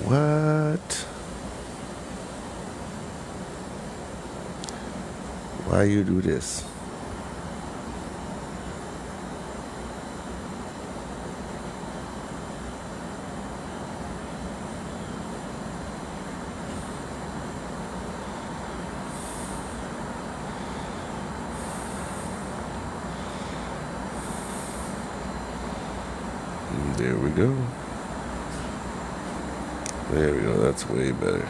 What? Why you do this? There we go. There we go. That's way better.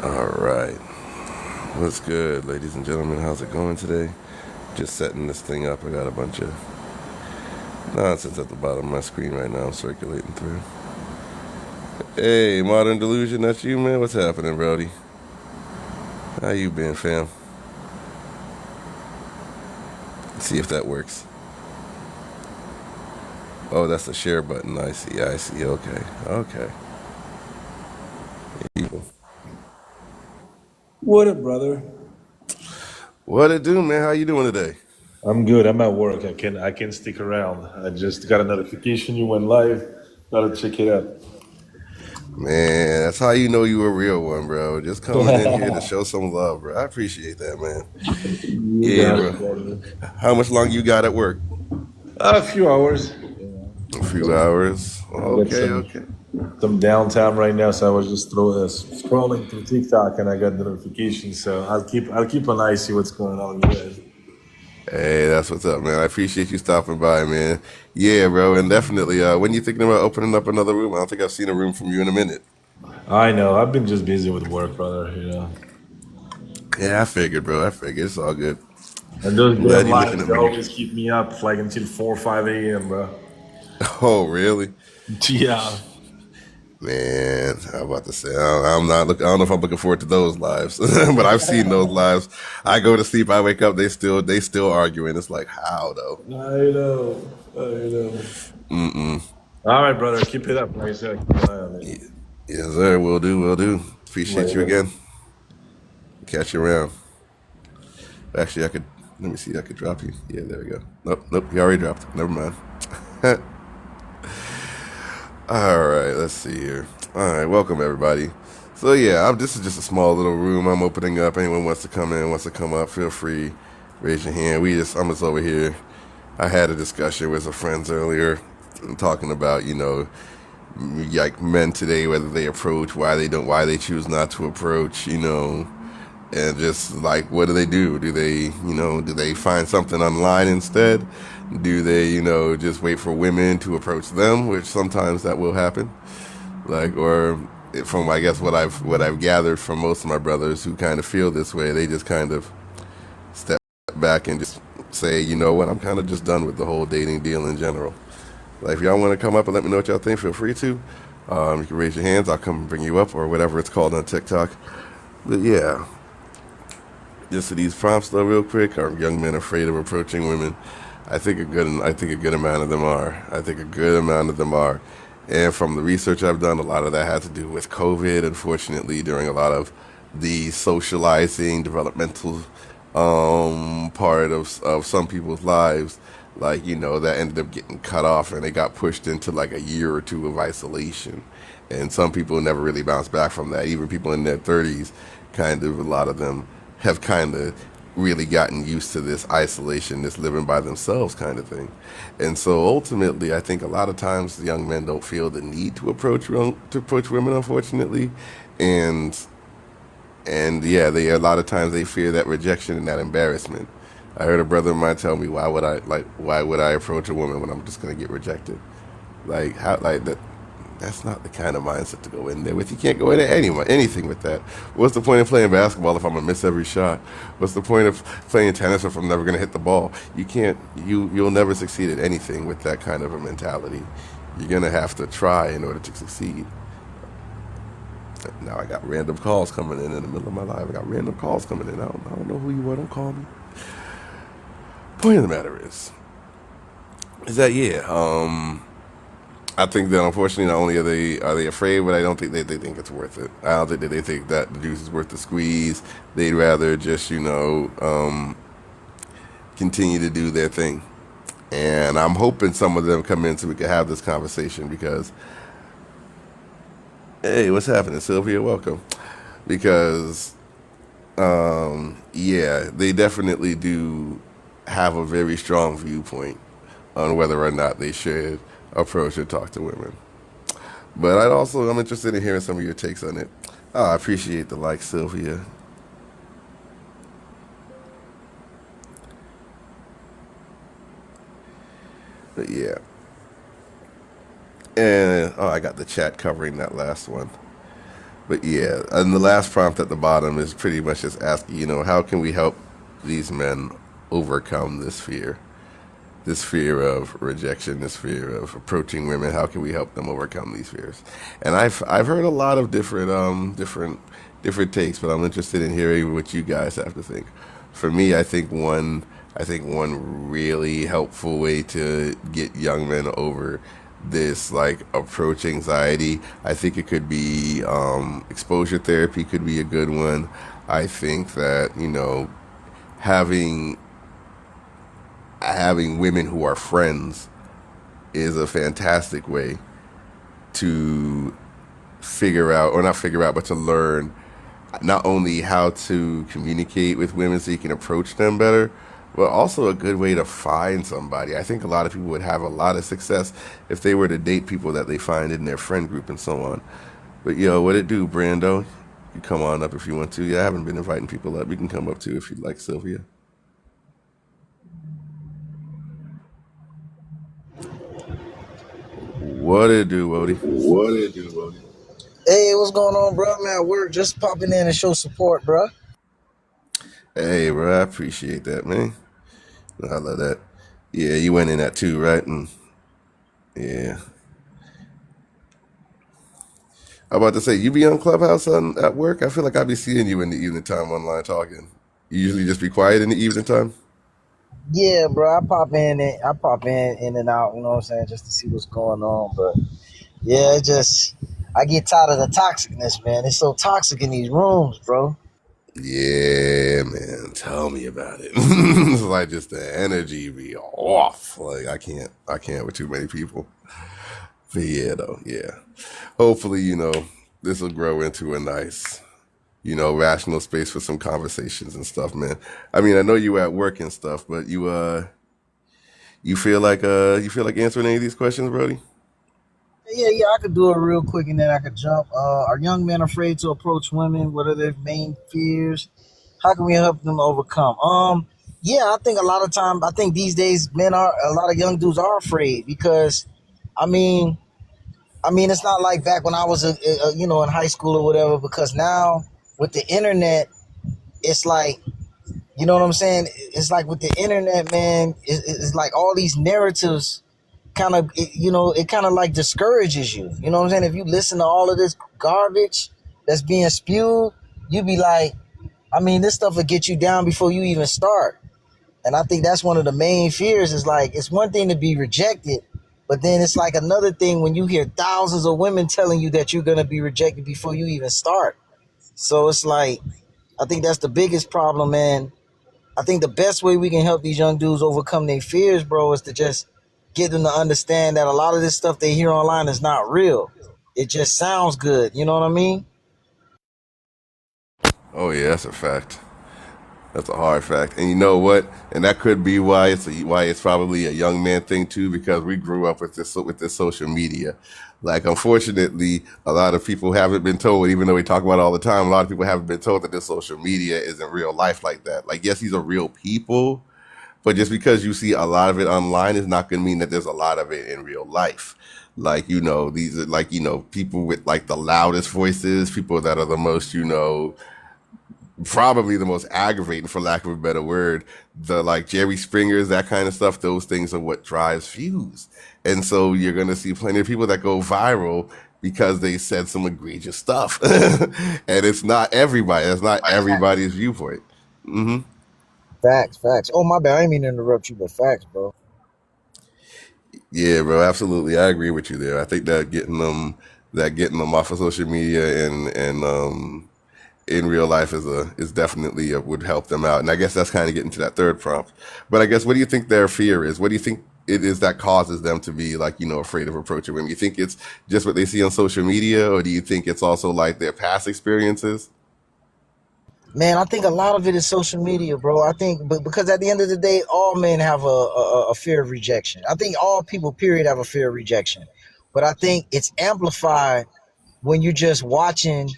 All right. What's good, ladies and gentlemen? How's it going today? Just setting this thing up. I got a bunch of nonsense at the bottom of my screen right now circulating through. Hey, Modern Delusion, that's you, man? What's happening, Brody? How you been, fam? See if that works. Oh, that's the share button. I see. I see. Okay. Okay. Evil. What up, brother? What it do, man? How you doing today? I'm good. I'm at work. I can stick around. I just got a notification you went live. Gotta check it out. Man, that's how you know you a real one, bro. Just coming in here to show some love, bro. I appreciate that, man. You Yeah, got bro. it, brother. How much longer you got at work? A few hours. A few hours. I got Okay, okay. some downtime right now, so I was just scrolling through TikTok, and I got the notification. So I'll keep an eye, see what's going on, guys. Hey, that's what's up, man. I appreciate you stopping by, man. Yeah, bro, and definitely. When you thinking about opening up another room? I don't think I've seen a room from you in a minute. I know. I've been just busy with work, brother. Yeah, I figured, bro. I figured it's all good. And those I'm damn glad you're looking lights, at they me. always keep me up like until 4 or 5 a.m., bro. Oh, really? Yeah. Man, I'm about to say I'm not look. I don't know if I'm looking forward to those lives, but I've seen those lives. I go to sleep, I wake up, they still arguing. It's like how though? I know. I know. All right, brother. Keep it up. Like I said, keep an eye on it. Yes, sir. Will do. Will do. Appreciate you Later. again. Catch you around. Actually, I could. Let me see. I could drop you. Yeah, there we go. Nope, nope. You already dropped. Never mind. All right. Let's see here. All right. Welcome everybody. So yeah, this is just a small little room I'm opening up. Anyone wants to come in, wants to come up, feel free. Raise your hand. I'm just over here. I had a discussion with some friends earlier, talking about like men today, whether they approach, why they don't, why they choose not to approach, and just like what do? Do they find something online instead? Do they, just wait for women to approach them, which sometimes that will happen, like, or from I guess what I've gathered from most of my brothers who kind of feel this way, they just kind of step back and just say, you know what, I'm kind of just done with the whole dating deal in general. Like, if y'all want to come up and let me know what y'all think, feel free to. You can raise your hands. I'll come bring you up or whatever it's called on TikTok. But yeah, just to these prompts though, real quick. Are young men afraid of approaching women? I think a good amount of them are. I think a good amount of them are. And from the research I've done, a lot of that had to do with COVID. Unfortunately, during a lot of the socializing, developmental part of some people's lives, like, that ended up getting cut off and they got pushed into like a year or two of isolation. And some people never really bounced back from that. Even people in their 30s, kind of, a lot of them have kind of really gotten used to this isolation, this living by themselves kind of thing. And so ultimately, I think a lot of times young men don't feel the need to approach women, unfortunately. And yeah, they a lot of times they fear that rejection and that embarrassment. I heard a brother of mine tell me, why would I approach a woman when I'm just gonna get rejected? Like how like that that's not the kind of mindset to go in there with. You can't go into anything with that. What's the point of playing basketball if I'm gonna miss every shot? What's the point of playing tennis if I'm never gonna hit the ball? You can't you'll never succeed at anything with that kind of a mentality. You're gonna have to try in order to succeed. Now I got random calls coming in the middle of my life. I got random calls coming in. I don't know who you are. Don't call me. Point of the matter is that yeah, I think that unfortunately not only are they afraid, but I don't think they think it's worth it. I don't think that they think that the juice is worth the squeeze. They'd rather just continue to do their thing. And I'm hoping some of them come in so we can have this conversation because, hey, what's happening, Sylvia? Welcome. Because, yeah, they definitely do have a very strong viewpoint on whether or not they should approach and talk to women. But I'm interested in hearing some of your takes on it. Oh, I appreciate the like, Sylvia. But yeah, and oh, I got the chat covering that last one. But yeah, and the last prompt at the bottom is pretty much just asking, how can we help these men overcome this fear of rejection, this fear of approaching women? How can we help them overcome these fears? And I've heard a lot of different takes, but I'm interested in hearing what you guys have to think. For me, I think one really helpful way to get young men over this like approach anxiety. I think it could be exposure therapy could be a good one. I think that having having women who are friends is a fantastic way to figure out, or not figure out, but to learn not only how to communicate with women so you can approach them better, but also a good way to find somebody. I think a lot of people would have a lot of success if they were to date people that they find in their friend group and so on. But yo, what it do, Brando? You come on up if you want to. Yeah, I haven't been inviting people up. You can come up too if you'd like, Sylvia. What it do, Wody? What it do, buddy? Hey, what's going on, bro? I'm at work, just popping in and show support, bro. Hey, bro, I appreciate that, man. I love that. Yeah, you went in that too, right? And yeah, I'm about to say, you be on Clubhouse at work? I feel like I be seeing you in the evening time online talking. You usually just be quiet in the evening time? Yeah, bro, I pop in and out, you know what I'm saying, just to see what's going on. But yeah, I get tired of the toxicness, man. It's so toxic in these rooms, bro. Yeah, man. Tell me about it. It's like just the energy be off. Like I can't with too many people. But yeah, though, yeah. Hopefully, this will grow into a nice, rational space for some conversations and stuff, man. I mean, I know you at work and stuff, but you feel like answering any of these questions, Brody? Yeah, I could do it real quick and then I could jump. Are young men afraid to approach women? What are their main fears? How can we help them overcome? Yeah, I think a lot of time, I think these days, a lot of young dudes are afraid because, I mean, it's not like back when I was, in high school or whatever. Because now with the internet, it's like, you know what I'm saying? It's like with the internet, man. It's like all these narratives kind of, it kind of like discourages you. You know what I'm saying? If you listen to all of this garbage that's being spewed, you be like, this stuff will get you down before you even start. And I think that's one of the main fears. Is like, it's one thing to be rejected, but then it's like another thing when you hear thousands of women telling you that you're going to be rejected before you even start. So it's like, I think that's the biggest problem, man. I think the best way we can help these young dudes overcome their fears, bro, is to just get them to understand that a lot of this stuff they hear online is not real. It just sounds good. You know what I mean? Oh yeah, that's a fact. That's a hard fact. And you know what? And that could be why it's probably a young man thing too, because we grew up with this social media. Like, unfortunately, a lot of people haven't been told, even though we talk about it all the time, a lot of people haven't been told that this social media isn't real life like that. Like, yes, these are real people, but just because you see a lot of it online is not going to mean that there's a lot of it in real life. Like, these are like, people with like the loudest voices, people that are the most, probably the most aggravating, for lack of a better word, the like Jerry Springers, that kind of stuff. Those things are what drives views, and so you're gonna see plenty of people that go viral because they said some egregious stuff, and it's not everybody. That's not everybody's viewpoint. Hmm. Facts. Oh, my bad. I didn't mean to interrupt you, but facts, bro. Yeah, bro, absolutely. I agree with you there. I think that getting them off of social media and in real life is definitely would help them out. And I guess that's kind of getting to that third prompt. But I guess, what do you think their fear is? What do you think? it is that causes them to be like, afraid of approaching women? You think it's just what they see on social media, or do you think it's also like their past experiences? Man, I think a lot of it is social media, bro. I think, but because at the end of the day, all men have a fear of rejection. I think all people, period, have a fear of rejection. But I think it's amplified when you're just watching,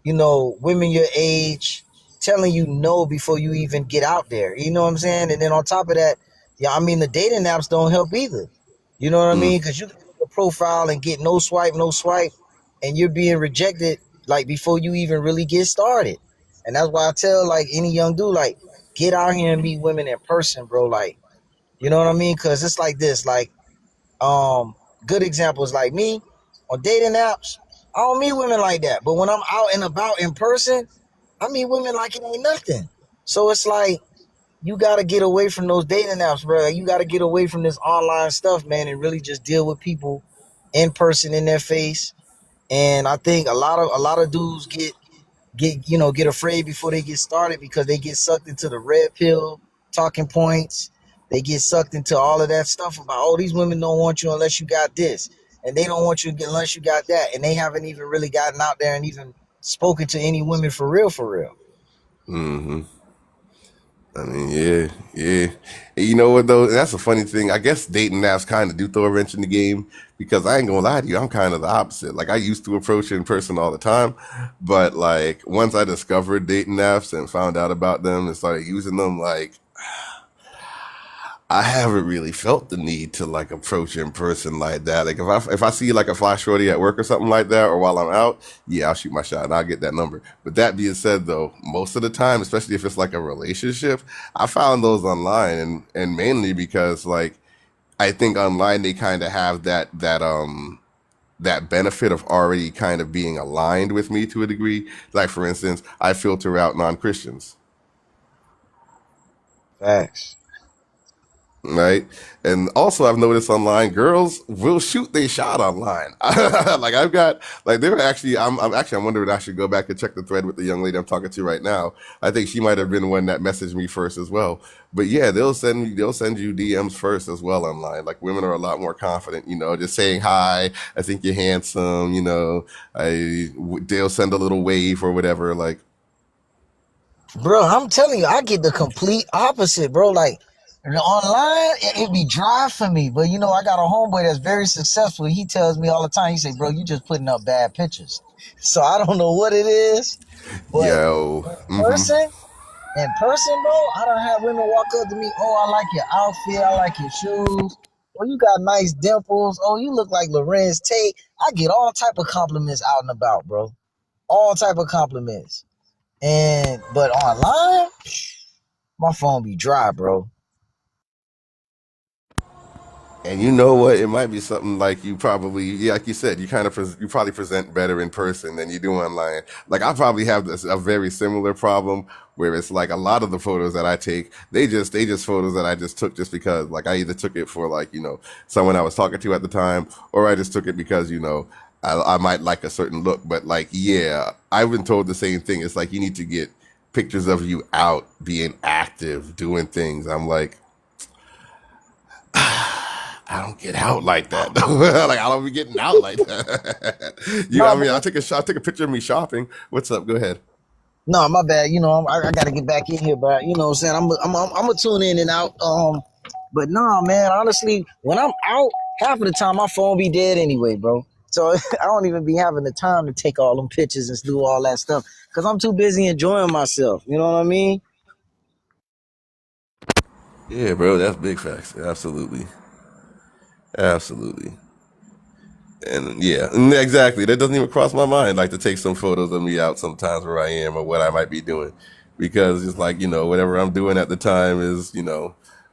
women your age telling you no before you even get out there. You know what I'm saying? And then on top of that, yeah, I mean, the dating apps don't help either. You know what I Mm, mean? Because you can make a profile and get no swipe, no swipe, and you're being rejected like before you even really get started. And that's why I tell like any young dude, like, get out here and meet women in person, bro. Like, you know what I mean? Because it's like this, like, good examples like me on dating apps. I don't meet women like that, but when I'm out and about in person, I meet women like it ain't nothing. So it's like you gotta get away from those dating apps, bro. Like, you gotta get away from this online stuff, man, and really just deal with people in person in their face. And I think a lot of dudes get afraid before they get started because they get sucked into the red pill talking points. They get sucked into all of that stuff about, oh, these women don't want you unless you got this, and they don't want you unless you got that, and they haven't even really gotten out there and even spoken to any women for real, for real. hmm I mean, yeah, yeah. And you know what though? That's a funny thing. I guess dating apps kind of do throw a wrench in the game, because I ain't gonna lie to you, I'm kind of the opposite. Like, I used to approach in person all the time, but like once I discovered dating apps and found out about them and started using them, like I haven't really felt the need to like approach in person like that. Like if I see like a fly shorty at work or something like that, or while I'm out, yeah, I'll shoot my shot and I'll get that number. But that being said, though, most of the time, especially if it's like a relationship, I found those online, and mainly because like I think online they kind of have that benefit of already kind of being aligned with me to a degree. Like for instance, I filter out non-Christians. Facts. Right. And also I've noticed online girls will shoot their shot online. Like I've got like they were actually I'm wondering, I should go back and check the thread with the young lady I'm talking to right now. I think she might have been one that messaged me first as well. But yeah, they'll send you DMs first as well online. Like women are a lot more confident, just saying hi, I think you're handsome, they'll send a little wave or whatever, like. Bro, I'm telling you, I get the complete opposite, bro. Like online, it be dry for me. But I got a homeboy that's very successful. He tells me all the time, he say, bro, you just putting up bad pictures. So I don't know what it is, but Yo. in person, bro, I don't have women walk up to me. Oh, I like your outfit. I like your shoes. Oh, you got nice dimples. Oh, you look like Lorenz Tate. I get all type of compliments out and about, bro. All type of compliments. But online, my phone be dry, bro. And you know what? It might be something like you probably, yeah, like you said, you probably present better in person than you do online. Like I probably have a very similar problem where it's like a lot of the photos that I take, they just photos that I just took just because, like I either took it for like someone I was talking to at the time, or I just took it because I might like a certain look. But like, yeah, I've been told the same thing. It's like you need to get pictures of you out being active, doing things. I'm like, I don't get out like that. Like I don't be getting out like that. I No, mean, but I took a picture of me shopping. What's up? Go ahead. no, my bad. I got to get back in here, but you know what I'm saying. I'm gonna tune in and out. But no, man. Honestly, when I'm out, half of the time my phone be dead anyway, bro. So I don't even be having the time to take all them pictures and do all that stuff because I'm too busy enjoying myself. You know what I mean? Yeah, bro, that's big facts. Absolutely, absolutely. And yeah, exactly. That doesn't even cross my mind, like to take some photos of me out sometimes where I am or what I might be doing, because it's like whatever I'm doing at the time is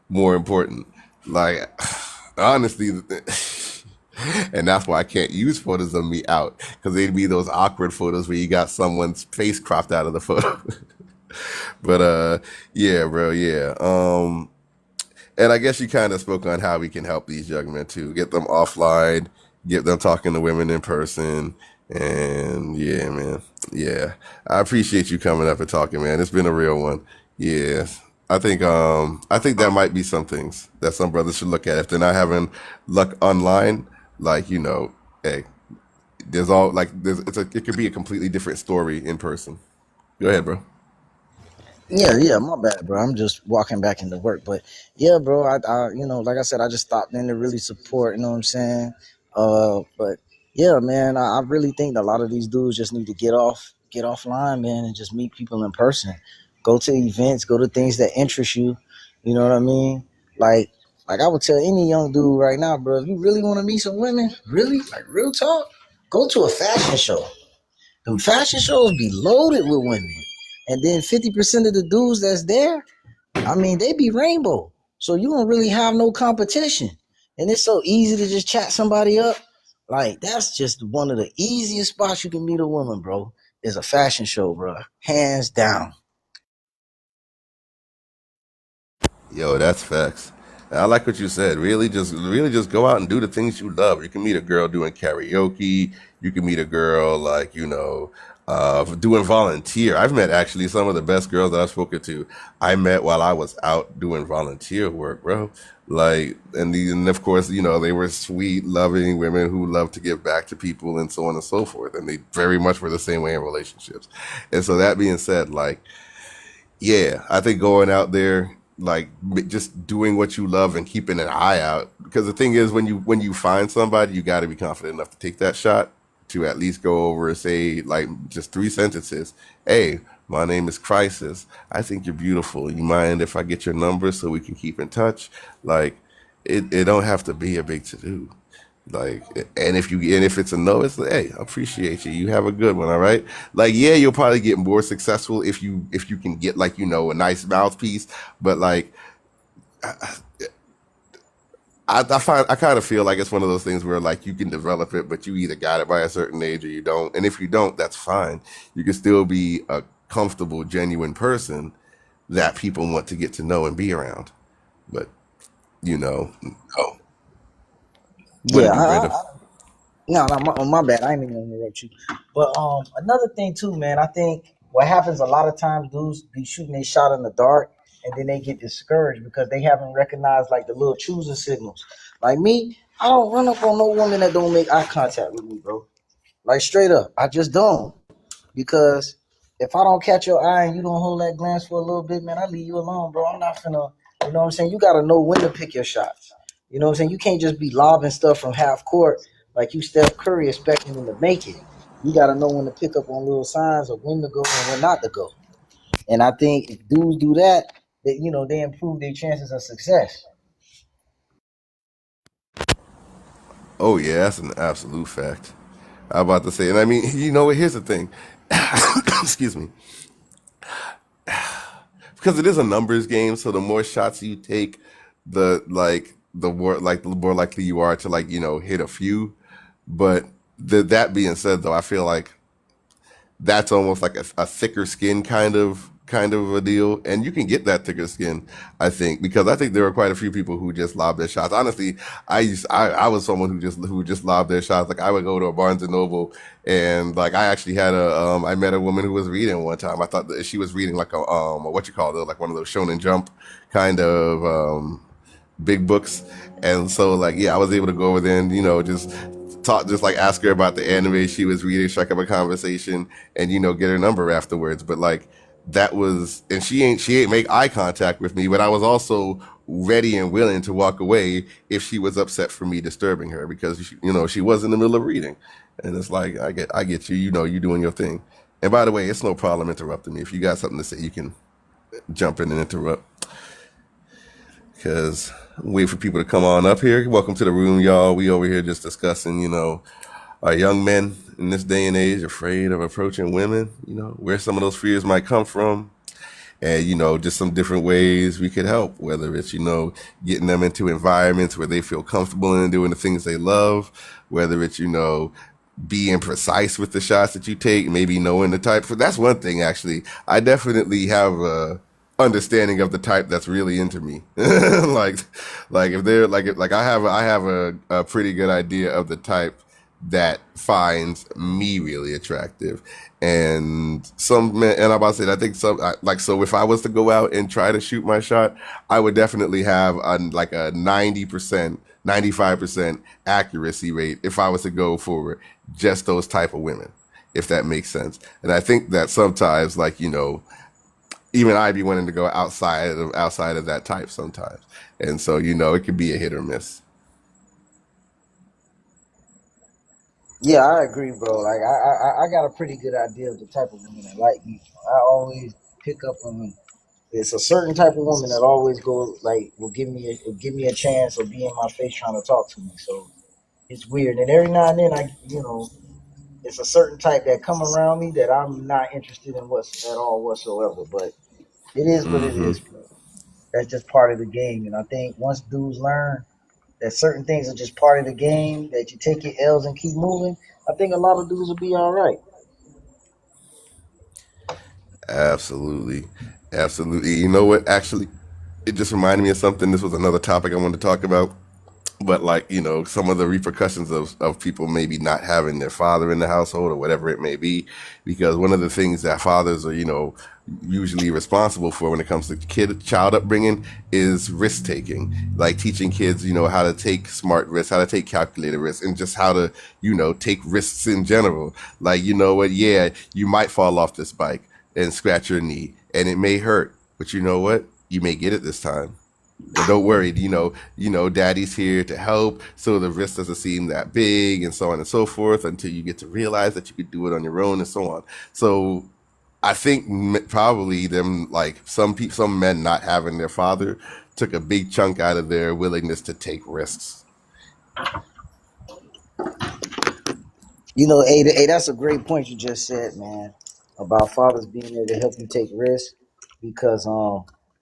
more important. Like honestly, and that's why I can't use photos of me out, because they'd be those awkward photos where you got someone's face cropped out of the photo. But yeah, bro, yeah. And I guess you kind of spoke on how we can help these young men too, get them offline, get them talking to women in person. And yeah, man, yeah, I appreciate you coming up and talking, man. It's been a real one. Yeah. I think that might be some things that some brothers should look at if they're not having luck online. Like hey, there's all like it could be a completely different story in person. Go ahead, bro. Yeah, yeah, my bad, bro. I'm just walking back into work, but yeah, bro. Like I said, I just stopped in to really support. You know what I'm saying? But yeah, man, I really think that a lot of these dudes just need to get offline, man, and just meet people in person. Go to events, go to things that interest you. You know what I mean? Like, like I would tell any young dude right now, bro. If you really want to meet some women, really, like real talk, go to a fashion show. The fashion shows be loaded with women. And then 50% of the dudes that's there, I mean, they be rainbow. So you don't really have no competition. And it's so easy to just chat somebody up. Like, that's just one of the easiest spots you can meet a woman, bro. Is a fashion show, bro. Hands down. Yo, that's facts. And I like what you said. Really just go out and do the things you love. You can meet a girl doing karaoke. You can meet a girl like, doing volunteer. I've met actually some of the best girls that I've spoken to. I met while I was out doing volunteer work, bro. Like, and of course, they were sweet, loving women who love to give back to people and so on and so forth. And they very much were the same way in relationships. And so that being said, like, yeah, I think going out there, like just doing what you love and keeping an eye out. Because the thing is, when you find somebody, you got to be confident enough to take that shot to at least go over and say like just three sentences. Hey, my name is Crisis. I think you're beautiful. You mind if I get your number so we can keep in touch? Like, it don't have to be a big to do. Like, and if it's a no, it's like, hey, I appreciate you. You have a good one, all right. Like, yeah, you'll probably get more successful if you can get like a nice mouthpiece. But like, I kind of feel like it's one of those things where like you can develop it, but you either got it by a certain age or you don't. And if you don't, that's fine. You can still be a comfortable, genuine person that people want to get to know and be around. But oh, what Yeah, to do, Brandon? no, no, my bad. I ain't even gonna interrupt you. But another thing too, man. I think what happens a lot of times, dudes be shooting a shot in the dark, and then they get discouraged because they haven't recognized like the little choosing signals. Like me, I don't run up on no woman that don't make eye contact with me, bro. Like straight up, I just don't. Because if I don't catch your eye and you don't hold that glance for a little bit, man, I leave you alone, bro. I'm not finna, you know what I'm saying? You gotta know when to pick your shots. You know what I'm saying? You can't just be lobbing stuff from half court like you Steph Curry expecting them to make it. You gotta know when to pick up on little signs of when to go and when not to go. And I think if dudes do that, they improve their chances of success. Oh yeah, that's an absolute fact. I'm about to say, and I mean, you know what? Here's the thing. Excuse me, because it is a numbers game. So the more shots you take, the more likely you are to like hit a few. But that being said, though, I feel like that's almost like a thicker skin kind of a deal, and you can get that thicker skin, I think, because I think there are quite a few people who just lob their shots. Honestly, I was someone who just lobbed their shots. Like I would go to a Barnes and Noble, and like I actually had I met a woman who was reading one time. I thought that she was reading like a what you call it, like one of those Shonen Jump kind of big books. And so like yeah, I was able to go over there and just talk, just like ask her about the anime she was reading, strike up a conversation, and get her number afterwards. But like that was, and she ain't make eye contact with me, but I was also ready and willing to walk away if she was upset for me disturbing her because she was in the middle of reading. And it's like I get you, you doing your thing. And by the way, it's no problem interrupting me. If you got something to say, you can jump in and interrupt. Because wait for people to come on up here. Welcome to the room, y'all. We over here just discussing, are young men in this day and age afraid of approaching women? Where some of those fears might come from, and just some different ways we could help. Whether it's getting them into environments where they feel comfortable in doing the things they love, whether it's being precise with the shots that you take, maybe knowing the type. For that's one thing actually. I definitely have a understanding of the type that's really into me. like if they're like I have a pretty good idea of the type that finds me really attractive. And some men, and I'm about to say, I think some, like, so if I was to go out and try to shoot my shot, I would definitely have like a 90%, 95% accuracy rate if I was to go for just those type of women, if that makes sense. And I think that sometimes, like, even I'd be wanting to go outside of that type sometimes. And so, it could be a hit or miss. Yeah, I agree, bro. Like I got a pretty good idea of the type of woman that like me. I always pick up on. It's a certain type of woman that always go like will give me a chance or be in my face trying to talk to me. So it's weird. And every now and then it's a certain type that come around me that I'm not interested in what's at all whatsoever. But it is what it Hmm. is, bro. That's just part of the game. And I think once dudes learn that certain things are just part of the game, that you take your L's and keep moving, I think a lot of dudes will be all right. Absolutely. Absolutely. You know what? Actually, it just reminded me of something. This was another topic I wanted to talk about. But, like, some of the repercussions of people maybe not having their father in the household or whatever it may be. Because one of the things that fathers are, usually responsible for when it comes to child upbringing is risk taking, like teaching kids, how to take smart risks, how to take calculated risks, and just how to, take risks in general. Like, what? Yeah, you might fall off this bike and scratch your knee, and it may hurt, but you know what? You may get it this time. And don't worry, daddy's here to help, so the risk doesn't seem that big, and so on and so forth, until you get to realize that you could do it on your own, and so on. So I think probably them, like, some men not having their father took a big chunk out of their willingness to take risks. Hey, that's a great point you just said, man, about fathers being there to help you take risks. Because,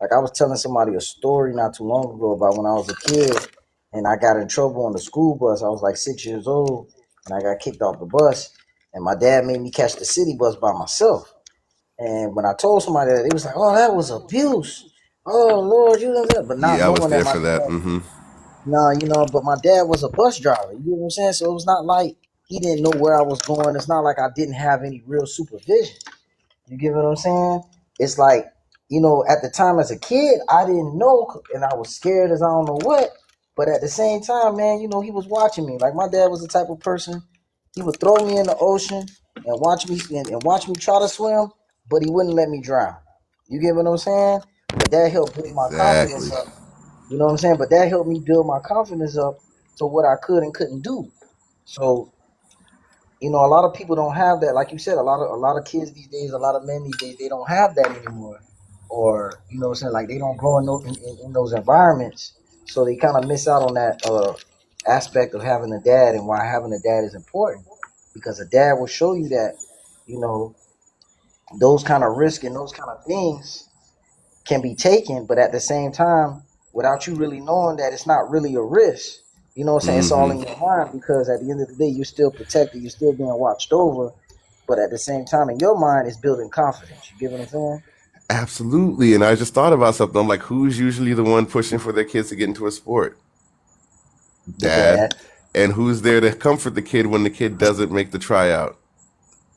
like I was telling somebody a story not too long ago about when I was a kid and I got in trouble on the school bus. I was like 6 years old and I got kicked off the bus. And my dad made me catch the city bus by myself. And when I told somebody that, they was like, "Oh, that was abuse. Oh Lord, you know that," but not Yeah, I was knowing that there my for that. dad. Hmm. No, but my dad was a bus driver. You know what I'm saying? So it was not like he didn't know where I was going. It's not like I didn't have any real supervision. You get what I'm saying? It's like, at the time as a kid, I didn't know and I was scared as I don't know what. But at the same time, man, he was watching me. Like my dad was the type of person, he would throw me in the ocean and watch me try to swim, but he wouldn't let me drown. You get what I'm saying? But that helped build my confidence Exactly. up. You know what I'm saying? But that helped me build my confidence up to what I could and couldn't do. So, a lot of people don't have that. Like you said, a lot of kids these days, a lot of men these days, they don't have that anymore. Or, what I'm saying, like they don't grow in those environments. So they kind of miss out on that aspect of having a dad and why having a dad is important. Because a dad will show you that, you know, those kind of risk and those kind of things can be taken, but at the same time, without you really knowing that it's not really a risk. You know what I'm saying? It's all Hmm. in your mind because at the end of the day, you're still protected, you're still being watched over, but at the same time, in your mind, it's building confidence. You get what I'm saying? Absolutely. And I just thought about something. I'm like, who's usually the one pushing for their kids to get into a sport? The Dad. dad. And who's there to comfort the kid when the kid doesn't make the tryout?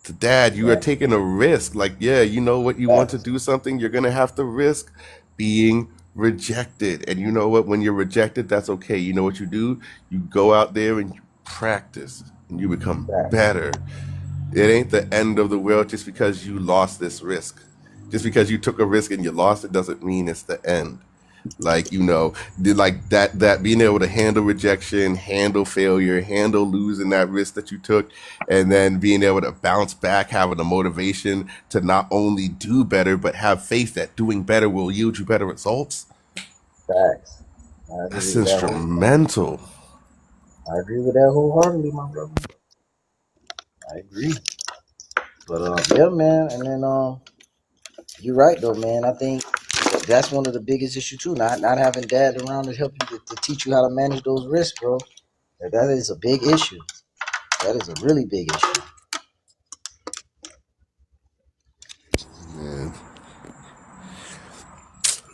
To dad, you are Right. taking a risk. Like, yeah, you know what? You want to Facts. do something, you're going to have to risk being rejected. And you know what? When you're rejected, that's okay. You know what you do? You go out there and you practice and you become Facts. better. It ain't the end of the world just because you lost this risk. Just because you took a risk and you lost it doesn't mean it's the end. Like, like that being able to handle rejection, handle failure, handle losing that risk that you took, and then being able to bounce back, having the motivation to not only do better but have faith that doing better will yield you better results. Facts. I agree That's with that whole. instrumental. I agree with that wholeheartedly, my brother. I agree. But yeah, man. And then you're right though, man. I think that's one of the biggest issues too. Not having dad around to help you to teach you how to manage those risks, bro. That is a big issue. That is a really big issue. Yeah,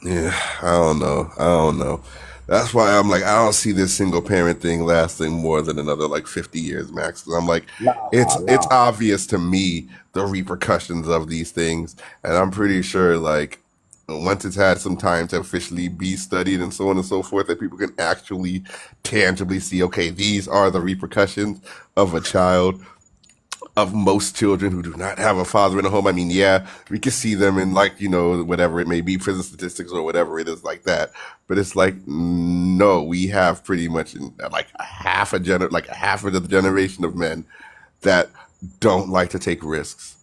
yeah, I don't know. I don't know. That's why I'm like, I don't see this single parent thing lasting more than another like 50 years max. 'Cause I'm like, Nah, it's nah. obvious to me the repercussions of these things, and I'm pretty sure like once it's had some time to officially be studied and so on and so forth, that people can actually tangibly see, okay, these are the repercussions of a child, of most children who do not have a father in the home. I mean, yeah, we can see them in like, whatever it may be, prison statistics or whatever it is like that. But it's like, no, we have pretty much like like a half of the generation of men that don't like to take risks,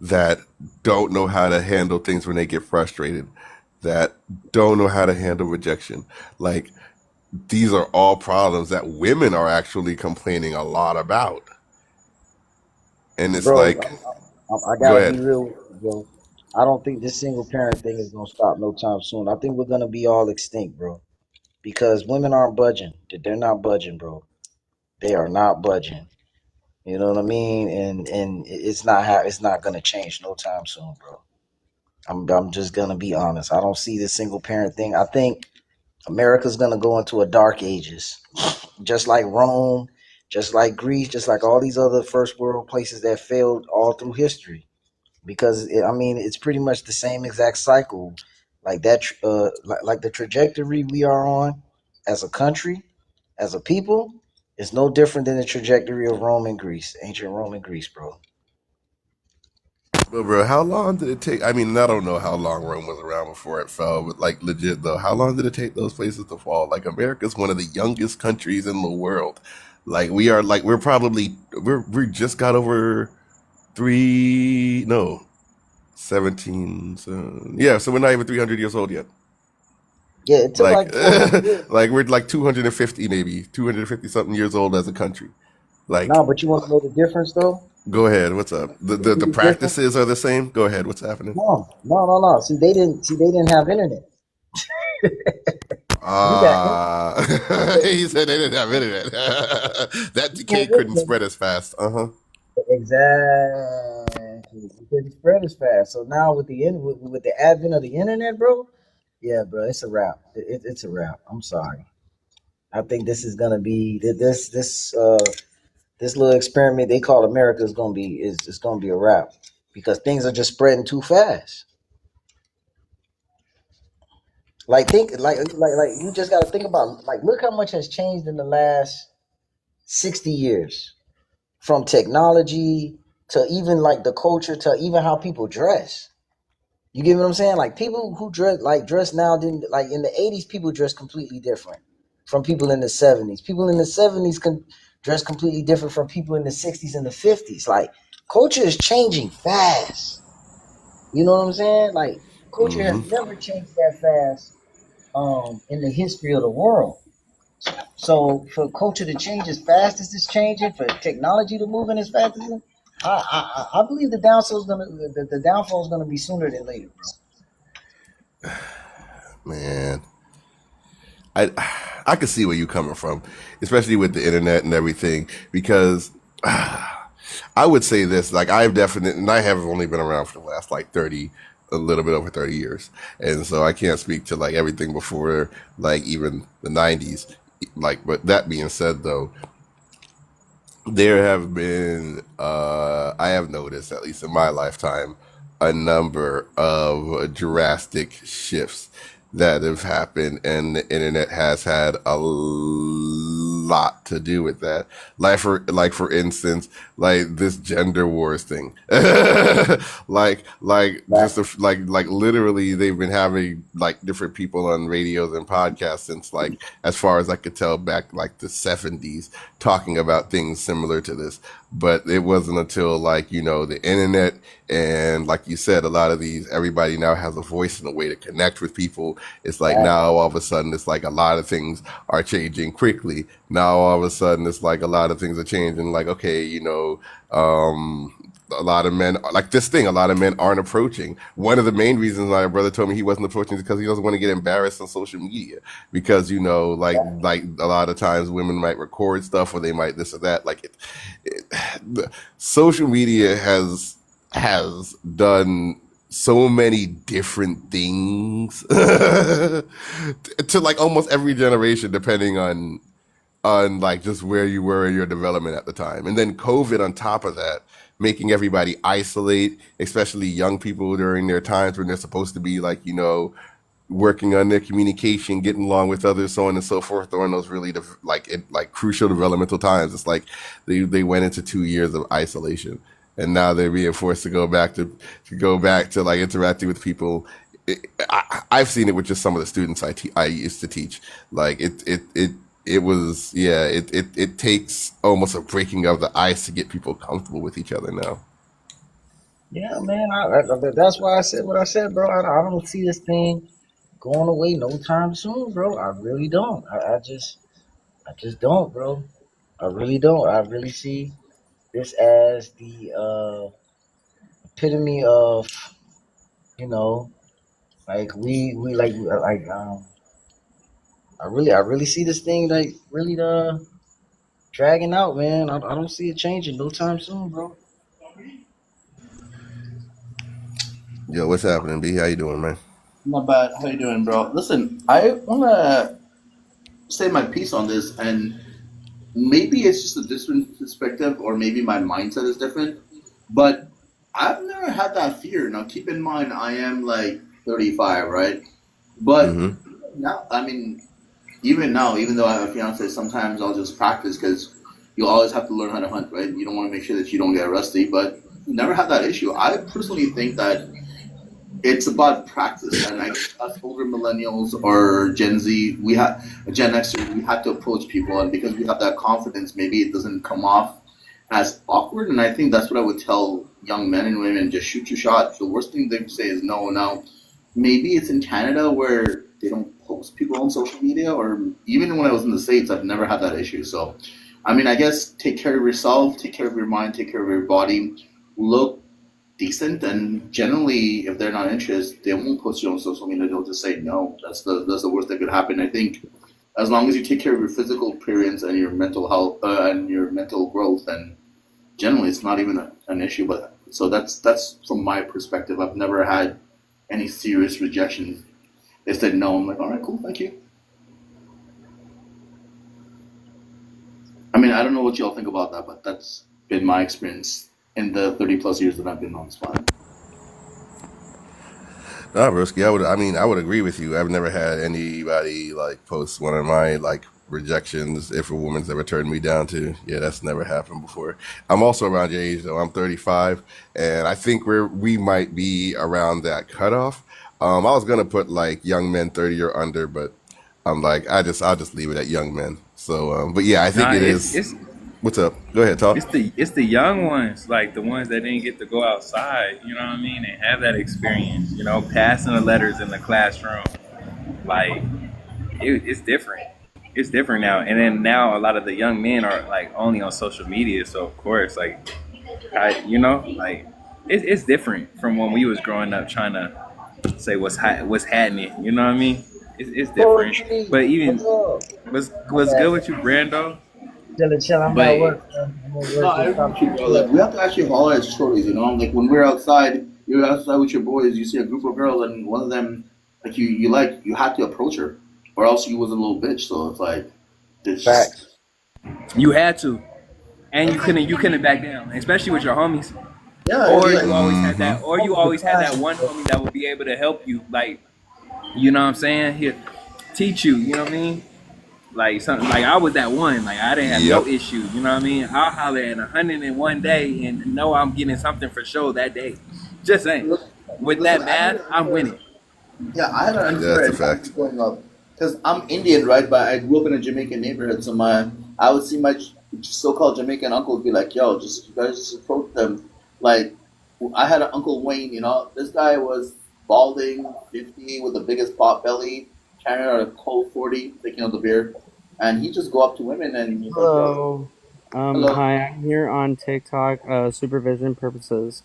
that don't know how to handle things when they get frustrated, that don't know how to handle rejection. Like, these are all problems that women are actually complaining a lot about. And it's Bro, like, I go gotta be ahead. real with you, bro. I don't think this single parent thing is gonna stop no time soon. I think we're gonna be all extinct, bro. Because women aren't budging. They're not budging, bro. They are not budging. You know what I mean? And it's not gonna change no time soon, bro. I'm just gonna be honest. I don't see this single parent thing. I think America's gonna go into a dark ages, just like Rome, just like Greece, just like all these other first world places that failed all through history. Because I mean, it's pretty much the same exact cycle, like that, like the trajectory we are on as a country, as a people, is no different than the trajectory of Rome and Greece, ancient Rome and Greece, bro. But bro, how long did it take? I mean, I don't know how long Rome was around before it fell, but like legit though, how long did it take those places to fall? Like America's one of the youngest countries in the world. Like we're probably we just got over three no 17 so, yeah, so we're not even 300 years old yet. Yeah, it took Like like 400 years. like we're like 250, maybe 250 something years old as a country. Like, No, but you want to know the difference though? go ahead, what's up? You see The the difference? practices are the same. Go ahead, what's happening? No. See, they didn't have internet. We got He said they didn't have internet. That decay couldn't internet. spread as fast. Uh huh. Exactly. It didn't spread as fast. So now with with the advent of the internet, bro, yeah, bro, it's a wrap. It's a wrap. I'm sorry. I think this is gonna be this little experiment they call America is gonna be is gonna be a wrap because things are just spreading too fast. Like think like you just got to think about like look how much has changed in the last 60 years from technology to even like the culture to even how people dress. You get what I'm saying? Like people who dress now didn't like in the 80s people dress completely different from people in the 70s. People in the 70s can dress completely different from people in the 60s and the 50s. Like culture is changing fast. You know what I'm saying? Like culture has Mm-hmm. never changed that fast in the history of the world. So for culture to change as fast as it's changing, for technology to move in as fast as I believe the downfall is gonna be sooner than later, bro. Man, I I can see where you're coming from, especially with the internet and everything. Because I would say this, like I've definitely, and I have only been around for the last like 30, a little bit over 30 years, and so I can't speak to like everything before like even the 90s. Like, but that being said, though, there have been, I have noticed, at least in my lifetime, a number of drastic shifts that have happened, and the internet has had a lot to do with that. Like for instance, like this gender wars thing. Like just Exactly. like literally, they've been having like different people on radios and podcasts since like as far as I could tell back like the 70s talking about things similar to this. But it wasn't until like, the internet and like you said, a lot of these, everybody now has a voice and a way to connect with people. It's like now all of a sudden it's like a lot of things are changing quickly. Now all of a sudden it's like a lot of things are changing. Like, okay, a lot of men like this thing. A lot of men aren't approaching. One of the main reasons my brother told me he wasn't approaching is because he doesn't want to get embarrassed on social media. Because like a lot of times women might record stuff or they might this or that. Like the social media has done so many different things to like almost every generation, depending on like just where you were in your development at the time. And then COVID on top of that, making everybody isolate, especially young people during their times when they're supposed to be like, working on their communication, getting along with others, so on and so forth, during those really like crucial developmental times. It's like they went into 2 years of isolation, and now they're being forced to go back to like interacting with people. I've seen it with just some of the students I used to teach. Like it was, yeah, it takes almost a breaking of the ice to get people comfortable with each other now. Yeah, man. That's why I said what I said, bro. I don't see this thing going away no time soon, bro. I really don't. I just don't, bro. I really don't. I really see this as the epitome of, you know, like we like I really see this thing like really dragging out, man. I don't see it changing no time soon, bro. Yo, what's happening, B? How you doing, man? Not bad. How you doing, bro? Listen, I wanna say my piece on this, and maybe it's just a different perspective, or maybe my mindset is different. But I've never had that fear. Now, keep in mind, I am like 35, right? But Mm-hmm. now, I mean, even now, even though I have a fiance, sometimes I'll just practice because you always have to learn how to hunt, right? You don't want to make sure that you don't get rusty, but never had that issue. I personally think that it's about practice, and I guess us older millennials or Gen Z, we have Gen Xers, we have to approach people, and because we have that confidence, maybe it doesn't come off as awkward. And I think that's what I would tell young men and women: just shoot your shot. The worst thing they can say is no. Now, maybe it's in Canada where they don't post people on social media, or even when I was in the States, I've never had that issue. So, I mean, I guess take care of yourself, take care of your mind, take care of your body, look decent, and generally, if they're not interested, they won't post you on social media. They'll just say no. That's the worst that could happen. I think as long as you take care of your physical appearance and your mental health and your mental growth, then generally it's not even an issue. But so that's from my perspective. I've never had any serious rejections. They said no. I'm like, all right, cool, thank you. I mean, I don't know what y'all think about that, but that's been my experience in the 30 plus years that I've been on this planet. Nah, Broski, I would agree with you. I've never had anybody like post one of my like rejections if a woman's ever turned me down to. Yeah, that's never happened before. I'm also around your age though. I'm 35, and I think we might be around that cutoff. I was gonna put like young men 30 or under, but I'm like I'll just leave it at young men. So, but yeah, I think Nah, it it's is. it's What's up? Go ahead, talk. it's the young ones, like the ones that didn't get to go outside, you know what I mean, and have that experience, passing the letters in the classroom. Like it's different. It's different now. And then now a lot of the young men are like only on social media, so of course, like like it's different from when we was growing up trying to say what's happening. You know what I mean? It's Bro, different. Jimmy, But what's even up? My what's bad. good with you, Brando? Chill. I'm at But work, man. I'm at No, work. I Just agree trying with to you, bro. chill. Like we have to actually holler at stories, Like when we're outside, you're outside with your boys, you see a group of girls, and one of them, like you have to approach her, or else you was a little bitch. So it's like, it's just Facts. you had to, and you couldn't back down, especially with your homies. yeah, Or it's you like always had Mm-hmm. that, or you Homies are always had that classic, one bro. homie that would be able to help you, like you know what I'm saying? Here, teach you. You know what I mean? Like something like I was that one. Like I didn't have no Yep. issue. You know what I mean? I'll holler in 101 day and know I'm getting something for sure that day. Just saying. look, With listen, that I had math, an I'm unfair, winning. yeah, I had an That's unfair a advantage fact. growing up because I'm Indian, right? But I grew up in a Jamaican neighborhood, so I would see my so-called Jamaican uncles be like, "Yo, just you guys just approach them." Like I had an uncle Wayne, this guy was balding, 50, with the biggest pot belly, carrying out a cold 40, taking out the beer, and he just go up to women and he's like, "Yo, Hello. hello." Hi, I'm here on TikTok, supervision purposes.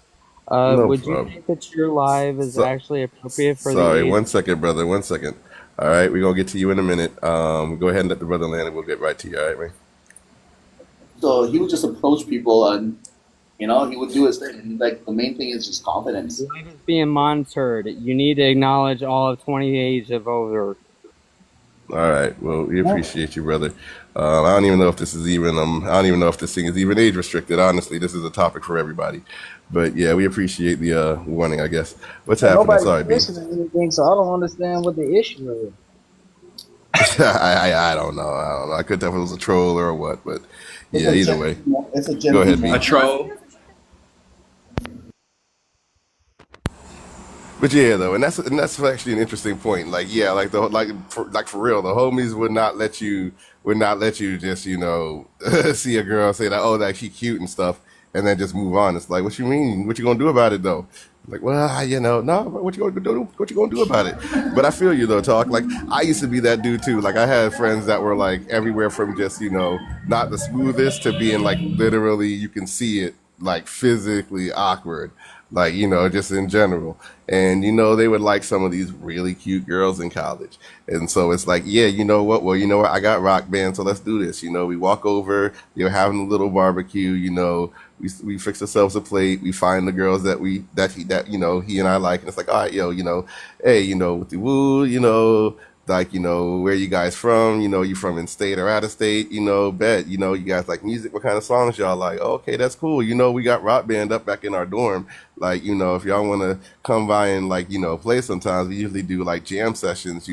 No Would you problem. think that your live is So, actually appropriate for the sorry, age? 1 second, brother. 1 second. All right, we're gonna get to you in a minute. Go ahead and let the brother land, and we'll get right to you. All right, man. So he would just approach people, and He would do his thing. And like the main thing is just confidence. Life is being monitored. You need to acknowledge all of 20 age of over. All right. Well, we appreciate you, brother. I don't even know if this is even. I don't even know if this thing is even age restricted. Honestly, this is a topic for everybody. But yeah, we appreciate the warning. I guess. What's happening? Nobody's Sorry, B. listening to anything, so I don't understand what the issue is. I don't know. I don't know. I couldn't tell if it was a troll or what. But It's yeah, a either Gen way. Z. It's a Go Gen Z ahead, B. A man. troll. But yeah, though, and that's actually an interesting point. Like, yeah, like for real, the homies would not let you just see a girl say that, oh, that she cute and stuff, and then just move on. It's like, what you mean? What you gonna do about it though? Like, well, no, but what you gonna do? What you gonna do about it? But I feel you though, talk. Like, I used to be that dude too. Like, I had friends that were like everywhere from just not the smoothest to being like literally you can see it like physically awkward, like just in general. And they would like some of these really cute girls in college. And so it's like, yeah, you know what? Well, you know what? I got Rock Band, so let's do this. We walk over, you're having a little barbecue. We fix ourselves a plate. We find the girls he and I like, and it's like, all right, hey, with the woo, like, where you guys from? You from in state or out of state? Bet. You guys like music. What kind of songs y'all like? Oh, okay, that's cool. We got Rock Band up back in our dorm. Like, if y'all want to come by and like, play sometimes, we usually do like jam sessions,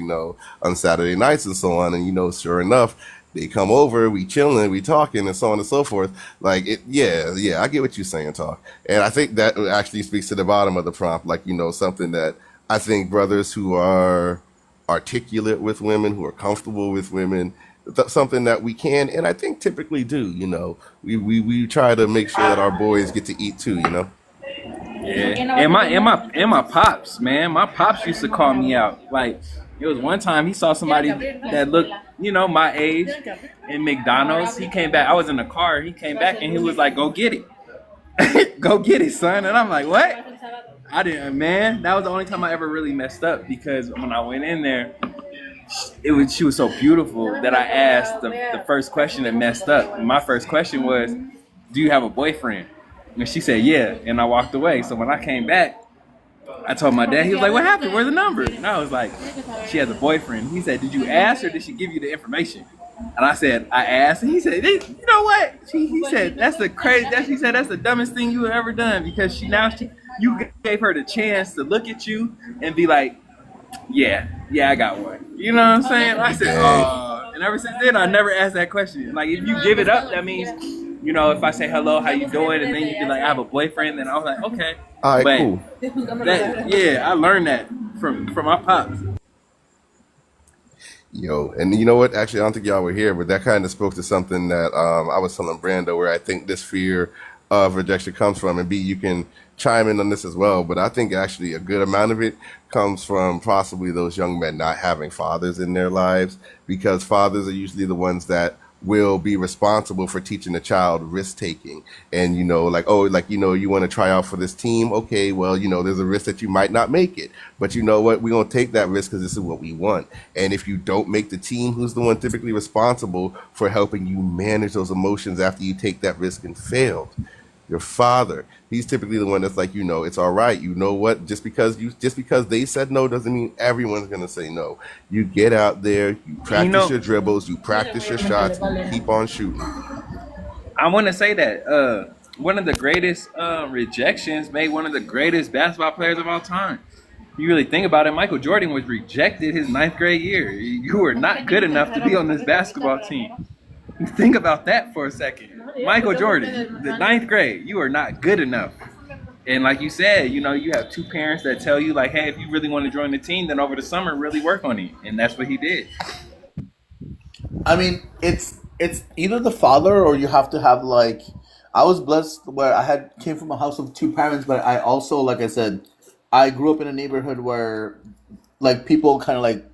on Saturday nights and so on. And, sure enough, they come over, we chilling, we talking, and so on and so forth. Like yeah, I get what you're saying, talk. And I think that actually speaks to the bottom of the prompt, like, something that I think brothers who are articulate with women, who are comfortable with women, something that we can, and I think typically do, we try to make sure that our boys get to eat too. Yeah, and my pops, man. My pops used to call me out. Like, it was one time he saw somebody that looked, my age in McDonald's. He came back. I was in the car. He came back and he was like, "Go get it, go get it, son." And I'm like, "What?" I didn't, man. That was the only time I ever really messed up, because when I went in there, she was so beautiful that I asked the first question that messed up. And my first question was, "Do you have a boyfriend?" And she said, "Yeah." And I walked away. So when I came back, I told my dad. He was like, "What happened? Where's the number?" And I was like, "She has a boyfriend." He said, "Did you ask or did she give you the information?" And I said, "I asked." And he said, "You know what?" He said, "That's the crazy." She said, "That's the dumbest thing you have ever done, because you gave her the chance to look at you and be like, yeah, I got one." You know what I'm saying? I said, Dang. "Oh." And ever since then, I never asked that question. Like, if you give it up, that means, if I say hello, how you doing, and then you be like, "I have a boyfriend," then I was like, okay. All right, But cool. I learned that from my pops. Yo, and you know what? Actually, I don't think y'all were here, but that kind of spoke to something that I was telling Brando, where I think this fear of rejection comes from. And B, you can chime in on this as well, but I think actually a good amount of it comes from possibly those young men not having fathers in their lives, because fathers are usually the ones that will be responsible for teaching a child risk taking. And like, oh, like, you want to try out for this team, okay, well, there's a risk that you might not make it, but you know what, we're going to take that risk because this is what we want. And if you don't make the team, who's the one typically responsible for helping you manage those emotions after you take that risk and failed? Your father. He's typically the one that's like, it's all right. You know what? Just because they said no doesn't mean everyone's gonna say no. You get out there, you practice your dribbles, you practice your shots, you keep on shooting. I want to say that one of the greatest rejections made one of the greatest basketball players of all time. You really think about it, Michael Jordan was rejected his 9th grade year. You were not good enough to be on this basketball team. Think about that for a second. Michael Jordan, the 9th grade, you are not good enough. And like you said, you have two parents that tell you, like, hey, if you really want to join the team, then over the summer, really work on it. And that's what he did. I mean, it's either the father, or you have to have like. I was blessed where came from a house of two parents, but I also, like I said, I grew up in a neighborhood where like people kind of like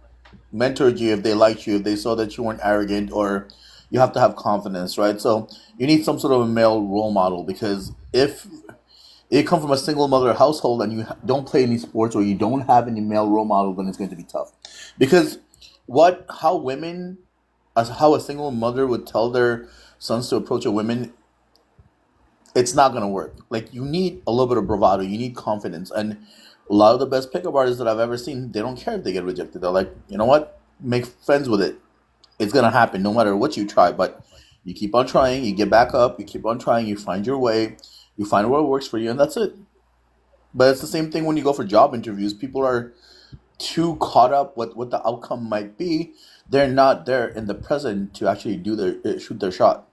mentored you if they liked you, if they saw that you weren't arrogant, or you have to have confidence, right? So you need some sort of a male role model, because if you come from a single mother household and you don't play any sports, or you don't have any male role model, then it's going to be tough. Because how a single mother would tell their sons to approach a woman it's not gonna work. Like you need a little bit of bravado, you need confidence, and a lot of the best pickup artists that I've ever seen, they don't care if they get rejected. They're like, you know what, make friends with it. It's gonna happen no matter what you try. But you keep on trying, you get back up, you keep on trying, you find your way, you find what works for you, and that's it. But it's the same thing when you go for job interviews. People are too caught up with what the outcome might be. They're not there in the present to actually do their shoot their shot.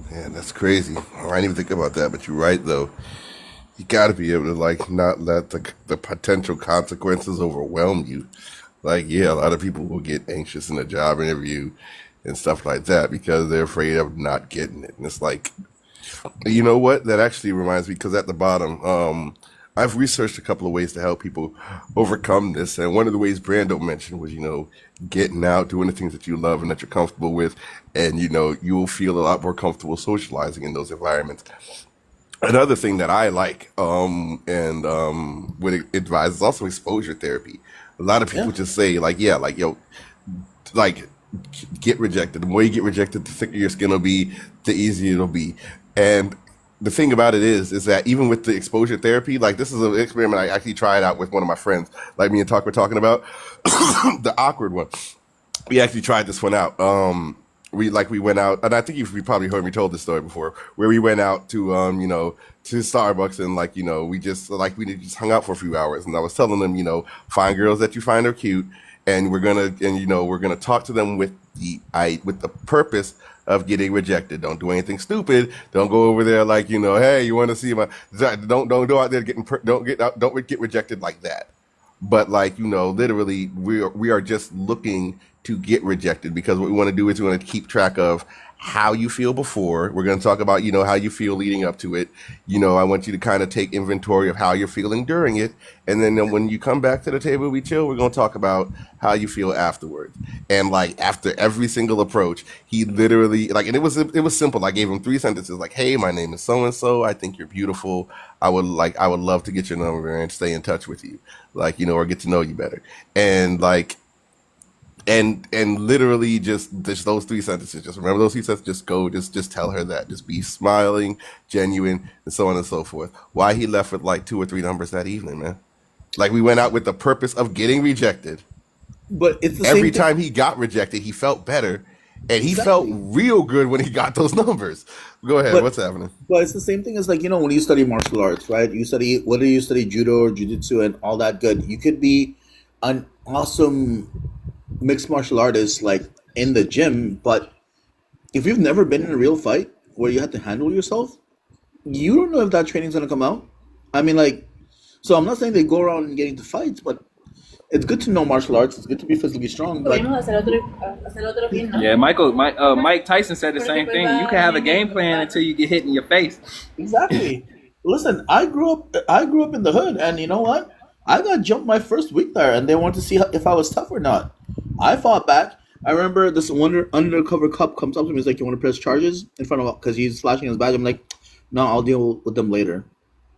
Man, that's crazy. Oh, I didn't even think about that, but you're right though. You got to be able to like not let the potential consequences overwhelm you. Like, yeah, a lot of people will get anxious in a job interview and stuff like that because they're afraid of not getting it. And it's like, you know what? That actually reminds me because at the bottom, I've researched a couple of ways to help people overcome this, and one of the ways Brando mentioned was, getting out, doing the things that you love and that you're comfortable with, and you will feel a lot more comfortable socializing in those environments. Another thing that I like and would advise is also exposure therapy. A lot of Yeah. people just say like, yeah, like yo, like get rejected. The more you get rejected, the thicker your skin will be, the easier it'll be. And the thing about it is that even with the exposure therapy, like this is an experiment I actually tried out with one of my friends, like me and Talk were talking about, the awkward one. We actually tried this one out. We went out, and I think you probably heard me told this story before, where we went out to to Starbucks and we just hung out for a few hours, and I was telling them find girls that you find are cute, and we're gonna talk to them with the purpose of getting rejected. Don't do anything stupid. Don't go over there like hey, you want to see my don't go out there don't get rejected like that. But literally, we are just looking to get rejected because what we want to do is we want to keep track of how you feel before. We're going to talk about how you feel leading up to it. I want you to kind of take inventory of how you're feeling during it, and then when you come back to the table, we chill. We're going to talk about how you feel afterwards. And like after every single approach, he literally and it was simple. I gave him 3 sentences like, "Hey, my name is so and so. I think you're beautiful. I would love to get your number and stay in touch with you, or get to know you better." And and literally just those 3 sentences. Just remember those 3 sentences. Just tell her that. Just be smiling, genuine, and so on and so forth. Why he left with like 2 or 3 numbers that evening, man. Like we went out with the purpose of getting rejected. But it's the Every same thing. time he got rejected, he felt better, and he felt Exactly. real good when he got those numbers. Go ahead. But What's happening? but it's the same thing as like when you study martial arts, right? You study whether you study judo or jujitsu and all that good. You could be an awesome mixed martial artist like in the gym, but if you've never been in a real fight where you have to handle yourself, you don't know if that training's gonna come out. I mean, like, so I'm not saying they go around getting into fights, but it's good to know martial arts. It's good to be physically strong, but Yeah, Mike Tyson said the same thing. You can have a game plan until you get hit in your face. exactly. Listen, I grew up in the hood, and you know what? I got jumped my first week there, and they wanted to see if I was tough or not. I fought back. I remember this one undercover cop comes up to me. He's like, "You want to press charges in front of?" Because he's flashing his badge. I'm like, "No, I'll deal with them later."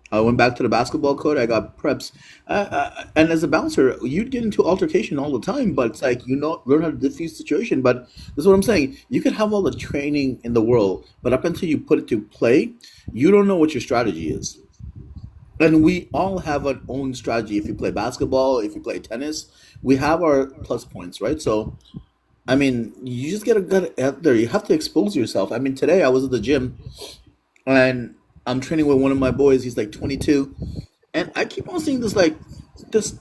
I went back to the basketball court. I got preps, and as a bouncer, you'd get into altercation all the time. But it's like learn how to diffuse situation. But this is what I'm saying. You could have all the training in the world, but up until you put it to play, you don't know what your strategy is. And we all have our own strategy. If you play basketball, if you play tennis, we have our plus points, right? So I mean, you just gotta get out there. You have to expose yourself. I mean, today I was at the gym and I'm training with one of my boys. He's like 22, and I keep on seeing this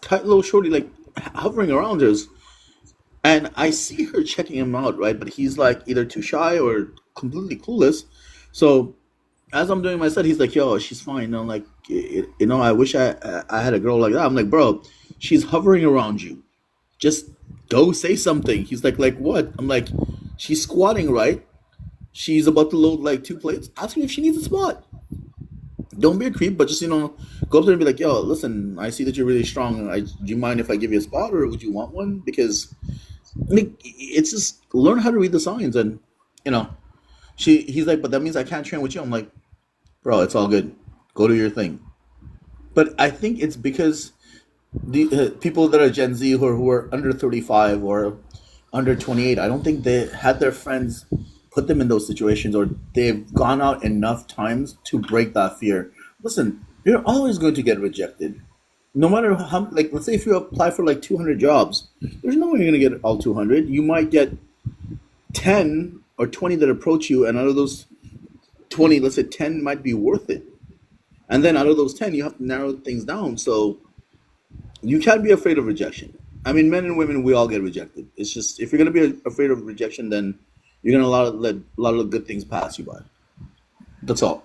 tight little shorty like hovering around us, and I see her checking him out, right? But he's like either too shy or completely clueless. So as I'm doing my set, he's like, "Yo, she's fine." And I'm like, I wish I had a girl like that." I'm like, "Bro, she's hovering around you. Just go say something." He's like what? I'm like, "She's squatting, right? She's about to load like 2 plates. Ask her if she needs a spot. Don't be a creep, but just go up there and be like, yo, listen, I see that you're really strong. Do you mind if I give you a spot, or would you want one? Because I mean, it's just learn how to read the signs." And you know, he's like, "But that means I can't train with you." I'm like, "Bro, it's all good. Go do your thing." But I think it's because the people that are Gen Z who are under 35 or under 28, I don't think they had their friends put them in those situations, or they've gone out enough times to break that fear. Listen, you're always going to get rejected. No matter how, like, let's say if you apply for like 200 jobs, there's no way you're going to get all 200. You might get 10 or 20 that approach you, and out of those 20, let's say 10 might be worth it. And then out of those 10, you have to narrow things down. So you can't be afraid of rejection. I mean, men and women, we all get rejected. It's just, if you're going to be afraid of rejection, then you're going to let a lot of good things pass you by. That's all.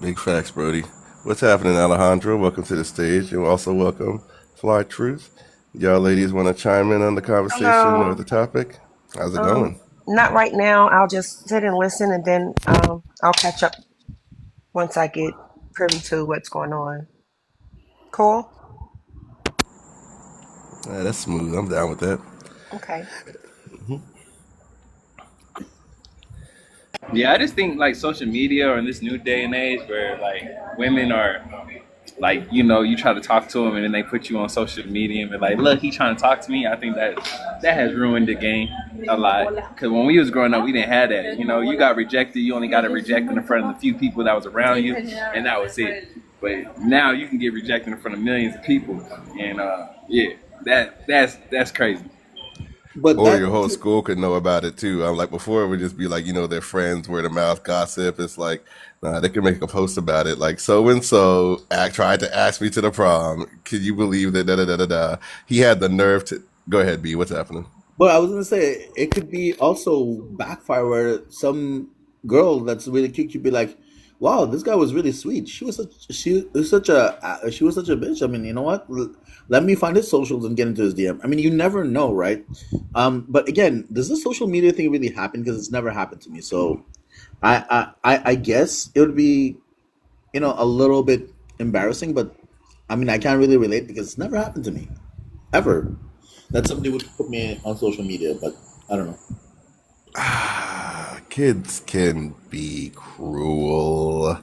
Big facts, Brody. What's happening, Alejandro? Welcome to the stage, and also welcome, Fly Truth. Y'all ladies want to chime in on the conversation or Hello. the topic? How's it Um, going? Not right now. I'll just sit and listen, and then I'll catch up once I get privy to what's going on. Cool. That's smooth. I'm down with that. Okay. Yeah, I just think like social media or in this new day and age where like women are like, you try to talk to them and then they put you on social media and be like, look, he trying to talk to me. I think that has ruined the game a lot. Because when we was growing up, we didn't have that. You got rejected. You only got to reject in front of the few people that was around you, and that was it. But now you can get rejected in front of millions of people, and yeah, that's crazy. But Or that, your whole school could know about it too. I'm like before it would just be like, their friends, word of mouth gossip. It's like, nah, they can make a post about it. Like so and so tried to ask me to the prom. Can you believe that? Da da da da da. He had the nerve to go ahead, B. What's happening? but I was gonna say it could be also backfire where some girl that's really cute could be like, "Wow, this guy was really sweet. She was such a bitch. I mean, you know what? Let me find his socials and get into his DM. I mean, you never know, right? But again, does this social media thing really happen? Because it's never happened to me. So I guess it would be a little bit embarrassing, but I mean, I can't really relate because it's never happened to me ever that somebody would put me on social media. But I don't know. Kids can be cruel.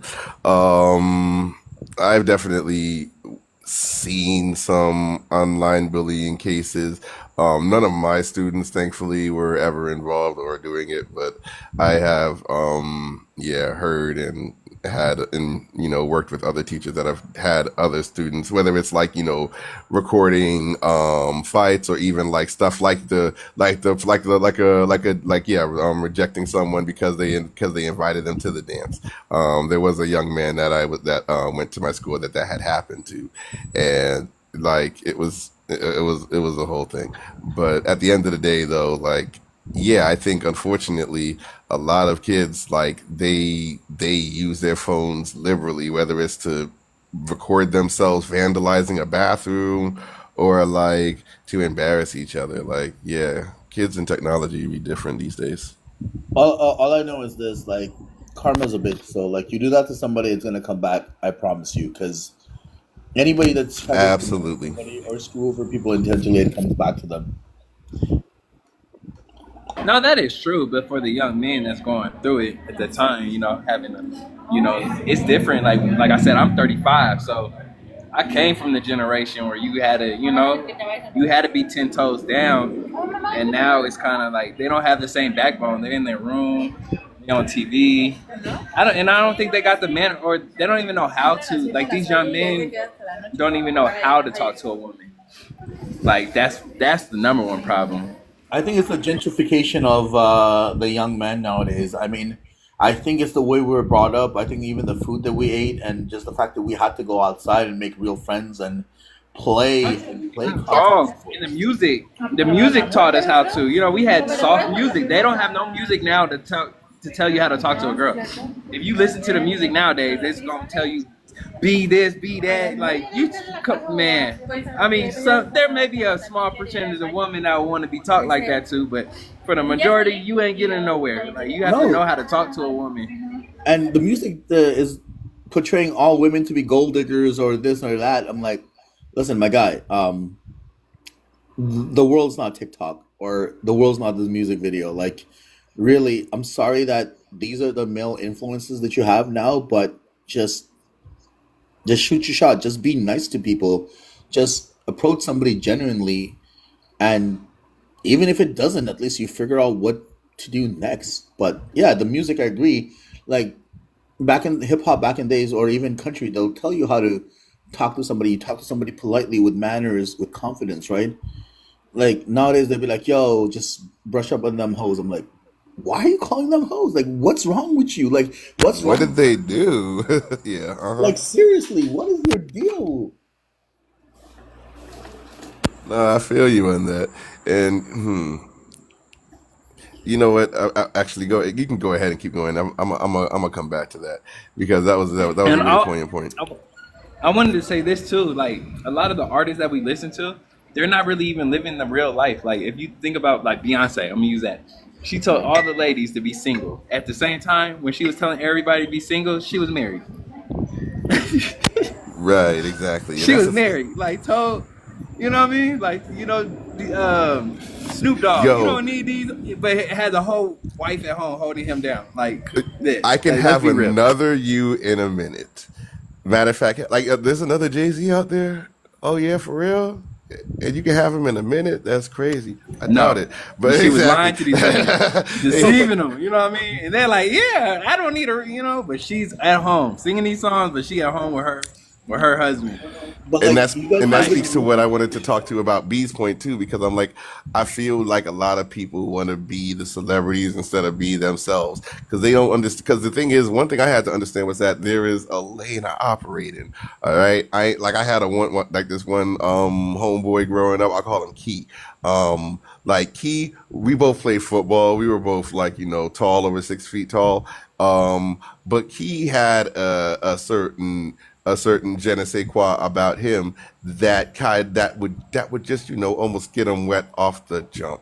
I've definitely seen some online bullying cases. None of my students, thankfully, were ever involved or doing it, but I have, yeah, heard and had and worked with other teachers that have had other students, whether it's like recording fights or even like stuff like yeah, rejecting someone because they invited them to the dance. There was a young man that went to my school that had happened to, and like it was a whole thing. But at the end of the day, though, like yeah, I think unfortunately a lot of kids like they use their phones liberally, whether it's to record themselves vandalizing a bathroom or like to embarrass each other. Like yeah, kids and technology be different these days. All I know is this: like, karma's a bitch. So, like, you do that to somebody, it's gonna come back. I promise you. Because anybody that's trying to screw over Absolutely. somebody or screw over people intentionally, it comes back to them. No, that is true. But for the young men that's going through it at the time, having it's different. Like I said, I'm 35, so I came from the generation where you had to be 10 toes down, and now it's kind of like they don't have the same backbone. They're in their room, they're on TV. I don't think they got the man, or they don't even know how to. Like these young men don't even know how to talk to a woman. Like that's the number one problem. I think it's the gentrification of the young man nowadays. I mean, I think it's the way we were brought up. I think even the food that we ate, and just the fact that we had to go outside and make real friends and play Oh, contact and sports. the music taught us how to. We had soft music. They don't have no music now to tell you how to talk to a girl. If you listen to the music nowadays, it's gonna tell you be this, be that. Like man. I mean, there may be a small percentage of women that will want to be talked like that too, but for the majority, you ain't getting nowhere. Like you have to know No, how to talk to a woman. and the music is portraying all women to be gold diggers or this or that. I'm like, listen, my guy, the world's not TikTok or the world's not this music video. Like, really, I'm sorry that these are the male influences that you have now, but just just shoot your shot. Just be nice to people. Just approach somebody genuinely. And even if it doesn't, at least you figure out what to do next. But yeah, the music, I agree. Like back in hip hop, back in days, or even country, they'll tell you how to talk to somebody. You talk to somebody politely, with manners, with confidence, right? Like nowadays, they'll be like, "Yo, just brush up on them hoes." I'm like, why are you calling them hoes? Like, what's wrong with you? Like, what's What did wrong? they do? Yeah, uh-huh. Like, seriously, what is your deal? No, I feel you on that. And you know what? Actually, go. You can go ahead and keep going. I'm gonna come back to that because that was a And really poignant point. I wanted to say this too. Like a lot of the artists that we listen to, they're not really even living the real life. Like if you think about like Beyonce, I'm gonna use that. She told all the ladies to be single. At the same time, when she was telling everybody to be single, she was married. Right, exactly. And She that's was just, married. Like told, you know what I mean? Like the Snoop Dogg. You yo. don't need these, but has a whole wife at home holding him down. Like yeah. I can Let's have be real. another you in a minute. Matter of fact, like there's another Jay Z out there. Oh yeah, for real. And you can have him in a minute. That's crazy. I doubt No. it, but She was exactly. lying to these women, deceiving them. You know what I mean? And they're like, "Yeah, I don't need her," but she's at home singing these songs, but she at home with her husband. But and like, that's you guys and that remember Like, speaks to the what I wanted to talk to about B's point too, because I'm like, I feel like a lot of people want to be the celebrities instead of be themselves because they don't understand. Because the thing is, one thing I had to understand was that there is a lane I operate in. All right, I had like this one homeboy growing up. I call him Key. Like Key, we both played football. We were both like tall, over 6 feet tall. But Key had a certain je ne sais quoi about him that would just almost get him wet off the jump.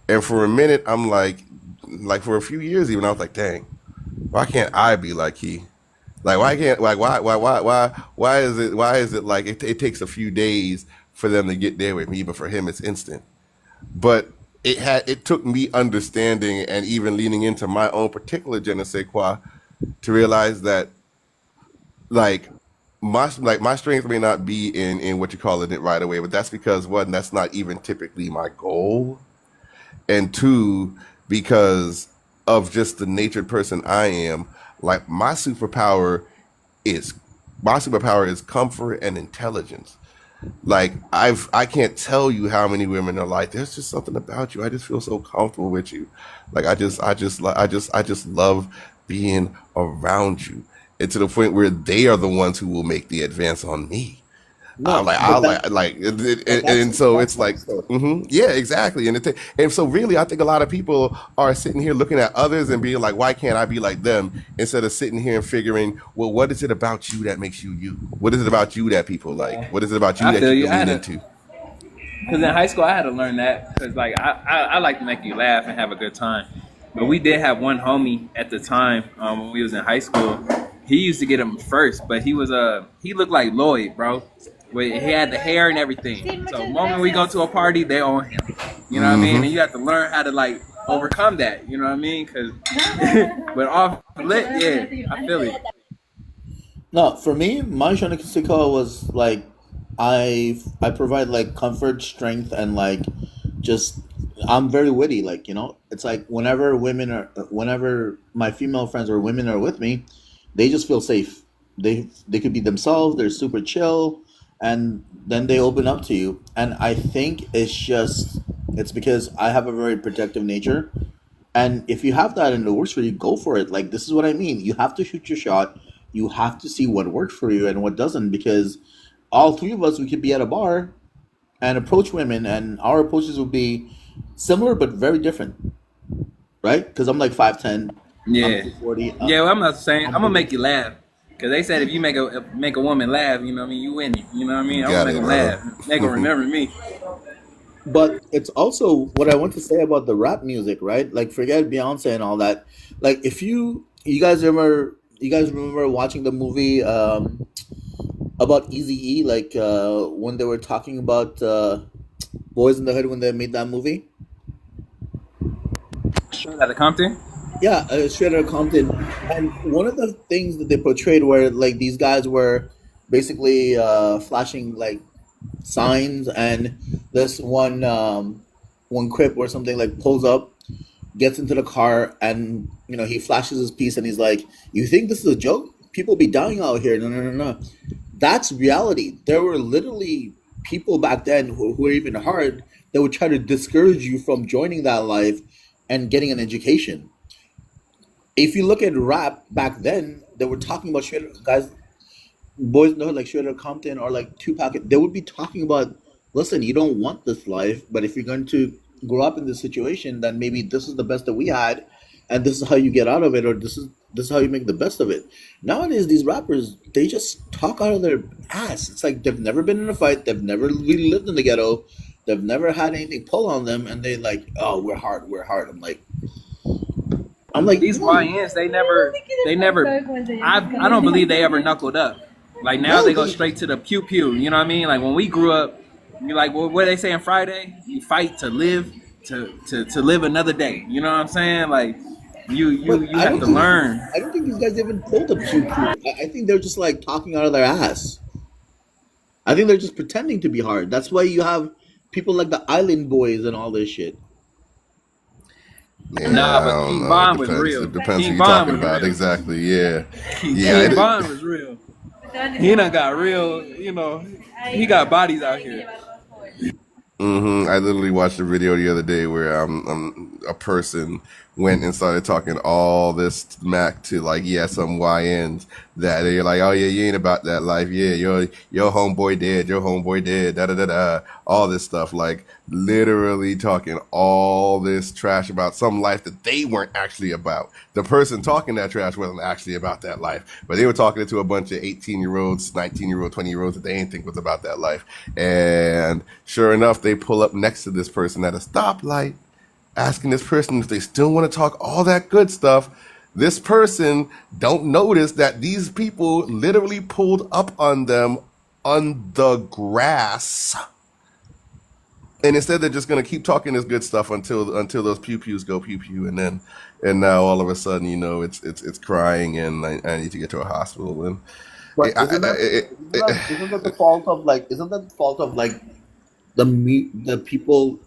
And for a minute, I'm like for a few years even, I was like, dang, why can't I be like he? Like why can't like why is it like it takes a few days for them to get there with me, but for him it's instant. But it took me understanding and even leaning into my own particular je ne sais quoi to realize that like my strength may not be in what you call it right away, but that's because one, that's not even typically my goal, and two, because of just the natured person I am. Like is my superpower is comfort and intelligence. Like I can't tell you how many women are like, there's just something about you. I just feel so comfortable with you. Like I just love being around you. And to the point where they are the ones who will make the advance on me. I'm no, like, I but that like, but and so that's it's like, nice though. yeah, exactly. And so really, I think a lot of people are sitting here looking at others and being like, why can't I be like them? Instead of sitting here and figuring, well, what is it about you that makes you you? What is it about you that people like? What is it about you I that feel you you. can I lean had to, into? because in high school I had to learn that because like I like to make you laugh and have a good time. But we did have one homie at the time when we was in high school. He used to get him first, but he looked like Lloyd, bro. He had the hair and everything. So the moment we go to a party, they on him. You know what I mean? And you have to learn how to like overcome that. You know what I mean? Cause but off lit, yeah, I feel it. No, for me, my Shonekisika was like I provide like comfort, strength, and like just I'm very witty. Like it's like whenever my female friends or women are with me, they just feel safe. They could be themselves. They're super chill, and then they open up to you. And I think it's because I have a very protective nature, and if you have that and it works for you, go for it. Like this is what I mean. You have to shoot your shot. You have to see what works for you and what doesn't, because all three of us we could be at a bar and approach women, and our approaches would be similar but very different, right? Because I'm like 5'10", I'm Yeah, 240. yeah. Well, I'm not saying I'm I'm gonna bigger. make you laugh. Cause they said if you make a woman laugh, you know what I mean, you win. You know what I You mean? I'm gonna got make it, them brother. laugh, make them remember me. But it's also what I want to say about the rap music, right? Like forget Beyonce and all that. Like if you guys remember watching the movie about Easy E, like when they were talking about Boys in the Hood when they made that movie. Straight out of Compton. Yeah, straight out of Compton. And one of the things that they portrayed were like these guys were basically flashing like signs, and this one Crip or something like pulls up, gets into the car, and he flashes his piece, and he's like, "You think this is a joke? People be dying out here." No, no, no, no. That's reality. There were literally people back then who were even hard that would try to discourage you from joining that life and getting an education. If you look at rap back then, they were talking about shit, guys, boys in the hood like Shredder Compton or like Tupac. They would be talking about, listen, you don't want this life, but if you're going to grow up in this situation, then maybe this is the best that we had, and this is how you get out of it, or this is how you make the best of it. Nowadays, these rappers, they just talk out of their ass. It's like they've never been in a fight, they've never really lived in the ghetto, they've never had anything pull on them, and they like, oh, we're hard, we're hard. I'm like, These no, YNs, they never. I don't believe they ever knuckled up. Like now, no, they go straight to the pew pew. You know what I mean? Like when we grew up, you're like, well, what they saying Friday? You fight to live, to live another day. You know what I'm saying? Like but you have to learn. I don't think these guys even pulled a pew pew. I think they're just like talking out of their ass. I think they're just pretending to be hard. That's why you have people like the Island Boys and all this shit. Yeah, Nah, I but don't King know. Von was real. It depends who King you're Von talking was about. real. Exactly. Yeah. Yeah. King Von was real. He done got real. You know, he got bodies out here. I literally watched a video the other day where a person went and started talking all this smack to like some YNs that they're like, oh yeah, you ain't about that life, yeah, your homeboy dead, da da da da, all this stuff, like literally talking all this trash about some life that they weren't actually about. The person talking that trash wasn't actually about that life, but they were talking to a bunch of 18-year-olds, 19-year-olds, 20-year-olds that they ain't think was about that life. And sure enough, they pull up next to this person at a stoplight, asking this person if they still want to talk all that good stuff. This person don't notice that these people literally pulled up on them on the grass. And instead they're just gonna keep talking this good stuff until those pew pews go pew pew, and now all of a sudden it's crying, and I need to get to a hospital. And But isn't that the fault of the people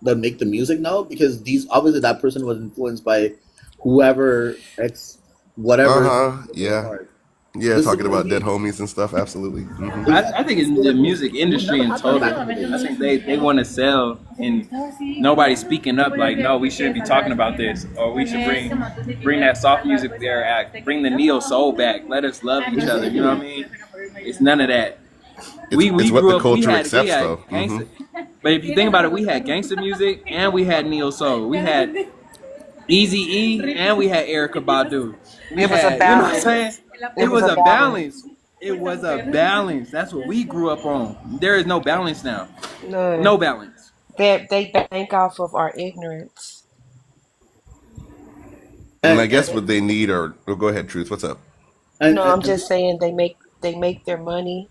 that make the music now? Because these obviously that person was influenced by whoever X whatever yeah. hard. Yeah, This is talking what I about dead mean. homies and stuff. Absolutely. I think it's the music industry in total. I think they want to sell, and nobody's speaking up. Like, no, we shouldn't be talking about this, or we should bring that soft music there. Bring the neo soul back. Let us love each other. You know what I mean? It's none of that. We It's what grew the up. culture We accepts, had though. gangster. But if you think about it, we had gangster music and we had neo soul. We had Easy E and we had Erica Badu. We It was a had, you know what I'm balance. saying? It It was was a a balance. balance. It was a balance. That's what we grew up on. There is no balance now. None. No balance. They bank off of our ignorance. And I And, guess what they need are. Oh, go ahead, Truth. What's up? and, No, and, I'm and just saying they make their money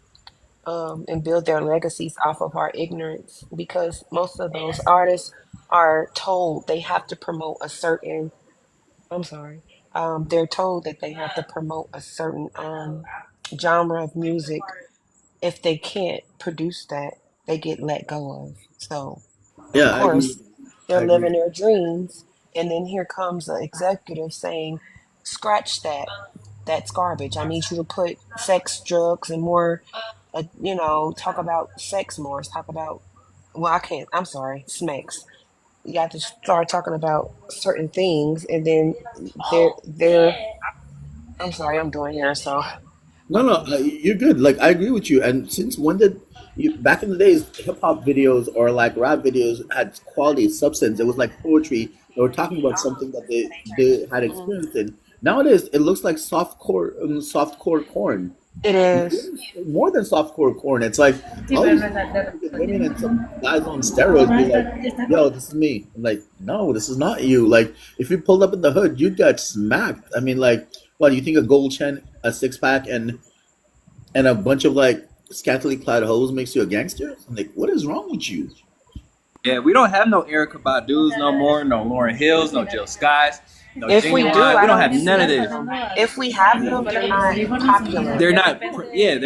and build their legacies off of our ignorance because most of those artists are told they have to promote a certain. I'm sorry. They're told that they have to promote a certain genre of music. If they can't produce that, they get let go of. So, of yeah, I agree. course, they're I agree. living their dreams, and then here comes the executive saying, "Scratch that. That's garbage. I need you to put sex, drugs, and more. Talk about sex more. Talk about. Well, I can't. I'm sorry, smecks. You got to start talking about certain things, and then they're. I'm sorry, I'm doing here. So No, no, you're good. Like I agree with you. And since when did you back in the days hip hop videos or like rap videos had quality substance? It was like poetry. They were talking about something that they had mm, experienced in. Nowadays, it looks like soft core corn. it is. More than softcore corn. It's like all these African women and some guys on steroids be like, "Yo, this is me." I'm like, "No, this is not you." Like, if you pulled up in the hood, you'd get smacked. I mean, like, what, you think a gold chain, a six pack, and a bunch of like scantily clad hoes makes you a gangster? I'm like, what is wrong with you? Yeah, we don't have no Erica Badu's no more, no Lauren Hills, no Jill Scotts, no If we Genuine. do, I We don't don't. have none of this. If we have them, they're not popular. They're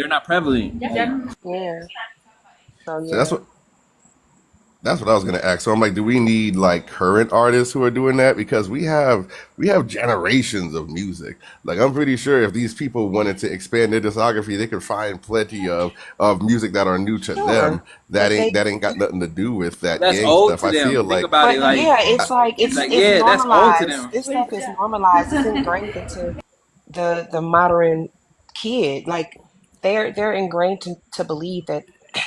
not prevalent. Yeah. So So yeah, that's what I was gonna ask. So I'm like, do we need like current artists who are doing that? Because we have generations of music. Like I'm pretty sure if these people wanted to expand their discography, they could find plenty of music that are new to them sure. If they that ain't got nothing to do with that That's gang old stuff. to I feel them. Think like about it, But like, yeah, it's like it's yeah, that's old to normalized. them. This stuff is normalized. It's ingrained into the modern kid. Like they're ingrained to believe that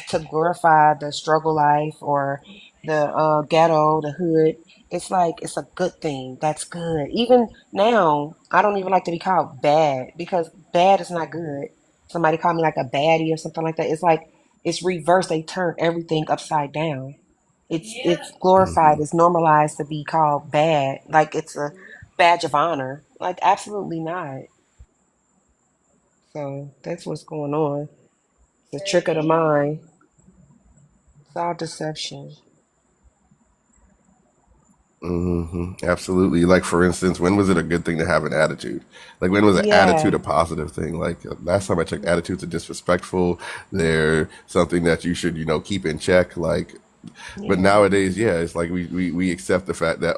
to glorify the struggle life or the ghetto, the hood. It's like it's a good thing. That's good. Even now, I don't even like to be called bad because bad is not good. Somebody call me like a baddie or something like that. It's like it's reversed. They turn everything upside down. It's glorified. It's normalized to be called bad, like it's a badge of honor. Like absolutely not. So that's what's going on. It's a trick of the mind. It's all deception. absolutely. Like for instance, when was it a good thing to have an attitude? Like when was an attitude Yeah. a positive thing? Like last time I checked, attitudes are disrespectful. They're something that you should keep in check. Like but Yeah. nowadays, yeah, it's like we accept the fact that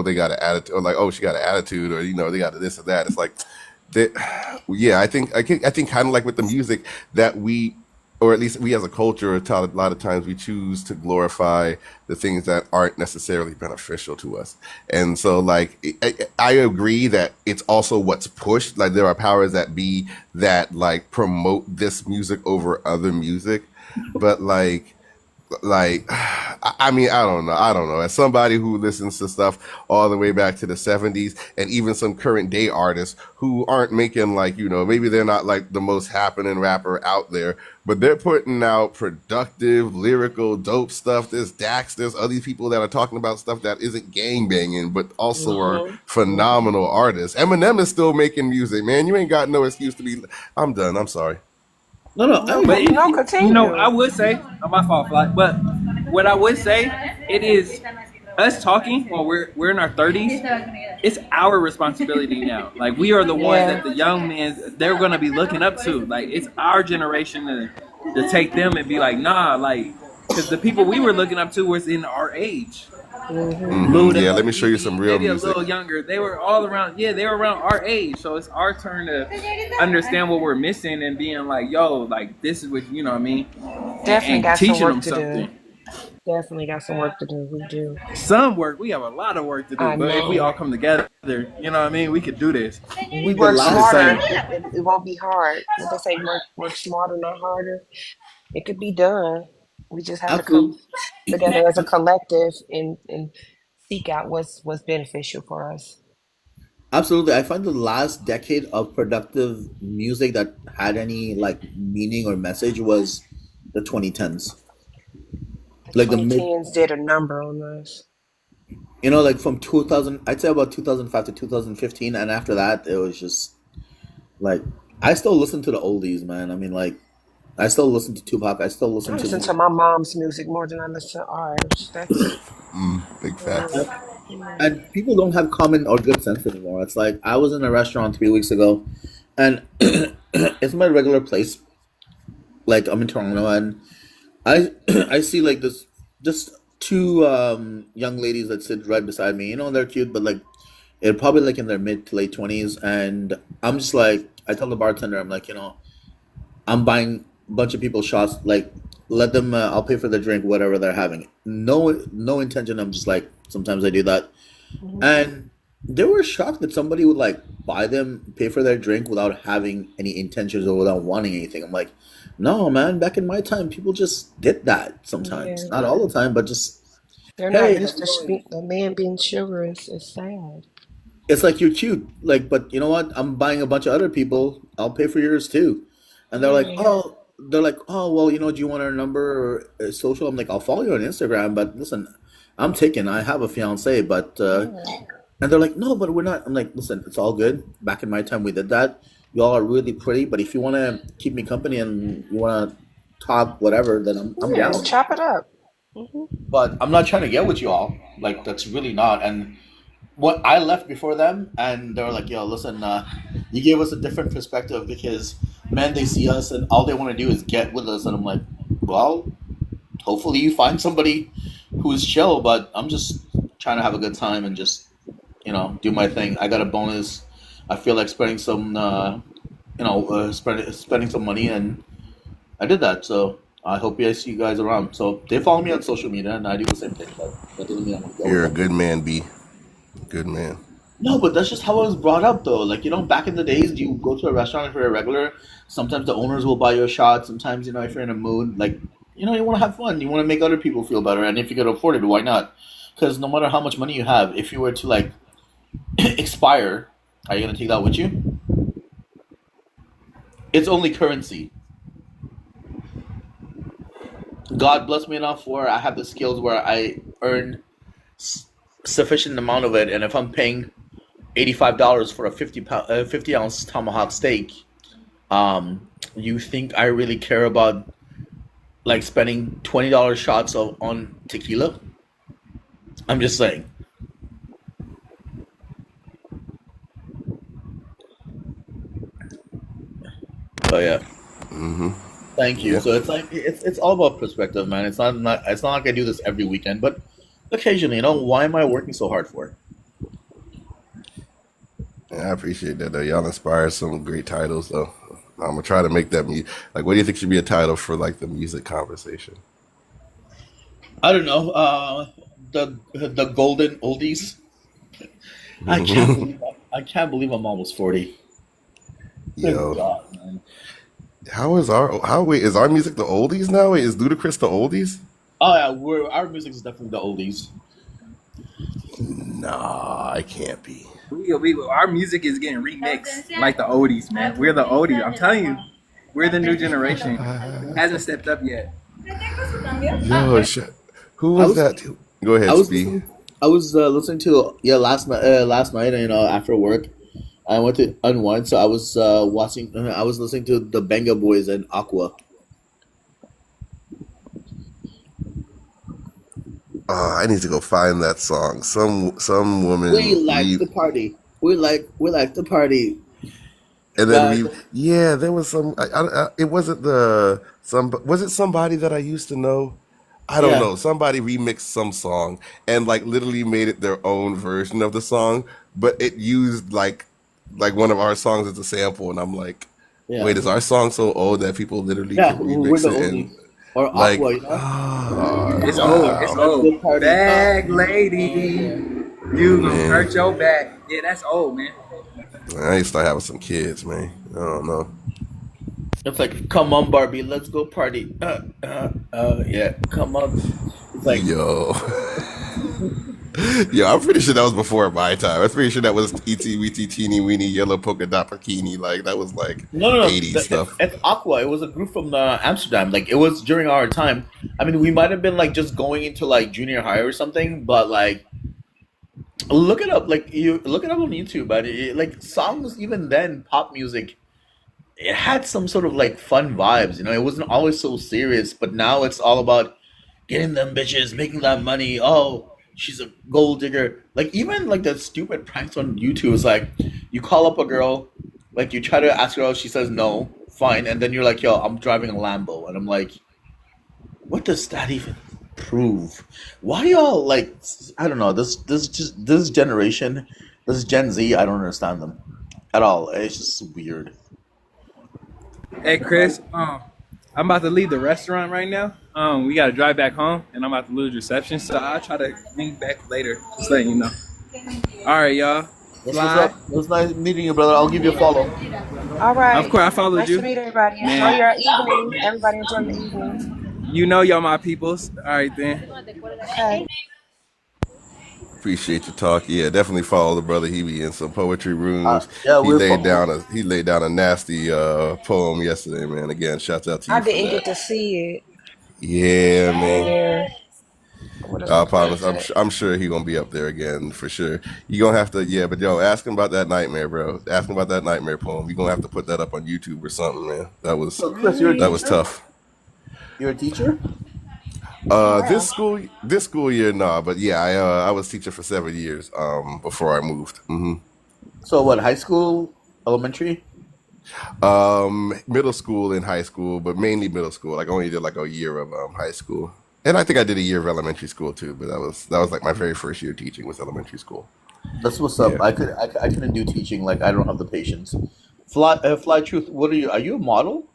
they got an attitude, or like she got an attitude, or they got this or that. It's like that. Yeah, I think kind of like with the music that we, or at least we as a culture, a lot of times we choose to glorify the things that aren't necessarily beneficial to us. And so, like, I agree that it's also what's pushed. Like, there are powers that be that like promote this music over other music, but like I mean I don't know as somebody who listens to stuff all the way back to the 70s and even some current day artists who aren't making like maybe they're not like the most happening rapper out there, but they're putting out productive lyrical dope stuff. There's Dax, there's other people that are talking about stuff that isn't gang banging but also are Mhm. Mhm. phenomenal artists. Eminem is still making music, man. You ain't got no excuse to be. I'm done, I'm sorry. No, no, I No, But agree. no, I continue. would say, my fault, like, but what I would say, it is us talking when we're in our 30s. It's our responsibility now. Like we are the ones Yeah. that the young men they're gonna be looking up to. Like it's our generation to take them and be like, nah, like, because the people we were looking up to was in our age. Mhm. Luda, Yeah, let me show you some Biggie, real maybe a music. little younger. They were all around. Yeah, they were around our age. So it's our turn to understand what we're missing and being like, yo, like this is what what I mean, Definitely and got some teaching work them to do. something. Definitely got some work to do. We do. Some work. We have a lot of work to do, I but if we all know. come together, what I mean, we could do this. We The work I'm just last, saying. smarter. It won't be hard. What they say, work smarter, not harder. It could be done. We just have to come absolutely, together as a collective and seek out what's beneficial for us. absolutely. I find the last decade of productive music that had any like meaning or message was the 2010s. The Like the mid, 2010s did a number on us. like from 2000, I'd say about 2005 to 2015, and after that, it was just like I still listen to the oldies, man. I mean, like I still listen to Tupac. I still I listen listen to to my mom's music more than I listen to ours. That's Big yeah, facts. yeah. and people don't have common or good sense anymore. It's like I was in a restaurant 3 weeks ago, and it's my regular place. Like I'm in Toronto, and I I see like this just two young ladies that sit right beside me. They're cute, but like they're probably like in their mid to late 20s, and I'm just like I tell the bartender, I'm like, I'm buying a bunch of people shots. Like, let them. I'll pay for the drink, whatever they're having. No, no intention. I'm just like sometimes I do that, Mhm. and they were shocked that somebody would like buy them, pay for their drink without having any intentions or without wanting anything. I'm like, no, man. Back in my time, people just did that sometimes, Yeah, not all the time, but just they're not hey, how's used it to going? a man being chivalrous. It's sad. It's like you're cute, like, but you know what? I'm buying a bunch of other people. I'll pay for yours too. And Yeah, they're like, oh, well, do you want our number or social? I'm like, I'll follow you on Instagram, but listen, I'm taken. I have a fiance, but yeah, and they're like, no, but we're not. I'm like, listen, it's all good. Back in my time, we did that. Y'all are really pretty, but if you want to keep me company and you want to talk whatever, then I'm yeah. down. Chop it up. Hmm. But I'm not trying to get with you all. Like that's really not. And what I left before them, and they were like, "Yo, listen, you gave us a different perspective because men they see us and all they want to do is get with us." And I'm like, "Well, hopefully you find somebody who's chill. But I'm just trying to have a good time and just do my thing. I got a bonus. I feel like spending some spending some money, and I did that. So I hope I see you guys around. So they follow me on social media, and I do the same thing. But that doesn't mean I'm gonna go with You're a them. good man, B. Good man. No, but that's just how I was brought up, though. Like, back in the days, you go to a restaurant if you're a regular. Sometimes the owners will buy you a shot. Sometimes, if you're in a mood, like, you want to have fun. You want to make other people feel better. And if you can afford it, why not? Because no matter how much money you have, if you were to, like, expire, are you going to take that with you? It's only currency. God bless me enough where I have the skills where I earn sufficient amount of it. And if I'm paying $85 for a 50-ounce tomahawk steak, you think I really care about like spending $20 shots on tequila? I'm just saying. But yeah, thank you. Yeah, So it's like it's all about perspective, man. It's not like I do this every weekend, but occasionally, why am I working so hard for? I appreciate that though. Y'all inspired some great titles though. I'm gonna try to make that like. What do you think should be a title for like the music conversation? I don't know. The golden oldies. I can't believe I'm almost 40. Good Yo, God, man. wait, is our music the oldies now? Wait, is Ludacris the oldies? Oh yeah, our music is definitely the oldies. Nah, I can't be. Our music is getting remixed like the oldies, man. We're the oldies. I'm telling you, we're the new generation. Hasn't stepped up yet. Yo, shit. Who I was was that? Go I ahead, was Spee. listening. I was listening to last night. After work, I went to unwind. So I was watching. I was listening to the Benga Boys and Aqua. Oh, I need to go find that song. Some We woman like the party. We like the party. and then Guys, yeah, there was some. It wasn't was it somebody that I used to know? I don't yeah, know. Somebody remixed some song and like literally made it their own version of the song, but it used like one of our songs as a sample, and I'm like, yeah, wait, is our song so old that people literally yeah. can We're remix the it and oldies. Or like, Aqua, oh It's old. It's wow, let's go old. party. Bag Oh lady, yeah. you gonna man. hurt your back. Yeah, that's old, man. I need to start having some kids, man. I don't know. It's like, come on, Barbie, let's go party. Yeah, come on. It's like, Yo. Yo, I'm pretty sure that was before my time. I'm pretty sure that was ET Weety Teeny Weeny Yellow Polka Dot Bikini. Like that was like no, no, no. 80s It's stuff. it's Aqua. It was a group from Amsterdam. Like it was during our time. I mean, we might have been like just going into like junior high or something, but like look it up. Like you look it up on YouTube. But like songs even then, pop music, it had some sort of like fun vibes. It wasn't always so serious. But now it's all about getting them bitches, making that money. Oh, she's a gold digger. Like even like the stupid pranks on YouTube is like you call up a girl, like you try to ask her out, she says no, fine, and then you're like, yo, I'm driving a Lambo, and I'm like, what does that even prove? Why y'all like? I don't know. This generation, this Gen Z, I don't understand them at all. It's just weird. Hey, Chris. I'm about to leave the restaurant right now. We gotta drive back home, and I'm about to lose reception, so I'll try to link back later. Just letting you know. All right, y'all. That's what's up. Slide. It was nice meeting you, brother. I'll give you a follow. All Of right. course, I followed Nice to you, meet everybody. Enjoy man. your evening. Everybody enjoy your evening. You know y'all my peoples. All right then. Okay. Appreciate your talk. Yeah, definitely follow the brother. He be in some poetry rooms. Yeah, He we're laid fo- down a nasty poem yesterday, man. Again, shouts out to I you for didn't that. get to see it. Yeah, man. Yeah. I would have I supported promise. it. I'm sure he gonna be up there again for sure. You gonna have to, yeah. But yo, ask him about that nightmare, bro. Ask him about that nightmare poem. You gonna have to put that up on YouTube or something, man. So, Chris, you're a That was teacher? tough. You're a teacher? Oh This wow. school year, nah. But yeah, I was teaching for 7 years before I moved. So, what, high school, elementary? Middle school and high school, but mainly middle school. Like I only did like a year of high school. And I think I did a year of elementary school too, but that was like my very first year teaching was elementary school. That's what's up. Yeah. I couldn't do teaching. Like I don't have the patience. Fly Truth. What are you? Are you a model?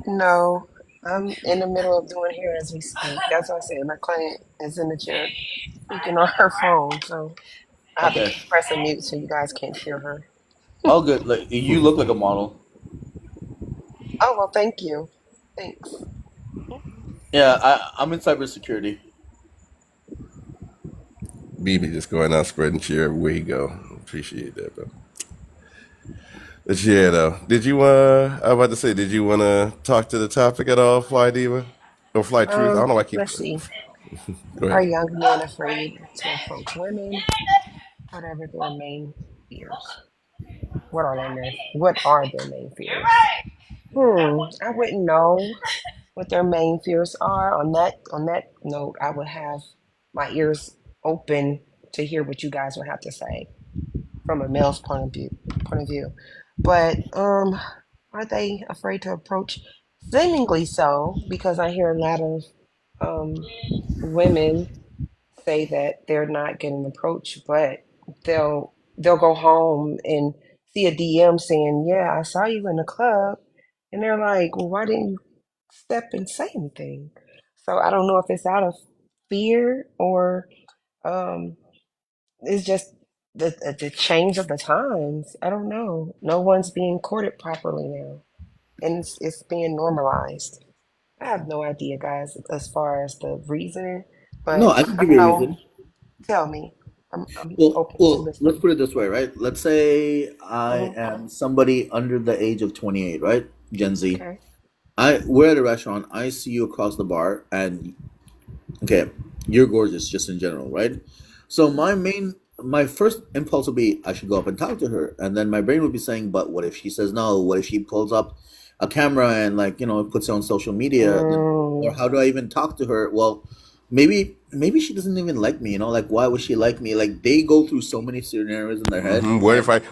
No, I'm in the middle of doing hair as we speak. That's what I said. My client is in the chair speaking on her phone, so I have to Okay, press a mute so you guys can't hear her. all good. Like you look like a model. Oh, well, thank you. Thanks. Yeah, I'm in cybersecurity. BB just going out spreading cheer everywhere he go. Appreciate that, bro. But yeah, though, did you I was about to say, did you want to talk to the topic at all, Fly Diva or Fly Truth? I don't know why I keep. Let's see. Go Are ahead. young men afraid to approach women? Whatever their main fears. What are their main fears? I wouldn't know what their main fears are. On that note, I would have my ears open to hear what you guys would have to say from a male's point of view. But are they afraid to approach? Seemingly so, because I hear a lot of um women say that they're not getting approached, but they'll go home and see a DM saying, "Yeah, I saw you in the club," and they're like, "Well, why didn't you step and say anything?" So I don't know if it's out of fear or um, it's just the change of the times. I don't know. No one's being courted properly now, and it's being normalized. I have no idea, guys, as far as the reasoning, No, but I can I give don't you a know. reason. Tell me. I'm open to Well, let's listening. put it this way, right? Let's say I Hmm. am somebody under the age of 28, right? Gen Z. Okay. We're at a restaurant. I see you across the bar, and okay, you're gorgeous just in general, right? So my first impulse would be I should go up and talk to her, and then my brain would be saying, but what if she says no? What if she pulls up a camera and like puts it on social media? Then, or Mm, how do I even talk to her? Well, maybe she doesn't even like me. Like why would she like me? Like they go through so many scenarios in their head,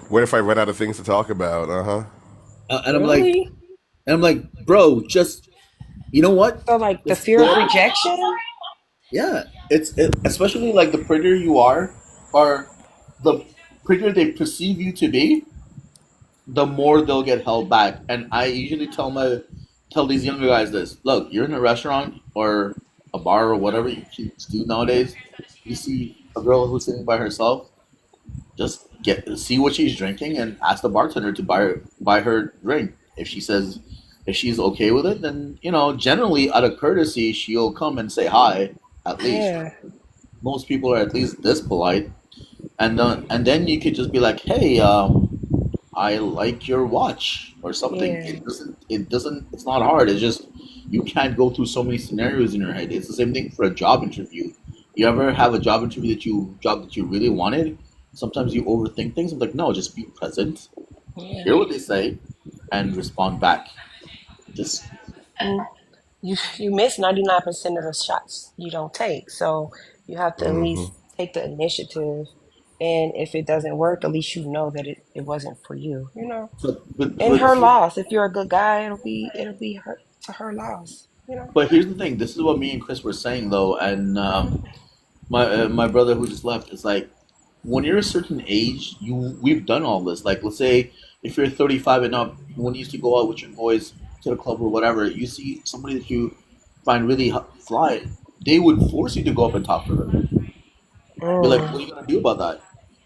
What if I run out of things to talk about? Uh huh. and really? I'm like, bro, just you know what? So, like the Just fear go of up. rejection? Yeah, especially like the prettier you are, or the prettier they perceive you to be, the more they'll get held back. And I usually tell these younger guys this: look, you're in a restaurant or a bar or whatever you kids do nowadays. You see a girl who's sitting by herself, just get see what she's drinking and ask the bartender to buy her drink. If she's okay with it, then generally out of courtesy she'll come and say hi at least, Yeah, right? Most people are at least this polite, and then you could just be like, "Hey, I like your watch" or something. yeah, It doesn't. It's not hard. It's just you can't go through so many scenarios in your head. It's the same thing for a job interview. You ever have a job that you really wanted? Sometimes you overthink things. I'm like, no, just be present, yeah. hear what they say, and respond back. Just Mm. You miss 99% of the shots you don't take, so you have to at least take the initiative. And if it doesn't work, at least you know that it wasn't for you. but And her loss. If you're a good guy, it'll be her to her loss. but here's the thing. This is what me and Chris were saying though, and Hmm. my brother who just left is like, when you're a certain age, we've done all this. Like, let's say if you're 35 and up, when you used to go out with your boys to the club or whatever, you see somebody that you find really fly, they would force you to go up and talk to her. Be like, what are Mm, you gonna do about that?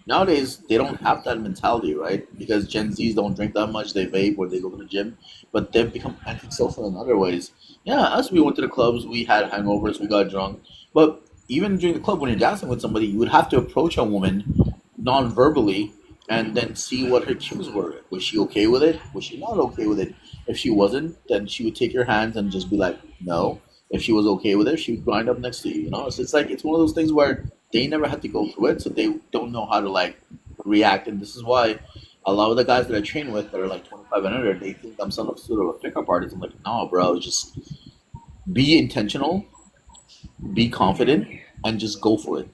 Nowadays, they don't have that mentality, right? Because Gen Zs don't drink that much, they vape or they go to the gym, but they've become antisocial in other ways. Yeah, as we went to the clubs, we had hangovers, we got drunk, but even during the club, when you're dancing with somebody, you would have to approach a woman non-verbally and then see what her cues were. Was she okay with it? Was she not okay with it? If she wasn't, then she would take your hands and just be like, no. If she was okay with it, she would grind up next to you. So it's like it's one of those things where they never had to go through it, so they don't know how to like react. And this is why a lot of the guys that I train with that are like 25 and under, they think I'm some sort of a pickup artist. I'm like, no, bro, just be intentional, be confident, and just go for it.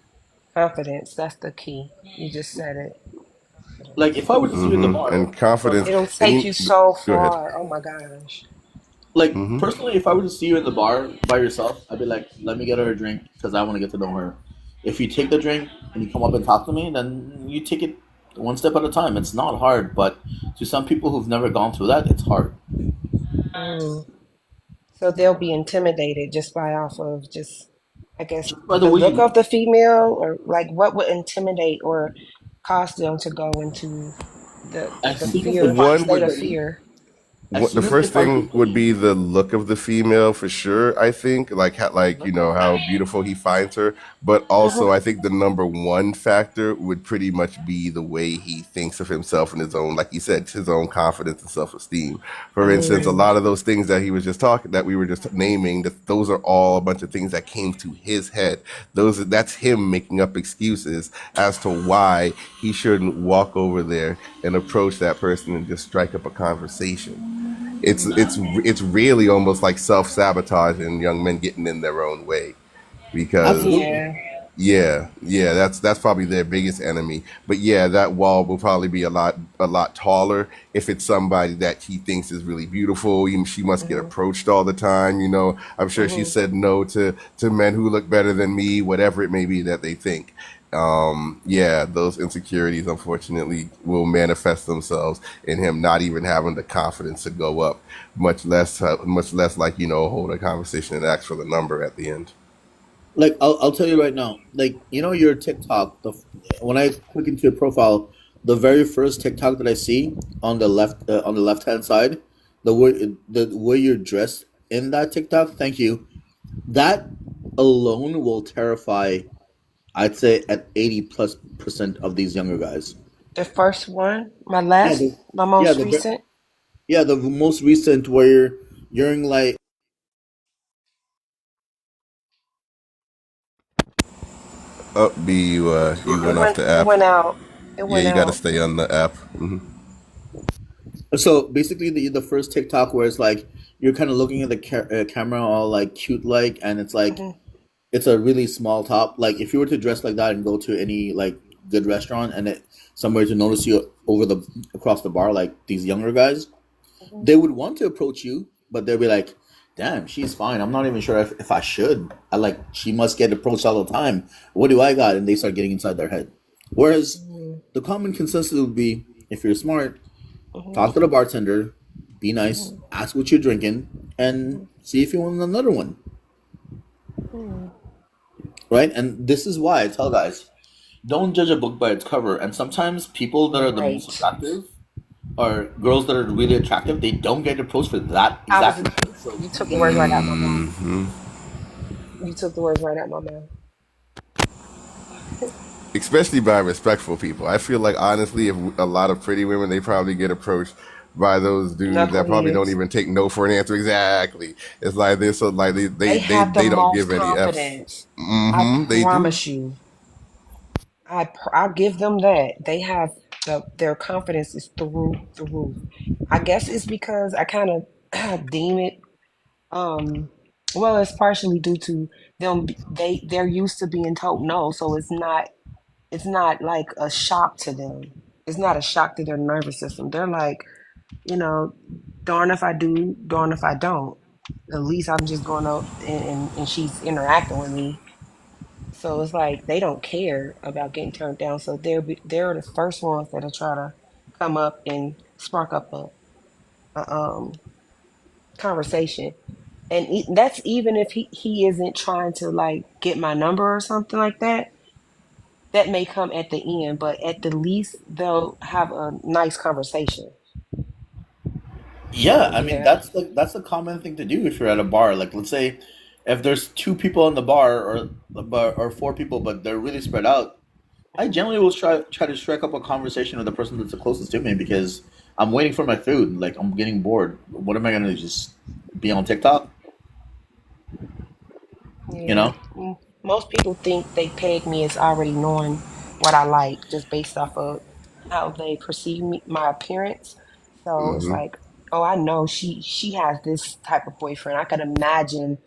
confidence. That's the key. You just said it. Like Confidence. if I were to see you at the bar, And confidence. It'll And take you so go ahead. far. Oh my gosh. Like Mm-hmm. personally, if I were to see you in the bar by yourself, I'd be like, let me get her a drink because I want to get to know her. If you take the drink and you come up and talk to me, then you take it one step at a time. It's not hard, but to some people who've never gone through that, it's hard. Mm. So they'll be intimidated just by off of just, I guess, Just by the the way look you of the female, or like what would intimidate or cause them to go into the as soon as they fear, find One state would of somebody, fear. as what the soon as they first find thing would somebody, be the look of the female for sure. I think like like you Look of know how beautiful he finds her, but hmm also I think the number one factor would pretty much be the way he thinks of himself and his own, like you said, his own confidence and self esteem. For instance, a mm, lot of those things that he was just talking, that we were just naming, that those are all a bunch of things that came to his head. That's him making up excuses as to why he shouldn't walk over there and approach that person and just strike up a conversation. It's really almost like self sabotage and young men getting in their own way because absolutely. yeah. yeah, that's probably their biggest enemy. But yeah, that wall will probably be a lot taller if it's somebody that he thinks is really beautiful. She must get hmm approached all the time. I'm sure she hmm said no to men who look better than me, whatever it may be that they think. Yeah, those insecurities unfortunately will manifest themselves in him not even having the confidence to go up, much less like hold a conversation and ask for the number at the end. Like I'll tell you right now, like your TikTok. When I click into your profile, the very first TikTok that I see on the left hand side, the way you're dressed in that TikTok. Thank you. That alone will terrify. I'd say at 80+% of these younger guys. The first one, Yeah, the my yeah most the recent. yeah the most recent where you're in like. Oh, B, you It went off went. the It app. went out. It Yeah, went you got to out. stay on the app. So basically, the first TikTok where it's like you're kind of looking at the camera all like cute like, and it's like hmm it's a really small top. Like if you were to dress like that and go to any like good restaurant and somebody to notice you over the across the bar, like these younger guys, hmm they would want to approach you, but they'll be like, "Damn, she's fine. I'm not even sure if I should. I like she must get approached all the time. What do I got?" And they start getting inside their head. Whereas hmm the common consensus would be, if you're smart, hmm talk to the bartender, be nice, hmm ask what you're drinking, and see if you want another one. hmm Right? And this is why I tell guys, don't judge a book by its cover. And sometimes people that are the most Right. attractive or girls that are really attractive, they don't get approached for that I was. exact reason. So You took the words right out of my mouth. Hmm. You took the words right out of my mouth. Especially by respectful people. I feel like honestly, if a lot of pretty women, they probably get approached by those dudes that probably don't Knuckleheads. even take no for an answer. Exactly. It's like they're so like they They they have the they don't most give any f's. confidence. I They do. promise you. I'll give them that. They have their confidence is through the roof. I guess it's because I kind of deem it. Um, well, it's partially due to them. They're used to being told no, so it's not like a shock to them. It's not a shock to their nervous system. They're like, you know, darn if I do, darn if I don't. At least I'm just going out and she's interacting with me. So it's like they don't care about getting turned down. So they're the first ones that'll try to come up and spark up a conversation. And that's even if he isn't trying to like get my number or something like that. That may come at the end, but at the least they'll have a nice conversation. yeah, So I mean yeah. that's the common thing to do if you're at a bar. Like let's say if there's two people in the bar or four people, but they're really spread out. I generally will try to strike up a conversation with the person that's the closest to me because I'm waiting for my food. Like I'm getting bored. What am I gonna do? Just be on TikTok? You Yeah. know? Most people think they peg me as already knowing what I like just based off of how they perceive me, my appearance. So it's Hmm. like, oh, I know she has this type of boyfriend. I could imagine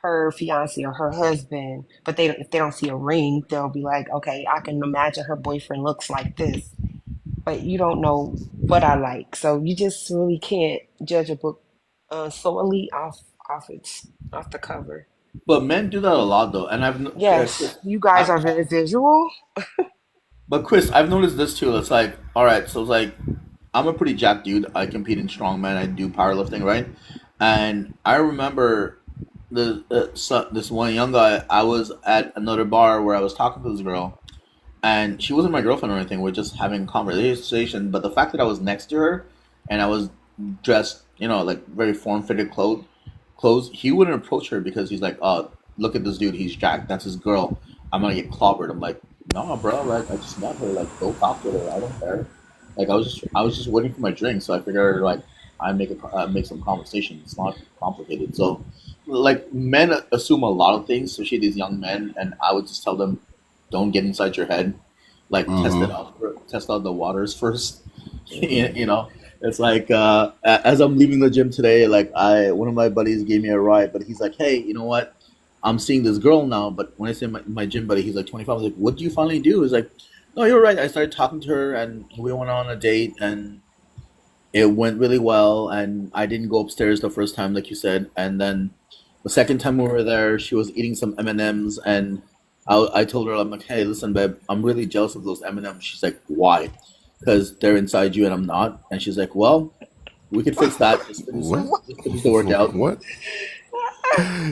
her fiance or her husband, but if they don't see a ring, they'll be like, okay, I can imagine her boyfriend looks like this. But you don't know what I like, so you just really can't judge a book solely off the cover. But men do that a lot though, and Yes, Chris, you guys I, are very visual. but Chris, I've noticed this too. It's like, all right, so it's like I'm a pretty jacked dude. I compete in strongman. I do powerlifting, right? And I remember this one young guy. I was at another bar where I was talking to this girl, and she wasn't my girlfriend or anything. We're just having a conversation. But the fact that I was next to her and I was dressed, like very form fitted clothes, he wouldn't approach her because he's like, "Oh, look at this dude. He's jacked. That's his girl. I'm gonna get clobbered." I'm like, "No, bro. Like, I just met her. Like, go talk to her. I don't care." Like, I was just waiting for my drink, so I figured like I make some conversation. It's not complicated. So, like, men assume a lot of things, especially these young men, and I would just tell them, don't get inside your head. Like, test it Mm-hmm. out. Test out the waters first. It's like as I'm leaving the gym today, like I one of my buddies gave me a ride, but he's like, "Hey, you know what? I'm seeing this girl now." But when I say my gym buddy, he's like 25. I was like, "What do you finally do?" He's like, "No, you're right. I started talking to her, and we went on a date, and it went really well. And I didn't go upstairs the first time, like you said, and then the second time we were there, she was eating some M&Ms, and I told her, I'm like, hey, listen, babe, I'm really jealous of those M&Ms. She's like, why? Because they're inside you and I'm not. And she's like, well, we could fix that. What? Just finish the workout. What?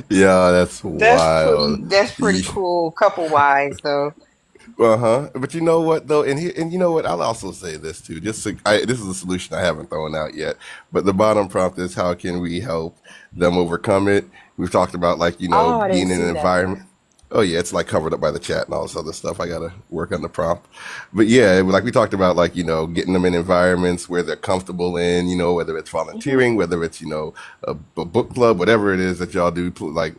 Yeah, that's wild. That's pretty cool. Couple wise though. Uh-huh. But you know what though, and you know what, I'll also say this too. This is a solution I haven't thrown out yet. But the bottom prompt is how can we help them overcome it? We've talked about like, Oh, I didn't being in an see that. environment. Oh yeah, it's like covered up by the chat and all this other stuff. I gotta work on the prompt. But yeah, like we talked about like, getting them in environments where they're comfortable in, whether it's Hmm. volunteering, whether it's, a book club, whatever it is that y'all do, like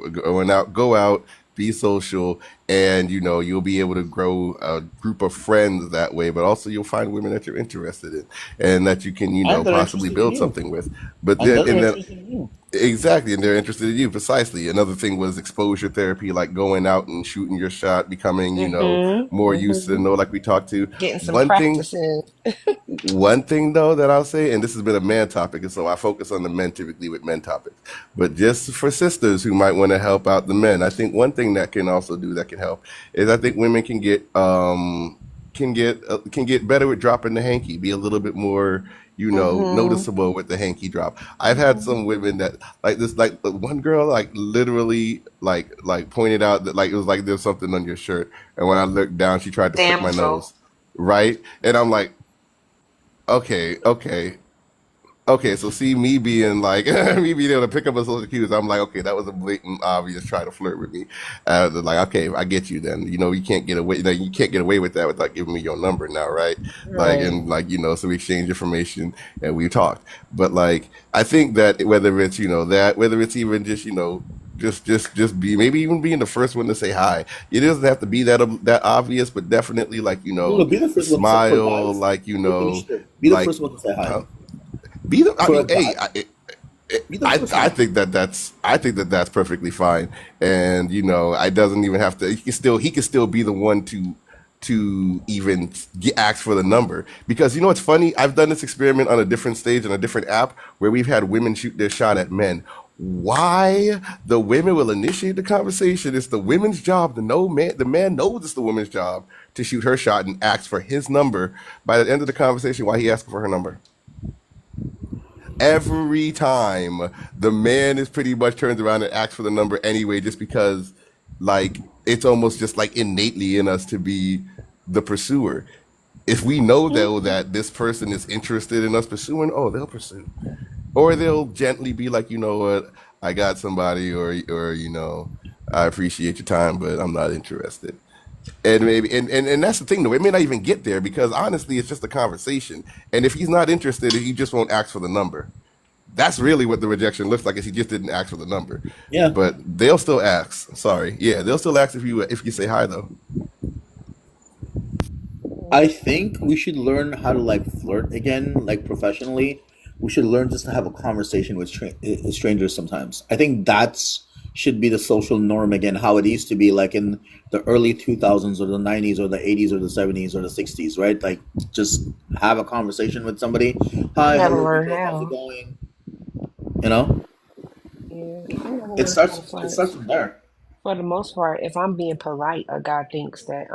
go out, be social, and you'll be able to grow a group of friends that way, but also you'll find women that you're interested in and that you can, And they're possibly interested in build you. something with. But And then, they're and then interested in you. exactly, and they're interested in you precisely. Another thing was exposure therapy, like going out and shooting your shot, becoming, more used to Hmm. know, like we talked to. Getting some One thing practice in. one thing though that I'll say, and this has been a man topic, and so I focus on the men typically with men topics, but just for sisters who might want to help out the men, I think one thing that can also do that can help is I think women can get better with dropping the hanky, be a little bit more Hmm. noticeable with the hanky drop. I've had Hmm. some women that like this, like the one girl like literally like pointed out that like it was like there's something on your shirt, and when I looked down, she tried to flick my Damsel. nose, right, and I'm like, okay, okay. Okay, so see me being like me being able to pick up a social cues, I'm like, okay, that was a blatant, obvious try to flirt with me. They're like, okay, I get you. Then you can't get away. You can't get away with that without giving me your number now, right? Like, Right. and like so we exchange information and we talked. But like, I think that whether it's whether it's even just just be maybe even being the first one to say hi. It doesn't have to be that obvious, but definitely like No, no, be the first one to say for smile, guys. like Let me finish it. Be the like. first one to say hi. Huh? Be the. I For a mean, guy, hey, be the first one. I think that that's perfectly fine, and I doesn't even have to. He can still be the one to even ask for the number because what's funny. I've done this experiment on a different stage on a different app where we've had women shoot their shot at men. Why the women will initiate the conversation? It's the women's job to know man. The man knows it's the woman's job to shoot her shot and ask for his number. By the end of the conversation, why he asking for her number? Every time the man is pretty much turns around and asks for the number anyway, just because like it's almost just like innately in us to be the pursuer. If we know though Hmm. that this person is interested in us pursuing, oh, they'll pursue, or they'll gently be like, you know what, I got somebody, or I appreciate your time, but I'm not interested. And maybe and that's the thing though, it may not even get there because honestly it's just a conversation. And if he's not interested, he just won't ask for the number. That's really what the rejection looks like is he just didn't ask for the number. Yeah, But they'll still ask. Sorry. Yeah, they'll still ask if you say hi though. I think we should learn how to like flirt again, like professionally. We should learn just to have a conversation with strangers sometimes. I think that's should be the social norm again, how it used to be like in the early 2000s or the 90s or the 80s or the 70s or the 60s, right? Like just have a conversation with somebody. Hi, Never hello, learned people, how's it how. going? You know? Yeah, I never It learned how to starts. It flirt. starts from there. For the most part, if I'm being polite, a guy thinks that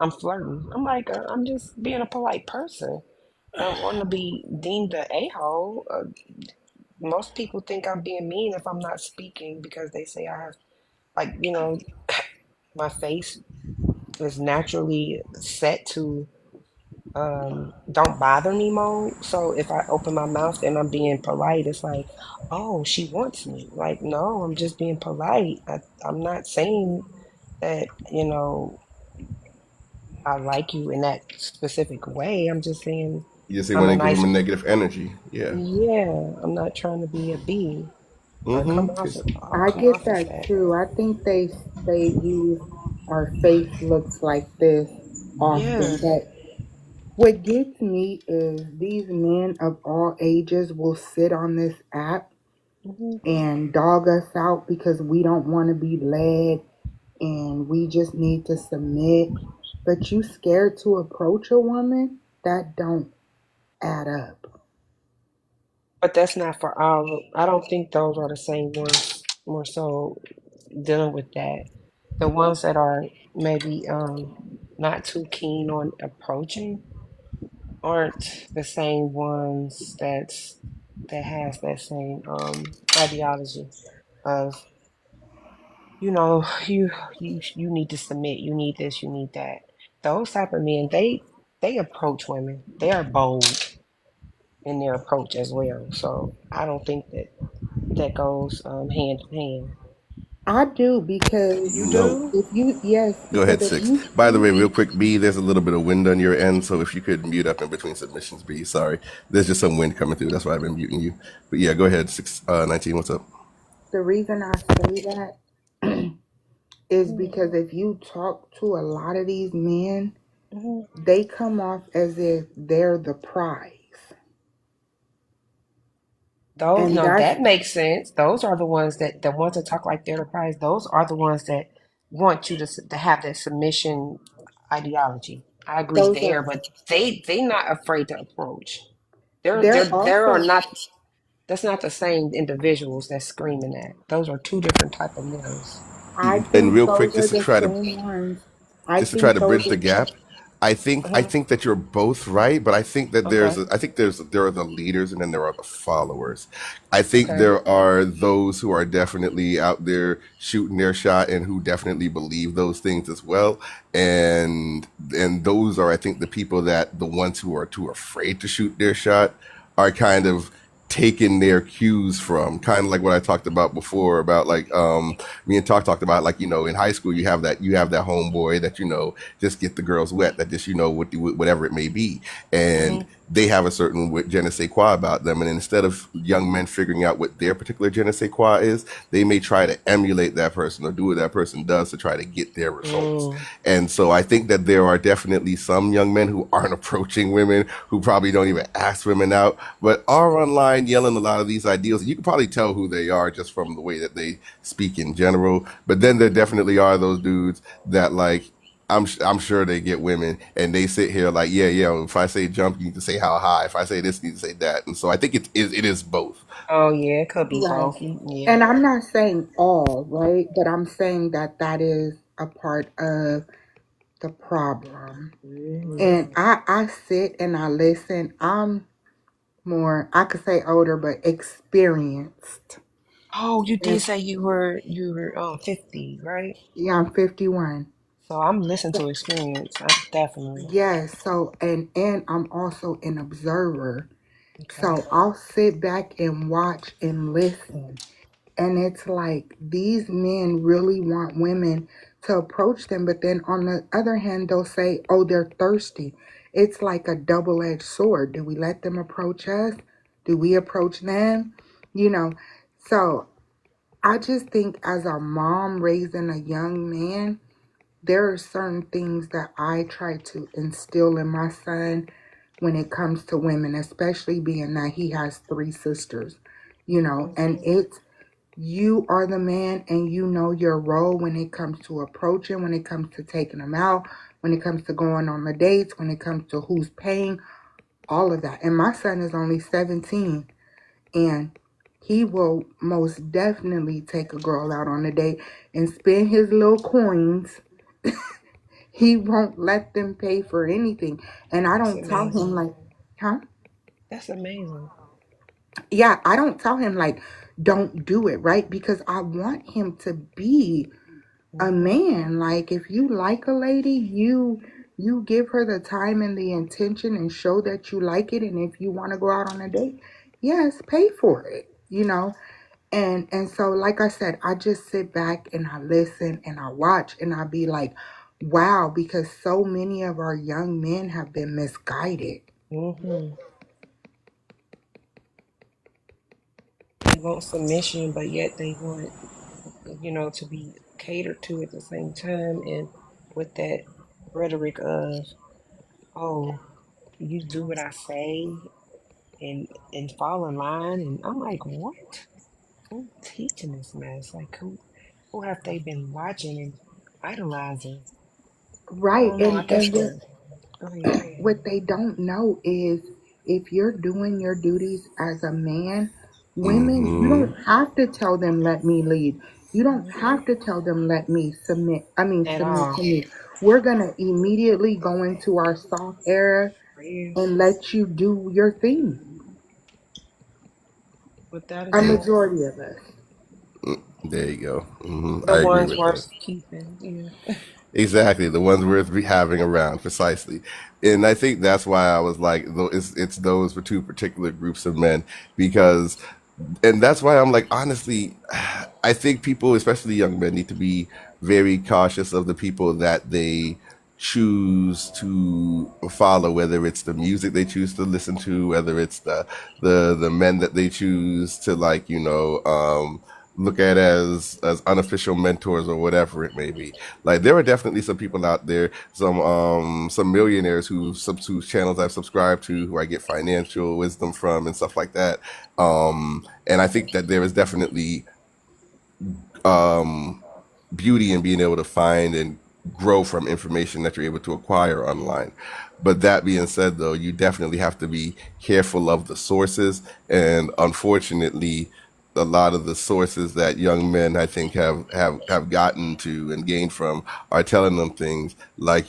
I'm flirting. I'm like, I'm just being a polite person. I don't want to be deemed a a-hole. Most people think I'm being mean if I'm not speaking because they say I have, like, my face is naturally set to don't bother me mode. So if I open my mouth and I'm being polite, it's like, oh, she wants me. Like, no, I'm just being polite. I'm not saying that, I like you in that specific way. I'm just saying You just say I'm want a to give them nice, a negative energy. Yeah. yeah, I'm not trying to be a bee or Mm-hmm. Cause I come get off as that that. too. I think they use our face looks like this Yeah. often. But what gets me is these men of all ages will sit on this app Hmm. and dog us out because we don't want to be led and we just need to submit. But you scared to approach a woman? That don't add up. But that's not for all. I don't think those are the same ones. More so dealing with that. The ones that are maybe not too keen on approaching aren't the same ones that has that same ideology of you need to submit, you need this, you need that. Those type of men, they approach women. They are bold in their approach as well. So I don't think that goes hand in hand. I do because You no. do? if you, yes, Go because ahead, if six. you By the see, way, real quick, B, there's a little bit of wind on your end, so if you could mute up in between submissions, B, sorry. There's just some wind coming through. That's why I've been muting you. But yeah, go ahead, 19. What's up? the reason I say that is because if you talk to a lot of these men, Mm-hmm. they come off as if they're the prize. Those And no, that's that makes sense. Those are the ones that talk like they're the prize. Those are the ones that want you to have that submission ideology. I agree those there, are but they not afraid to approach. they're There are also not. That's not the same individuals that's screaming that. Those are two different type of ones. I And think real quick, those are the same ones. I just to try think to those bridge are the gap, I Uh-huh. think that you're both right, but I think that Okay. there are the leaders and then there are the followers. I think Okay. there are those who are definitely out there shooting their shot and who definitely believe those things as well. And those are, I think, the people that the ones who are too afraid to shoot their shot are kind of taking their cues from, kind of like what I talked about before about like me and talked about, like, in high school you have that homeboy that just get the girls wet, that just whatever it may be, and Hmm. they have a certain je ne sais quoi about them, and instead of young men figuring out what their particular je ne sais quoi is, they may try to emulate that person or do what that person does to try to get their results. Mm. And so I think that there are definitely some young men who aren't approaching women, who probably don't even ask women out, but are online yelling a lot of these ideals. You can probably tell who they are just from the way that they speak in general. But then there definitely are those dudes that, like, I'm sure they get women and they sit here like, yeah, yeah, if I say jump, you need to say how high. If I say this, you need to say that. And so I think it is both. Oh yeah, it could be right. both. Yeah. And I'm not saying all, right? But I'm saying that that is a part of the problem. Hmm. And I sit and I listen. I'm more, I could say older, but experienced. Oh, you did And say you were 50, right? yeah, I'm 51. So I'm listening So, to experience. I definitely. yes, so and I'm also an observer. Okay. So I'll sit back and watch and listen. And it's like these men really want women to approach them, but then on the other hand, they'll say, oh, they're thirsty. It's like a double edged sword. Do we let them approach us? Do we approach them? You know, so I just think as a mom raising a young man, there are certain things that I try to instill in my son when it comes to women, especially being that he has three sisters, and Hmm. it's you are the man and you know your role when it comes to approaching, when it comes to taking them out, when it comes to going on the dates, when it comes to who's paying, all of that. And my son is only 17. And he will most definitely take a girl out on a date and spend his little coins. He won't let them pay for anything. And I That's don't tell him amazing. like, huh? That's amazing. Yeah, I don't tell him like, don't do it, right? Because I want him to be a Hmm. man. Like if you like a lady, you give her the time and the intention and show that you like it. And if you want to go out on a date, yes, pay for it, you know. And so like I said, I just sit back and I listen and I watch and I be like, wow, because so many of our young men have been misguided. Hmm. They want submission, but yet they want, to be catered to at the same time, and with that rhetoric of, oh, you do what I say and fall in line, and I'm like, what? Who teaching this mess? Like, who have they been watching and idolizing? I Right. don't know. I guess And the Go ahead. what they don't know is if you're doing your duties as a man, women, you Mm-hmm. don't have to tell them let me lead. You don't have to tell them let me submit. I mean At submit all. to me. We're gonna immediately go into our soft era Yes, and let you do your thing. without a A doubt. majority of us. There you go. The I agree ones with that. worth keeping. Yeah. Exactly, the ones worth having around, precisely. And I think that's why I was like, it's those for two particular groups of men because, and that's why I'm like, honestly, I think people, especially young men, need to be very cautious of the people that they choose to follow, whether it's the music they choose to listen to, whether it's the men that they choose to like, look at as unofficial mentors or whatever it may be. Like there are definitely some people out there, some millionaires whose channels I've subscribed to, who I get financial wisdom from and stuff like that. And I think that there is definitely um beauty in being able to find and grow from information that you're able to acquire online. But that being said, though, you definitely have to be careful of the sources. And unfortunately, a lot of the sources that young men, I think, have gotten to and gained from are telling them things like,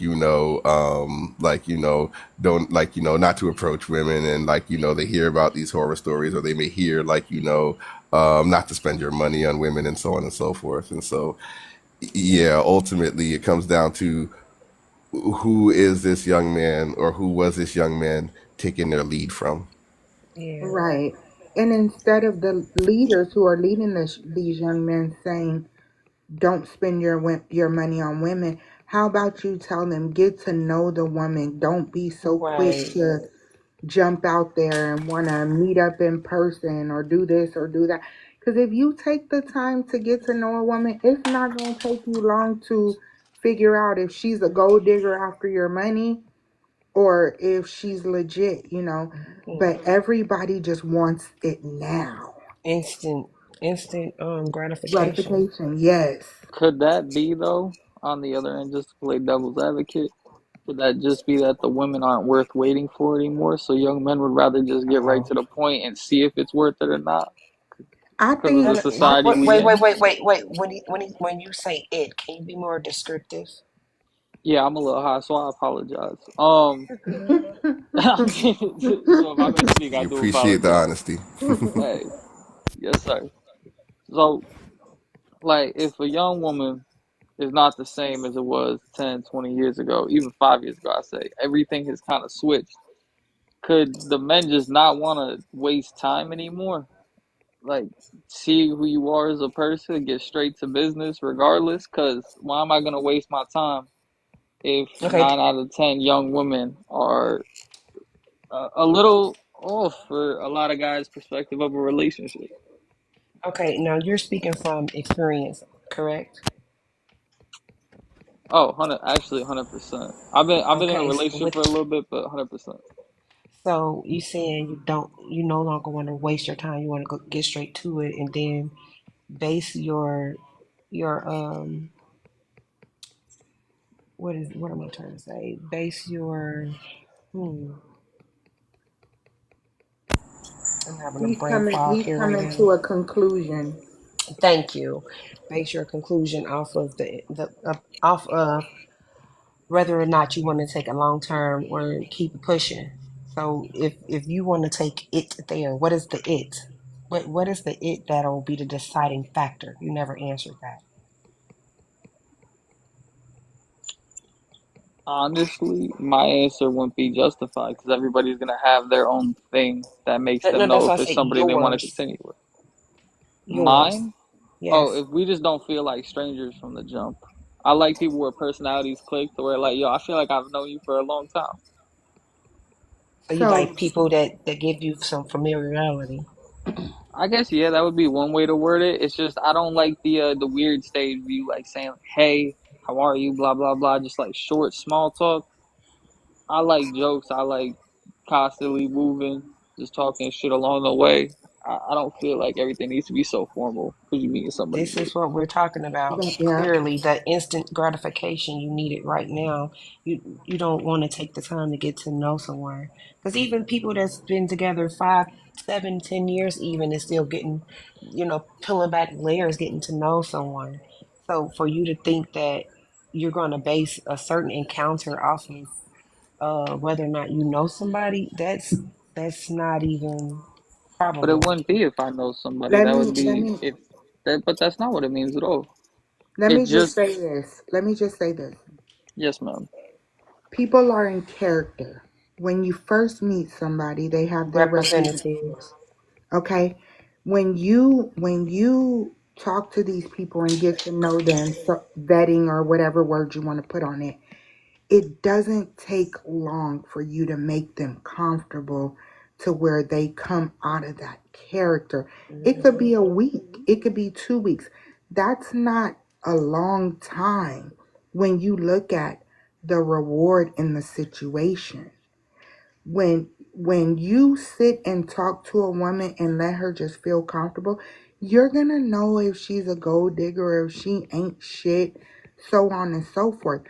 don't like, not to approach women. And like, they hear about these horror stories or they may hear like, not to spend your money on women and so on and so forth. And so, yeah, ultimately it comes down to who is this young man or who was this young man taking their lead from. Yeah. Right. And instead of the leaders who are leading these young men saying, don't spend your money on women, how about you tell them, get to know the woman. Don't be so quick Right. to jump out there and want to meet up in person or do this or do that. Because if you take the time to get to know a woman, it's not going to take you long to figure out if she's a gold digger after your money or if she's legit, you know. Mm. But everybody just wants it now. Instant, instant gratification. Gratification, yes. Could that be though, on the other end, just to play devil's advocate? Could that just be that the women aren't worth waiting for anymore? So young men would rather just get right Oh. to the point and see if it's worth it or not I because of the think, society Wait, we wait, wait, in. wait, wait, wait. When you say it, can you be more descriptive? Yeah, I'm a little high, so I apologize. You're good. So if I misspeak, I We do appreciate the apologize. honesty. Hey, yes, sir. So, like, if a young woman is not the same as it was 10, 20 years ago, even 5 years ago, I say, everything has kind of switched. Could the men just not want to waste time anymore? Like, see who you are as a person, get straight to business regardless? Because why am I going to waste my time if Okay. 9 out of 10 young women are a little off for a lot of guys' perspective of a relationship? Okay. Now you're speaking from experience, correct? Oh, 100, actually 100%. I've been in a Okay. relationship With for a little bit, but 100%. So you saying you no longer want to waste your time. You want to go get straight to it, and then base your what am I trying to say? Base your hmm. I'm having a brain fog He's here right coming now. to a conclusion. Thank you. Base your conclusion off of the off of whether or not you want to take a long term or keep it pushing. So if you want to take it there, what is the it? What is the it that'll be the deciding factor? You never answered that. Honestly, my answer wouldn't be justified because everybody's gonna have their own thing that makes them No, that's know why if I it's said somebody they want to yours. continue with. Yours. Mine? Oh, Yes. if we just don't feel like strangers from the jump. I like people where personalities click to where like, yo, I feel like I've known you for a long time. So you So like people that give you some familiarity. I guess yeah, that would be one way to word it. It's just I don't like the weird stage view, like saying, "Hey, how are you?" Blah blah blah, just like short, small talk. I like jokes. I like constantly moving, just talking shit along the way. I don't feel like everything needs to be so formal because you meeting somebody This new. is what we're talking about. yeah, Clearly, the instant gratification you need it right now. You don't want to take the time to get to know someone because even people that's been together 5, 7, 10 years even is still getting, peeling back layers, getting to know someone. So for you to think that you're going to base a certain encounter off of whether or not you know somebody, that's not even But it probable. wouldn't be if I know somebody. let That would me let be me if that. But that's not what it means at all. let It me just just say this. Let me just say this. yes, ma'am. People are in character. When you first meet somebody, they have their reputation. Representatives. Okay? When you talk to these people and get to know them, so vetting or whatever word you want to put on it, it doesn't take long for you to make them comfortable to where they come out of that character. It could Hmm. be a week, it could be 2 weeks. That's not a long time when you look at the reward in the situation. When you sit and talk to a woman and let her just feel comfortable, you're gonna know if she's a gold digger or if she ain't shit, so on and so forth.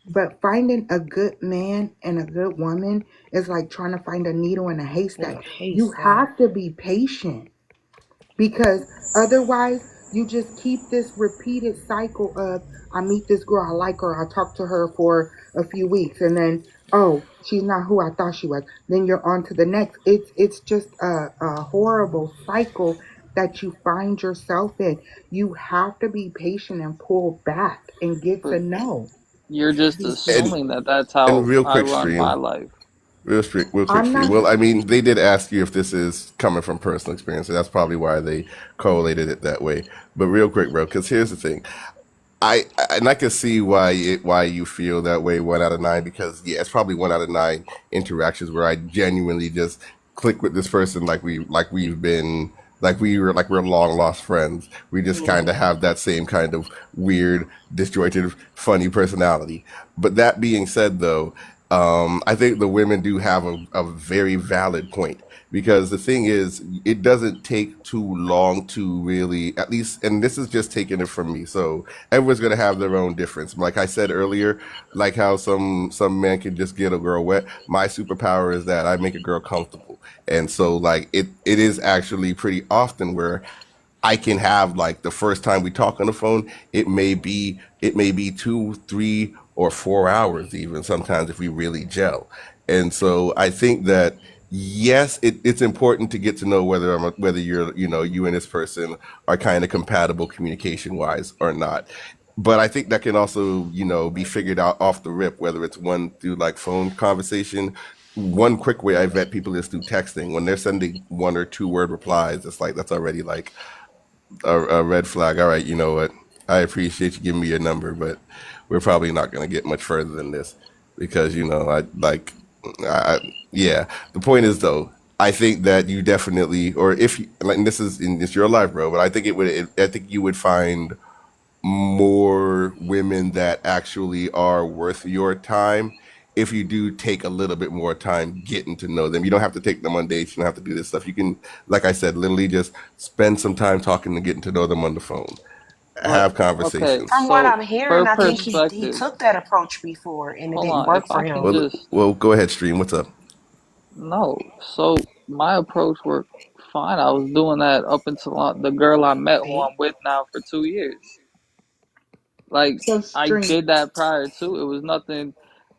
But finding a good man and a good woman is like trying to find a needle in a In haystack. a You haystack. have to be patient because otherwise you just keep this repeated cycle of I meet this girl, I like her, I talk to her for a few weeks, and then oh, she's not who I thought she was. Then you're on to the next. It's just a horrible cycle that you find yourself in. You have to be patient and pull back and get to But know you're just these people. And assuming that that's and how real I quick run my stream. life. Real quick, I'm stream. not Well, I mean, they did ask you if this is coming from personal experience, so that's probably why they correlated it that way. But real quick, bro, because here's the thing: and I can see why you feel that way 1 out of 9 because yeah, it's probably 1 out of 9 interactions where I genuinely just click with this person we've been like we're long lost friends. We just kind of Hmm. have that same kind of weird, disjointed, funny personality. But that being said, though, I think the women do have a very valid point because the thing is, it doesn't take too long to really, at least, and this is just taking it from me. So everyone's gonna have their own difference. Like I said earlier, like how some men can just get a girl wet. My superpower is that I make a girl comfortable, and so like it is actually pretty often where I can have like the first time we talk on the phone, it may be 2, 3, or 4 hours even sometimes if we really gel. And so I think that yes, it's important to get to know whether you're you and this person are kind of compatible communication wise or not. But I think that can also be figured out off the rip, whether it's one through like phone conversation. One quick way I vet people is through texting. When they're sending 1 or 2 word replies, it's like that's already like a red flag. All right, you know what? I appreciate you giving me your number, but we're probably not going to get much further than this because I, yeah. The point is though, I think that you definitely, or if you, like, and this is in this your life, bro, but I think I think you would find more women that actually are worth your time if you do take a little bit more time getting to know them. You don't have to take them on dates. You don't have to do this stuff. You can, like I said, literally just spend some time talking and getting to know them on the phone. But Have okay, conversations. From what so I'm hearing, for I think he perspective, took that approach before and it hold didn't on, if work I for can him. Well, just well, go ahead, stream. What's up? no. So my approach worked fine. I was doing that up until the girl I met, who I'm with now for 2 years. Like, So I stream. did that prior to. It was nothing.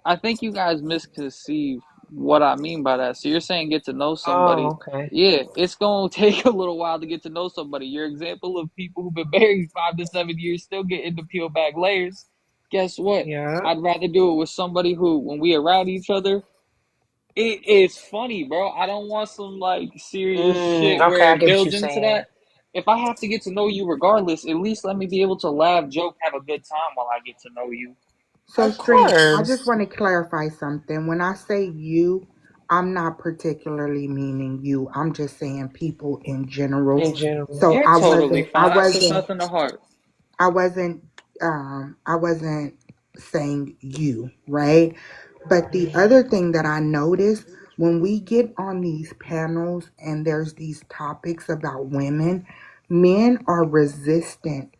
I think you guys misconceive what I mean by that. So you're saying get to know Oh, somebody. okay. Yeah, it's gonna take a little while to get to know somebody. Your example of people who've been married 5 to 7 years still getting to peel back layers. Guess what? Yeah. I'd rather do it with somebody who, when we around each other, it is funny, bro. I don't want some like serious shit Okay, where I it get what you're builds into saying. that. If I have to get to know you regardless, at least let me be able to laugh, joke, have a good time while I get to know you. So Of stream. I just course. want to clarify something. When I say you, I'm not particularly meaning you. I'm just saying people in general. In general. So You're I totally wasn't. I fine. It's wasn't. nothing to heart. I wasn't I wasn't saying you, right? But the Hmm. other thing that I noticed when we get on these panels and there's these topics about women, men are resistant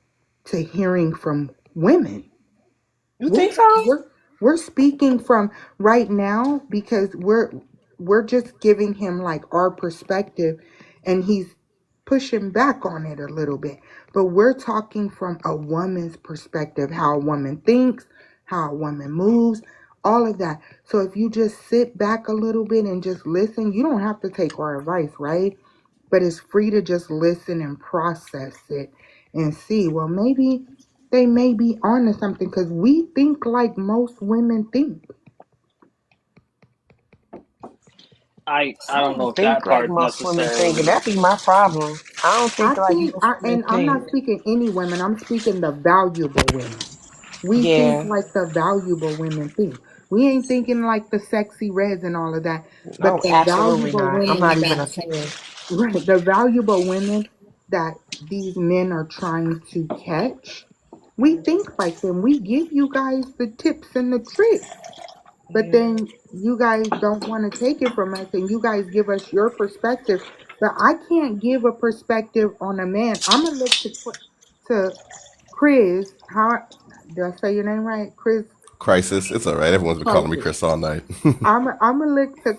to hearing from women. You We're think so? we're we're speaking from right now because we're just giving him like our perspective and he's pushing back on it a little bit. But we're talking from a woman's perspective, how a woman thinks, how a woman moves, all of that. So if you just sit back a little bit and just listen, you don't have to take our advice, right? But it's free to just listen and process it and see, well, maybe they may be onto something because we think like most women think. I I don't know don't if think that like part most women think, and necessarily. that be my problem. I don't I think like think, most women and I'm think. not speaking any women, I'm speaking the valuable women. We think Yeah. like the valuable women think. We ain't thinking like the sexy reds and all of that, but No, the absolutely valuable not. I'm women not even a that, fan. right, the valuable women that these men are trying to catch, we think like them. We give you guys the tips and the tricks. But Yeah. then you guys don't want to take it from us and you guys give us your perspective. But I can't give a perspective on a man. I'm going to look to Chris. How did I say your name right? Chris. Crisis. It's all right. Everyone's been calling me Crisis. Chris all night. I'm gonna look to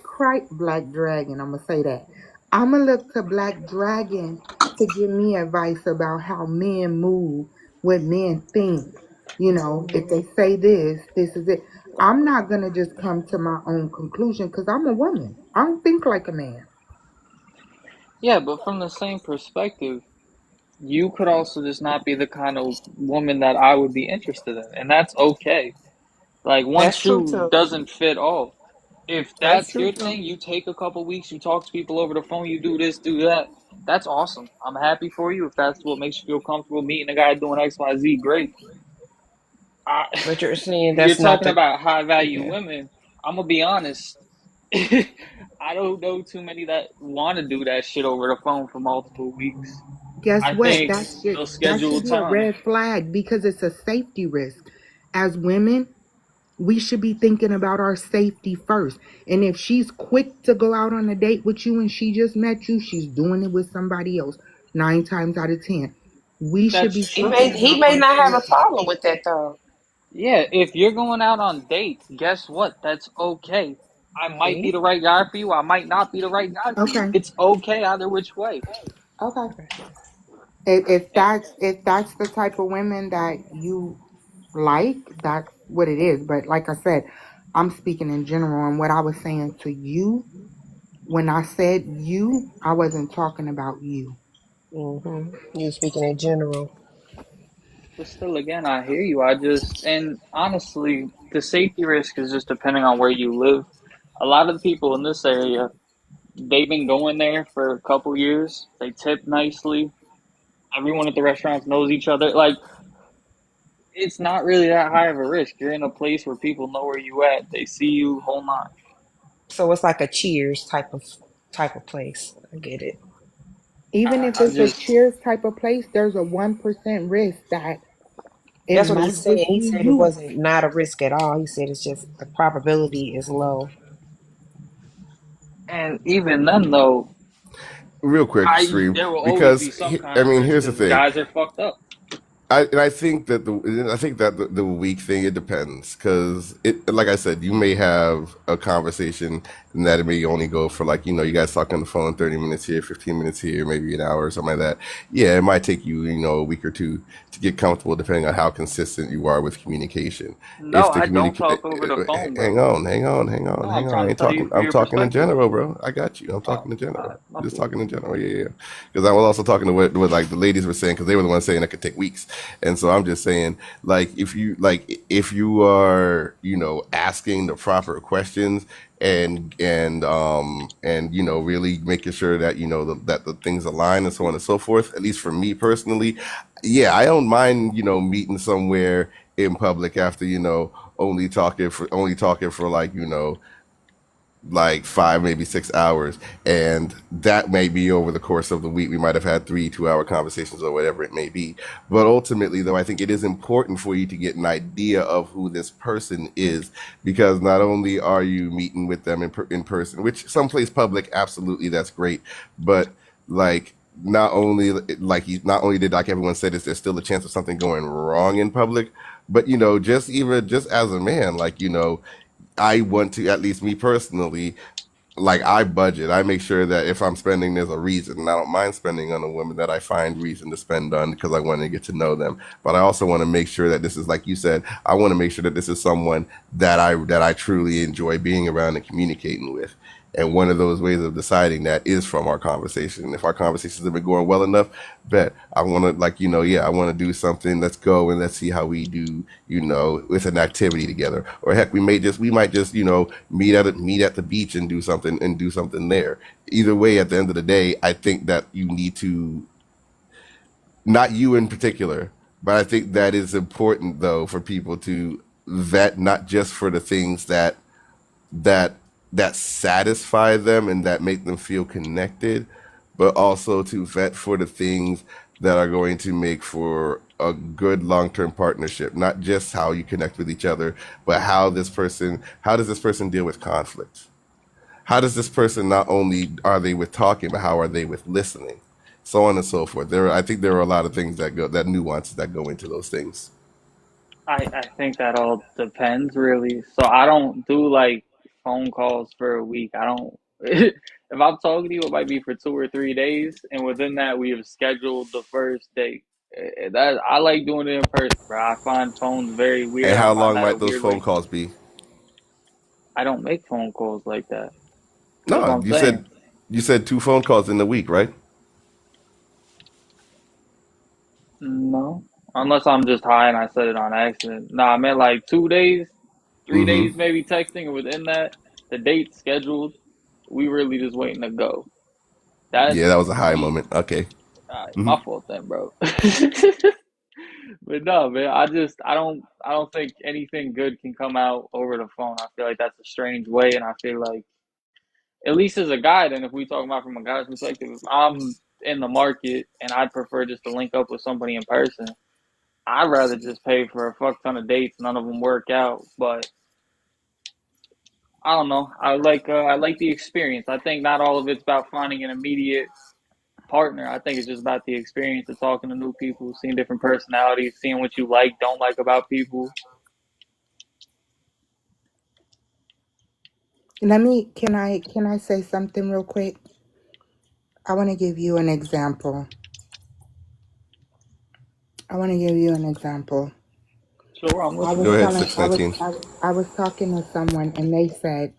Black Dragon. I'm gonna say that. I'm gonna look to Black Dragon to give me advice about how men move, what men think. You know, if Hmm. they say this, this is it. I'm not gonna just come to my own conclusion because I'm a woman. I don't think like a man. Yeah, but from the same perspective, you could also just not be the kind of woman that I would be interested in, and that's okay. Like, one That's true shoe too. doesn't fit all. If That's that's true your too. thing, you take a couple weeks, you talk to people over the phone, you do this, do that. That's awesome. I'm happy for you. If that's what makes you feel comfortable meeting a guy doing X, Y, Z, great. I, But you're saying you're that's not talking the. about high value Yeah. women. I'm gonna be honest. I don't know too many that want to do that shit over the phone for multiple weeks. Guess I what? think they'll That schedule should be a time. red flag because it's a safety risk. As women, we should be thinking about our safety first. And if she's quick to go out on a date with you and she just met you, she's doing it with somebody else 9 times out of 10. We should That's be He true. may thinking he about may our not have a safety. problem with that though. Yeah, if you're going out on dates, guess what? That's okay. I might be See? the right guy for you. I might not be the right guy for you. Okay. It's okay either which way. Okay. Okay. And If that's the type of women that you like, that's what it is. But like I said, I'm speaking in general and what I was saying to you, when I said you, I wasn't talking about you. You speaking in general. but still, again, I hear you. And honestly, the safety risk is just depending on where you live. A lot of the people in this area, they've been going there for a couple years. They tip nicely. Everyone at the restaurants knows each other. Like, it's not really that high of a risk. You're in a place where people know where you at. They see you, whole nine. So it's like a cheers type of place. I get it. Even if I it's a just cheers type of place, there's a 1% risk that it That's what he might said. just He be said it you. wasn't not a risk at all. He said it's just the probability is low. And even then, though, Real quick, I stream, there will always be because some kind I of mean, risk here's the because thing. guys are fucked up. I think that the week thing, it depends, because it, like I said, you may have a conversation and that it may only go for, like, you guys talk on the phone 30 minutes here, 15 minutes here, maybe an hour or something like that. Yeah, it might take you, a week or two to get comfortable, depending on how consistent you are with communication. No, If the I don't communicate, talk over the phone, hang bro. on, hang on, hang No, on, I'm hang on. I trying to ain't tell you talking. for I'm your talking in perspective. general, bro. I got you. I'm Oh, talking in all general. right, my I'm just fault. talking in general. Yeah, yeah. Because I was also talking to what like the ladies were saying, because they were the ones saying it could take weeks, and so I'm just saying, like, if you are, asking the proper questions, and really making sure that, that the things align and so on and so forth. At least for me personally, yeah, I don't mind, meeting somewhere in public after, only talking for, like 5, maybe 6 hours, and that may be over the course of the week. We might have had 3 2-hour conversations or whatever it may be. But ultimately, though, I think it is important for you to get an idea of who this person is, because not only are you meeting with them in person, which someplace public, absolutely, that's great, but, like, not only did, like everyone said, is there's still a chance of something going wrong in public, but, just as a man, like, I want to, at least me personally, like, I budget. I make sure that if I'm spending, there's a reason. And I don't mind spending on a woman that I find reason to spend on, because I want to get to know them. But I also want to make sure that this is, like you said, I want to make sure that this is someone that I truly enjoy being around and communicating with. And one of those ways of deciding that is from our conversation. If our conversations have been going well enough, bet I want to, like, yeah, I want to do something. Let's go and let's see how we do, with an activity together. Or heck, we might just, meet at the beach and do something there. Either way, at the end of the day, I think that you need to, not you in particular, but I think that is important, though, for people to vet, not just for the things that that satisfy them and that make them feel connected, but also to vet for the things that are going to make for a good long-term partnership. Not just how you connect with each other, but how does this person deal with conflict? How does this person, not only are they with talking, but how are they with listening? So on and so forth. I think there are a lot of things that nuances that go into those things. I think that all depends really. So I don't do like phone calls for a week. I don't. If I'm talking to you, it might be for 2 or 3 days, and within that, we have scheduled the first date. That I like doing it in person, bro. I find phones very weird. And I how find long that a might those weird phone way. calls be? I don't make phone calls like that. That's what No, I'm you saying. said you said 2 phone calls in the week, right? No, unless I'm just high and I said it on accident. Nah, I meant like 2 days, three Mm-hmm. days maybe texting, and within that, the date scheduled. We really just waiting to go. Yeah, that That's was a high me. moment. Okay. My fault then, bro. But no, man, I don't think anything good can come out over the phone. I feel like that's a strange way, and I feel like at least as a guy, then if we talk about from a guy's perspective, if I'm in the market and I'd prefer just to link up with somebody in person, I'd rather just pay for a fuck ton of dates. None of them work out, but I don't know. I like the experience. I think not all of it's about finding an immediate partner. I think it's just about the experience of talking to new people, seeing different personalities, seeing what you like, don't like about people. Can I say something real quick? I want to give you an example. I want to give you an example. Sure, I'm I Go was listening. ahead, telling, I was, 619. I was talking to someone and they said,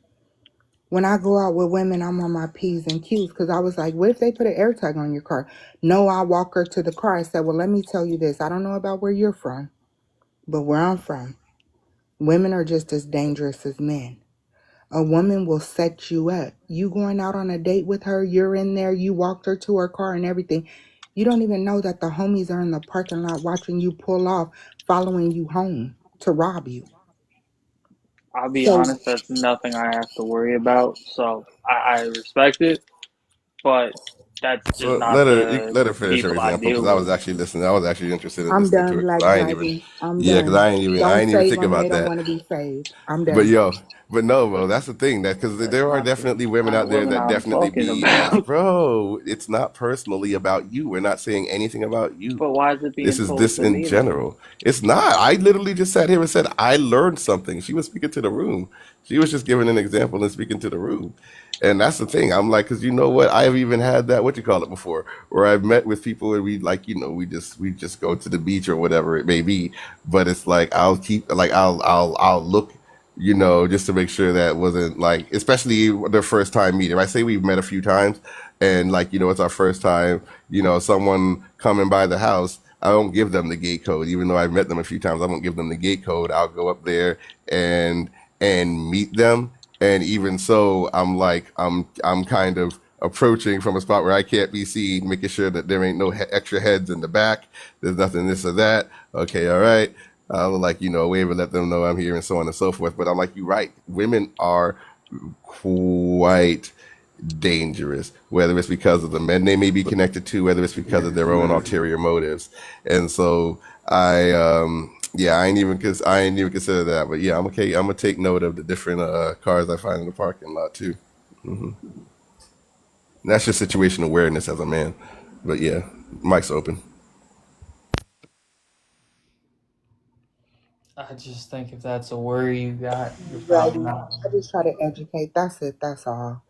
when I go out with women, I'm on my P's and Q's because I was like, what if they put an air tag on your car? No, I walk her to the car. I said, well, let me tell you this. I don't know about where you're from, but where I'm from, women are just as dangerous as men. A woman will set you up. You going out on a date with her, you're in there, you walked her to her car and everything. You don't even know that the homies are in the parking lot watching you pull off, following you home to rob you. I'll be So honest, that's nothing I have to worry about. So I respect it, but That's just So not the let her finish her people I example deal because I was with. actually listening. I was actually interested in I'm listening to done it because black I ain't even, dragon. I'm yeah, because done. I Don't ain't even save think them. They about don't that. want to be saved. I'm But done. yo, but no, bro, But that's the thing that because that's there are not definitely the women kind out of there women that I'm definitely talking be as about. bro. It's not personally about you. We're not saying anything about you. But why is it This being is told this to in me then? general. It's not. I literally just sat here and said I learned something. She was speaking to the room. She was just giving an example and speaking to the room. And that's the thing. I'm like, because you know what? I've even had that, what you call it, before, where I've met with people and we like, we just go to the beach or whatever it may be. But it's like I'll keep like I'll look, just to make sure that it wasn't like, especially the first time meeting. I say we've met a few times, and like it's our first time. Someone coming by the house. I don't give them the gate code, even though I've met them a few times. I don't give them the gate code. I'll go up there and meet them, and even so, I'm like, I'm kind of approaching from a spot where I can't be seen, making sure that there ain't no extra heads in the back. There's nothing this or that. Okay, all right. I'll like, wave and let them know I'm here and so on and so forth. But I'm like, you're right. Women are quite dangerous, whether it's because of the men they may be connected to, whether it's because of their own ulterior motives. And so yeah, I ain't even consider that. But yeah, I'm okay. I'm gonna take note of the different cars I find in the parking lot too. And that's just situational awareness as a man. But yeah, mic's open. I just think if that's a worry you got, you're probably Ready? not. I just try to educate. That's it. That's all.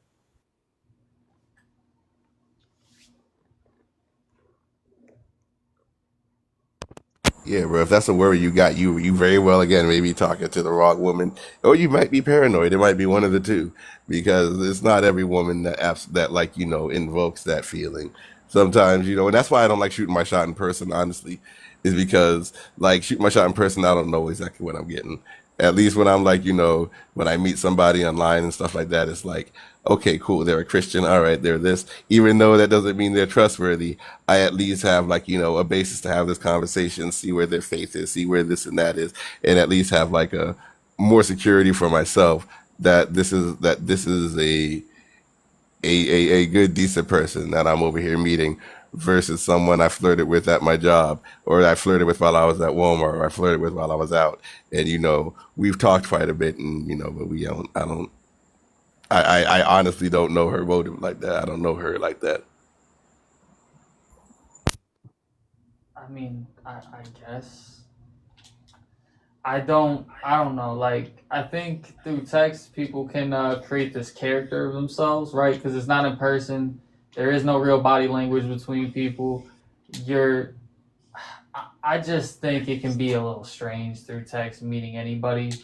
Yeah, bro. If that's a worry you got, you very well again maybe talking to the wrong woman, or you might be paranoid. It might be one of the two, because it's not every woman that that like invokes that feeling. Sometimes and that's why I don't like shooting my shot in person. Honestly, is because like shooting my shot in person, I don't know exactly what I'm getting. At least when I'm like when I meet somebody online and stuff like that, it's like, okay, cool, they're a Christian. All right, they're this. Even though that doesn't mean they're trustworthy, I at least have like, a basis to have this conversation, see where their faith is, see where this and that is, and at least have like a more security for myself that this is a good decent person that I'm over here meeting versus someone I flirted with at my job, or I flirted with while I was at Walmart, or I flirted with while I was out. And we've talked quite a bit, and but we don't I don't I honestly don't know her motive like that. I don't know her like that. I mean, I guess I don't know. Like I think through text, people can create this character of themselves, right? Because it's not in person. There is no real body language between people. You're. I just think it can be a little strange through text meeting anybody,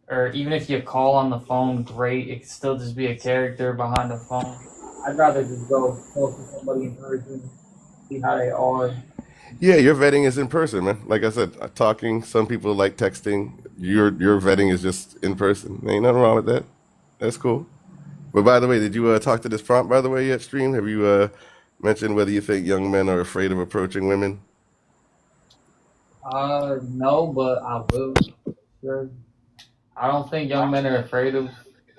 or even if you call on the phone, great. It can still just be a character behind the phone. I'd rather just go talk to somebody in person, see how they are. Yeah, your vetting is in person, man. Like I said, talking. Some people like texting. Your vetting is just in person. Ain't nothing wrong with that. That's cool. But by the way, did you talk to this prompt by the way yet, stream? Have you mentioned whether you think young men are afraid of approaching women? No, but I will. Sure. I don't think young men are afraid of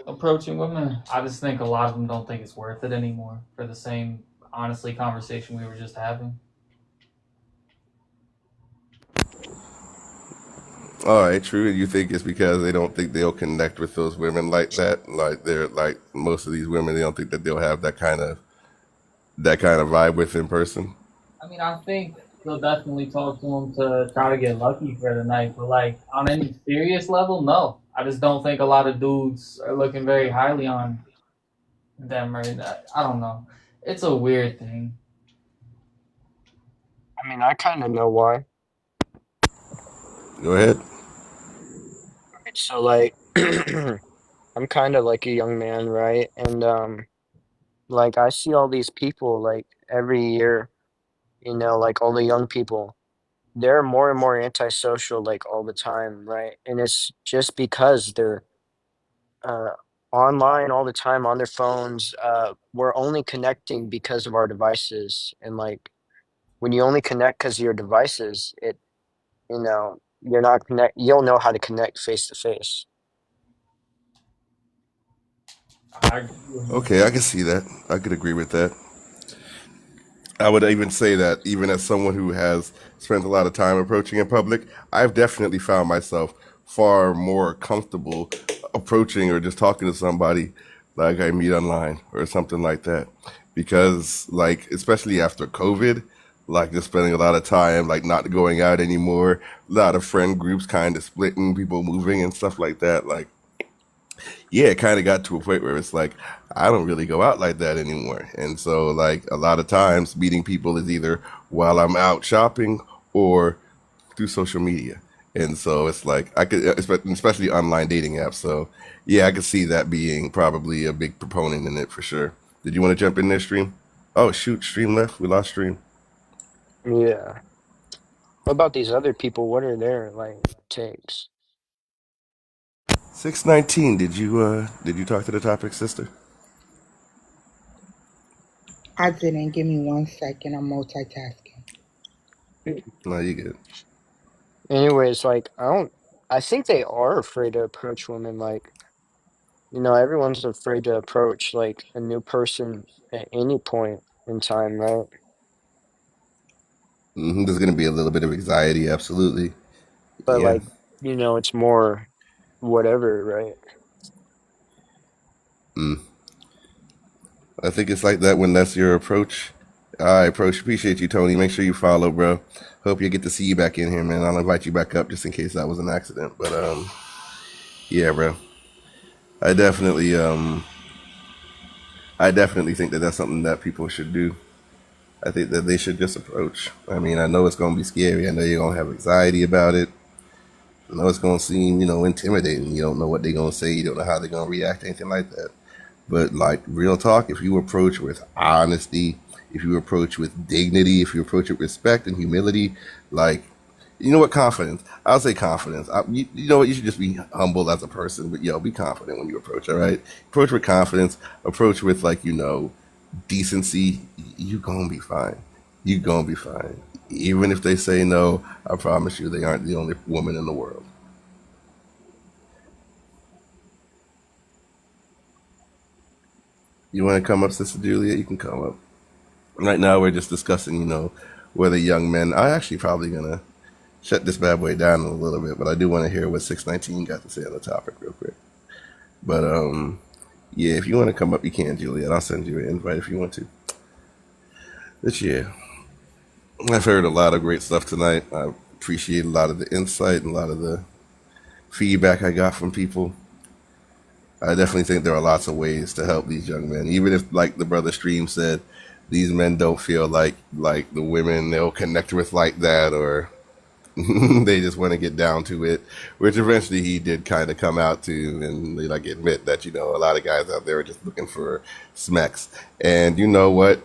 approaching women. I just think a lot of them don't think it's worth it anymore for the same, honestly, conversation we were just having. All right, true. And you think it's because they don't think they'll connect with those women like that? Like they're like most of these women, they don't think that they'll have that kind of vibe with in person. I mean, I think they'll definitely talk to them to try to get lucky for the night, but like on any serious level, no. I just don't think a lot of dudes are looking very highly on them right now. I don't know. It's a weird thing. I mean, I kind of know why. Go ahead. Right, so like I'm kind of like a young man, right? And like I see all these people like every year, like all the young people, they're more and more antisocial like all the time, right? And it's just because they're uh online all the time on their phones. We're only connecting because of our devices, and like when you only connect because of your devices, you're not connect you'll know how to connect face to face. I agree with you. Okay, I can see that. I could agree with that. I would even say that even as someone who has spent a lot of time approaching in public, I've definitely found myself far more comfortable approaching or just talking to somebody like I meet online or something like that. Because like especially after COVID, like just spending a lot of time like not going out anymore, a lot of friend groups kind of splitting, people moving and stuff like that. Like yeah, it kind of got to a point where it's like I don't really go out like that anymore. And so like a lot of times meeting people is either while I'm out shopping or through social media. And so it's like I could especially online dating apps. So yeah, I could see that being probably a big proponent in it for sure. Did you want to jump in there, Stream? Oh shoot, Stream left. We lost Stream. Yeah. What about these other people? What are their like takes? 619. Did you talk to the topic, sister? I didn't. Give me 1 second. I'm multitasking. No, you good. Anyways, like I think they are afraid to approach women. Like, everyone's afraid to approach like a new person at any point in time, right? There's gonna be a little bit of anxiety, absolutely. But Yeah. like, it's more whatever, right? Mm. I think it's like that when that's your approach. All right, approach. Appreciate you, Tony. Make sure you follow, bro. Hope you get to see you back in here, man. I'll invite you back up just in case that was an accident. But yeah, bro. I definitely I definitely think that that's something that people should do. I think that they should just approach. I mean, I know it's gonna be scary. I know you're gonna have anxiety about it. I know it's gonna seem, intimidating. You don't know what they're gonna say. You don't know how they're gonna react, anything like that. But like real talk, if you approach with honesty, if you approach with dignity, if you approach with respect and humility, like you know what, confidence. I'll say confidence. You know what, you should just be humble as a person, but be confident when you approach. All right, approach with confidence. Approach with like decency. You gonna be fine. You gonna be fine. Even if they say no, I promise you, they aren't the only woman in the world. You want to come up, Sister Julia? You can come up. Right now, we're just discussing, whether young men. I actually probably gonna shut this bad boy down in a little bit, but I do want to hear what 619 got to say on the topic real quick. But yeah, if you want to come up, you can, Juliet. I'll send you an invite if you want to. But yeah, I've heard a lot of great stuff tonight. I appreciate a lot of the insight and a lot of the feedback I got from people. I definitely think there are lots of ways to help these young men, even if, like the brother Stream said, these men don't feel like the women they'll connect with like that, or they just want to get down to it, which eventually he did kind of come out to and like admit that a lot of guys out there are just looking for smacks, and you know what?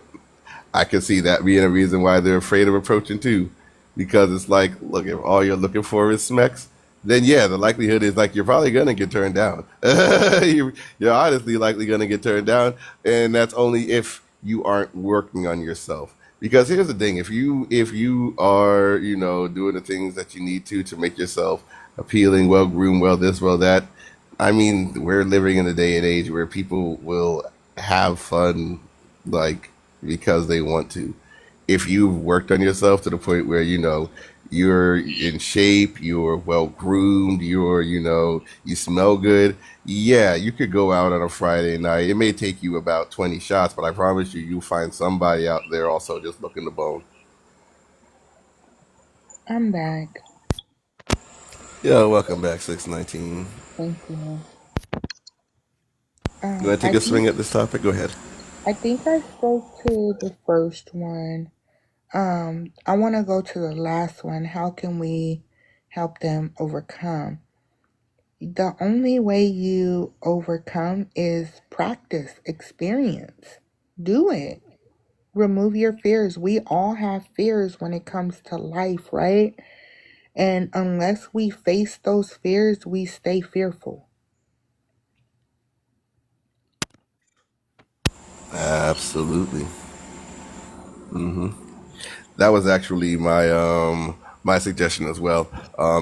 I can see that being a reason why they're afraid of approaching too, because it's like, look, if all you're looking for is smacks, then yeah, the likelihood is like you're probably gonna get turned down. You're honestly likely gonna get turned down, and that's only if you aren't working on yourself. Because here's the thing: if you are doing the things that you need to make yourself appealing, well groomed, well this, well that, I mean, we're living in a day and age where people will have fun, like because they want to. If you've worked on yourself to the point where you're in shape, you're well groomed, you smell good, yeah, you could go out on a Friday night. It may take you about 20 shots, but I promise you, you'll find somebody out there also just looking to bone. I'm back. Yeah, welcome back, 619. Thank you. You want to take I a think swing at this topic? Go ahead. I spoke to the first one. I want to go to the last one. How can we help them overcome? The only way you overcome is practice, experience. Do it. Remove your fears. We all have fears when it comes to life, right? And unless we face those fears, we stay fearful. Absolutely. That was actually my suggestion as well.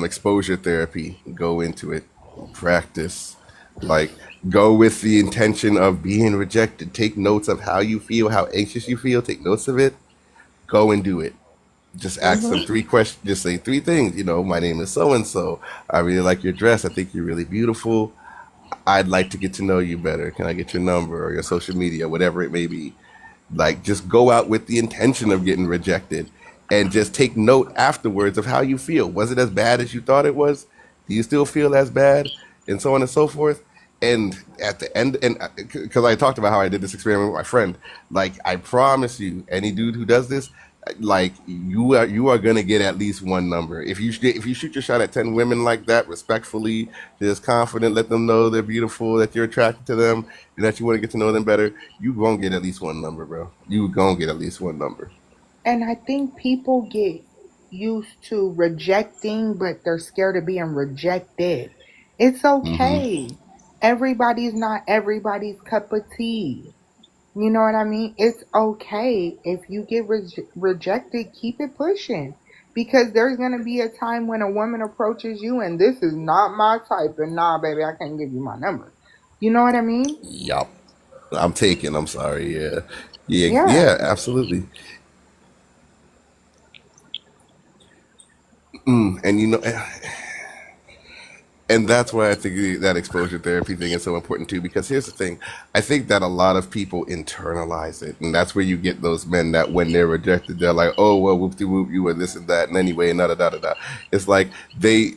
Exposure therapy. Go into it. Practice. Like go with the intention of being rejected. Take notes of how you feel, how anxious you feel. Take notes of it. go and do it. Just ask them Mm-hmm. 3 questions. Just say 3 things. My name is so and so. I really like your dress. I think you're really beautiful. I'd like to get to know you better. Can I get your number or your social media, whatever it may be? Like, just go out with the intention of getting rejected and just take note afterwards of how you feel. Was it as bad as you thought it was? Do you still feel as bad? And so on and so forth. And at the end, and because I talked about how I did this experiment with my friend, like, I promise you, any dude who does this, like, you are gonna get at least one number. If you shoot your shot at 10 women like that, respectfully, just confident, let them know they're beautiful, that you're attracted to them, and that you want to get to know them better, you gonna get at least one number, bro. You gonna get at least one number. And I think people get used to rejecting, but they're scared of being rejected. It's Hmm. okay. Everybody's not everybody's cup of tea. You know what I mean? It's okay. If you get rejected, keep it pushing. Because there's going to be a time when a woman approaches you and this is not my type, and nah, baby, I can't give you my number. You know what I mean? Yup. I'm taking. I'm sorry. Yeah. Yeah. Yeah. Yeah. Absolutely. And and that's why I think that exposure therapy thing is so important too. Because here's the thing, I think that a lot of people internalize it, and that's where you get those men that when they're rejected, they're like, "Oh well, whoop de whoop, you were this and that, and anyway, and da da da da da." It's like they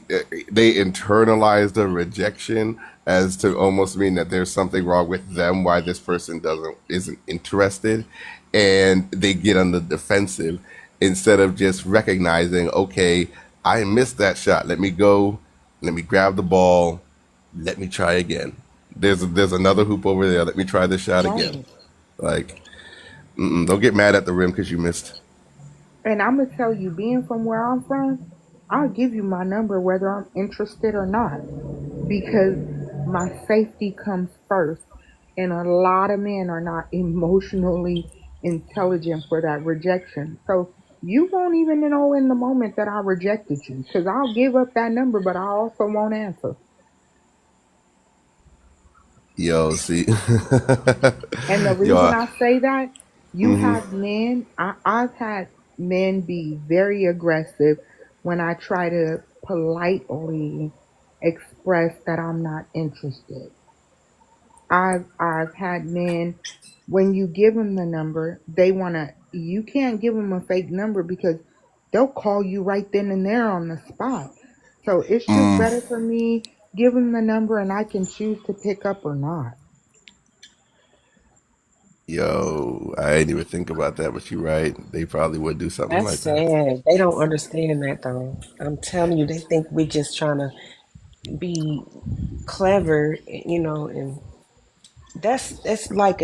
internalize the rejection as to almost mean that there's something wrong with them, why this person doesn't isn't interested, and they get on the defensive instead of just recognizing, okay, I missed that shot. Let me go. Let me grab the ball. Let me try again. There's another hoop over there. Let me try this shot again. Right. Like, don't get mad at the rim because you missed. And I'm going to tell you, being from where I'm from, I'll give you my number whether I'm interested or not. Because my safety comes first. And a lot of men are not emotionally intelligent for that rejection. So you won't even know in the moment that I rejected you because I'll give up that number, but I also won't answer. Yo, see, And the reason yo, I say that, you hmm have men, I've had men be very aggressive when I try to politely express that I'm not interested. I've had men when you give them the number, they want to you can't give them a fake number because they'll call you right then and there on the spot. So it's just mm, better for me give them the number and I can choose to pick up or not. yo, I didn't even think about that, but you're right. They probably would do something That's like that. sad. They don't understand that though. I'm telling you, they think we just trying to be clever, and that's like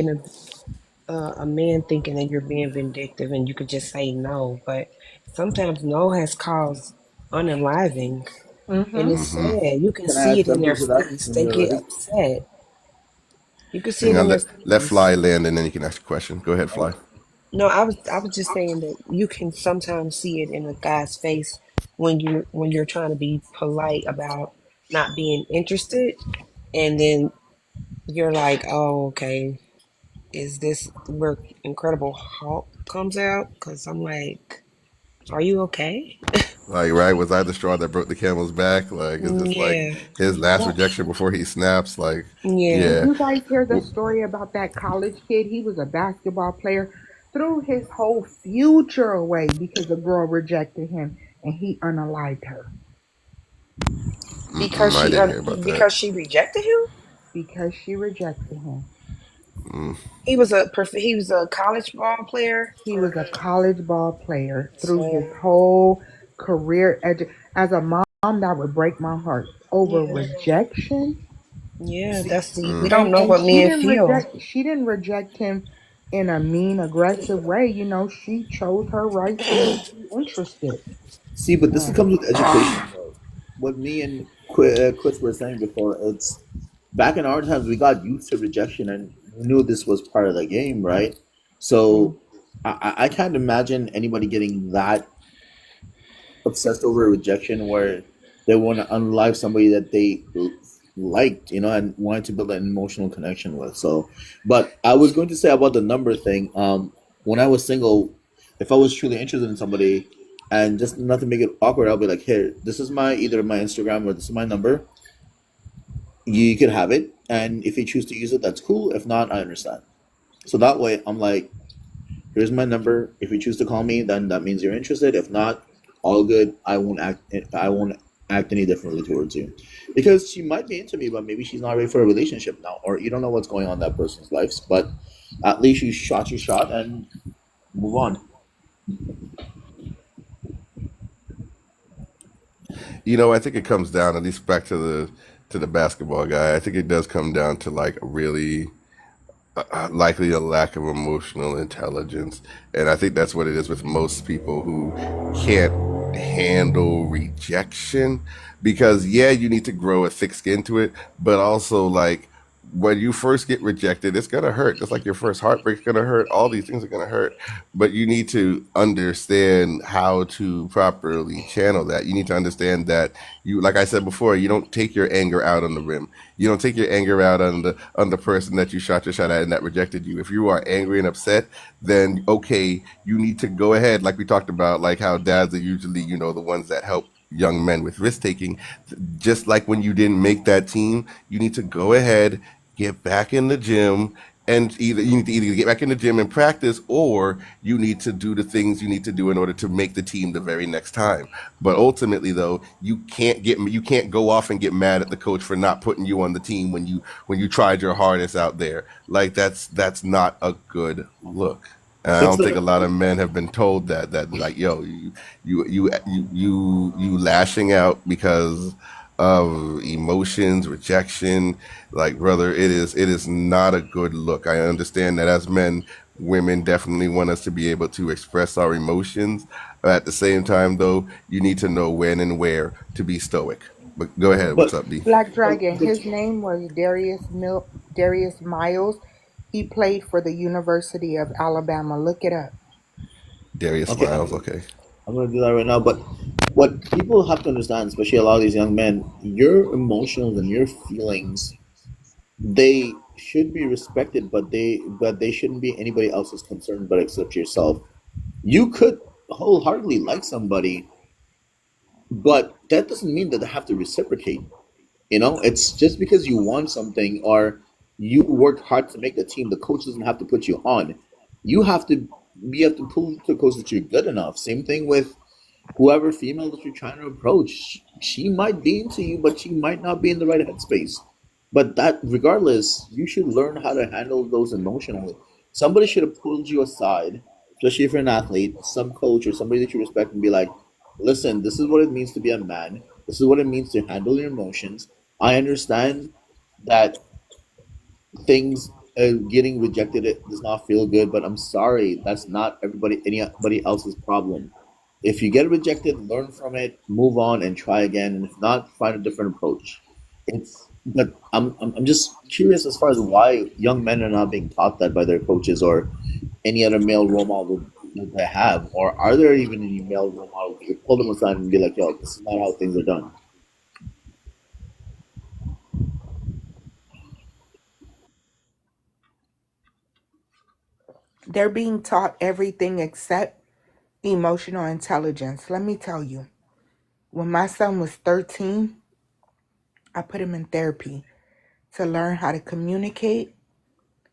a man thinking that you're being vindictive and you could just say no. But sometimes no has caused unaliving, and Mhm. it's sad. You can Can I see add it in their something to that face. when They you're get ready? upset. You can see it Hang on, in their let face. Fly land, and then you can ask a question. Go ahead, Fly. No, I was just saying that you can sometimes see it in a guy's face when you're trying to be polite about not being interested, and then you're like, oh, okay, is this where Incredible Hulk comes out? Because I'm like, are you okay? Like, right? Was I the straw that broke the camel's back? Like, is this like Yeah, his last Well, rejection before he snaps? Like, yeah, did yeah. you guys hear the story about that college kid? He was a basketball player, threw his whole future away because a girl rejected him and he unalived her because I she didn't hear about that. because she rejected him. because she rejected him. He was a college ball player, He was or a college ball player through his so whole career. As a mom, that would break my heart over yeah, rejection. yeah. See, That's the we don't And know and what she men didn't feel. reject. She didn't reject him in a mean, aggressive way. You know, she chose her right to be interested. see, but this Um, comes with education. Though. What me and Chris were saying before, it's back in our times we got used to rejection and knew this was part of the game, right? mm, So I can't imagine anybody getting that obsessed over rejection where they want to unlive somebody that they liked, and wanted to build an emotional connection with. So, but I was going to say about the number thing. When I was single, if I was truly interested in somebody, and just not to make it awkward, I'll be like, here, this is my either my Instagram or this is my number. You could have it, and if you choose to use it, that's cool. If not, I understand. So that way, I'm like, here's my number. If you choose to call me, then that means you're interested. If not, all good. I won't act any differently towards you, because she might be into me, but maybe she's not ready for a relationship now, or you don't know what's going on in that person's lives. But at least you shot your shot and move on. I think it comes down, at least back to the basketball guy. I think it does come down to like really likely a lack of emotional intelligence. And I think that's what it is with most people who can't handle rejection. Because, yeah, you need to grow a thick skin to it, but also, like, when you first get rejected, it's going to hurt. Just like your first heartbreak's going to hurt. All these things are going to hurt. But you need to understand how to properly channel that. You need to understand that like I said before, you don't take your anger out on the rim. You don't take your anger out on the person that you shot your shot at and that rejected you. If you are angry and upset, then okay, you need to go ahead, like we talked about, like how dads are usually, the ones that help young men with risk taking. Just like when you didn't make that team, you need to go ahead, get back in the gym, and either you need to either get back in the gym and practice, or you need to do the things you need to do in order to make the team the very next time. But ultimately, though, you can't go off and get mad at the coach for not putting you on the team when you tried your hardest out there. Like that's not a good look. And I It's don't think a the lot of men have been told that like, yo, you lashing out because of emotions, rejection. Like, brother, it is not a good look. I understand that as men, women definitely want us to be able to express our emotions. At the same time, though, you need to know when and where to be stoic. But go ahead. What's but up, D? Black Dragon. the His name was Darius Miles. He played for the University of Alabama. Look it up. Darius okay, Miles. Okay. I'm gonna do that right now. But what people have to understand, especially a lot of these young men, your emotions and your feelings, they should be respected, but they shouldn't be anybody else's concern but except yourself. You could wholeheartedly like somebody, but that doesn't mean that they have to reciprocate. It's just because you want something or you worked hard to make the team, the coach doesn't have to put you on. You have to prove to the coach that you're good enough. Same thing with whoever female that you're trying to approach. She might be into you, but she might not be in the right headspace. But that regardless, you should learn how to handle those emotionally. Somebody should have pulled you aside, especially if you're an athlete, some coach or somebody that you respect, and be like, listen, this is what it means to be a man. This is what it means to handle your emotions. I understand that things getting rejected it does not feel good, but I'm sorry, that's not anybody else's problem. If you get rejected, learn from it, move on, and try again. And if not, find a different approach. But I'm just curious as far as why young men are not being taught that by their coaches or any other male role model that they have, or are there even any male role models you pull them aside and be like, "Yo, this is not how things are done." They're being taught everything except emotional intelligence. Let me tell you, when my son was 13, I put him in therapy to learn how to communicate,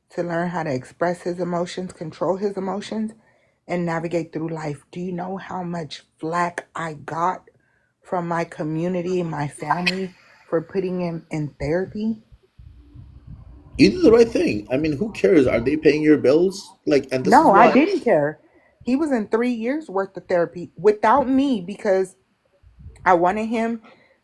to learn how to express his emotions, control his emotions, and navigate through life. Do you know how much flack I got from my community and my family for putting him in therapy? You did the right thing. I mean, who cares? Are they paying your bills? Like, and this is No, I why. didn't care. He was in 3 years worth of therapy without me because I wanted him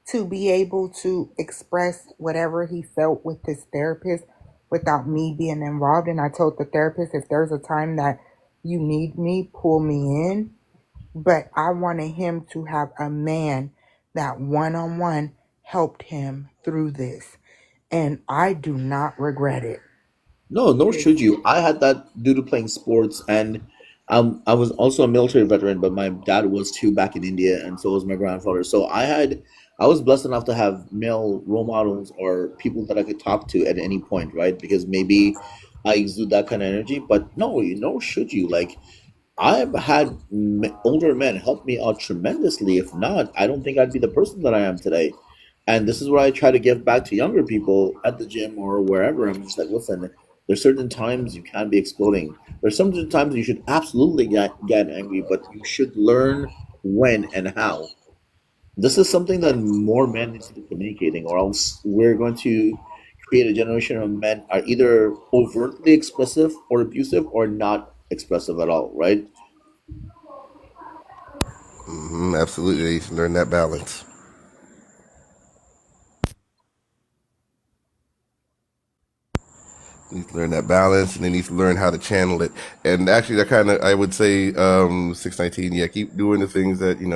to be able to express whatever he felt with his therapist without me being involved. And I told the therapist, if there's a time that you need me, pull me in. But I wanted him to have a man that one on one helped him through this. And I do not regret it. No, nor should you. I had that due to playing sports, and I was also a military veteran, but my dad was too back in India, and so was my grandfather. So I was blessed enough to have male role models or people that I could talk to at any point, right? Because maybe I exude that kind of energy. But no, nor should you. Like, I've had older men help me out tremendously. If not, I don't think I'd be the person that I am today. And this is what I try to give back to younger people at the gym or wherever. I'm just like, listen, there's certain times you can't be exploding. There's some times you should absolutely get angry, but you should learn when and how. This is something that more men need to be communicating, or else we're going to create a generation of men are either overtly expressive or abusive or not expressive at all, right? Absolutely, learn that balance. Needs to learn that balance, and they need to learn how to channel it. And actually, that kind of, I would say, 619. Yeah, keep doing the things that you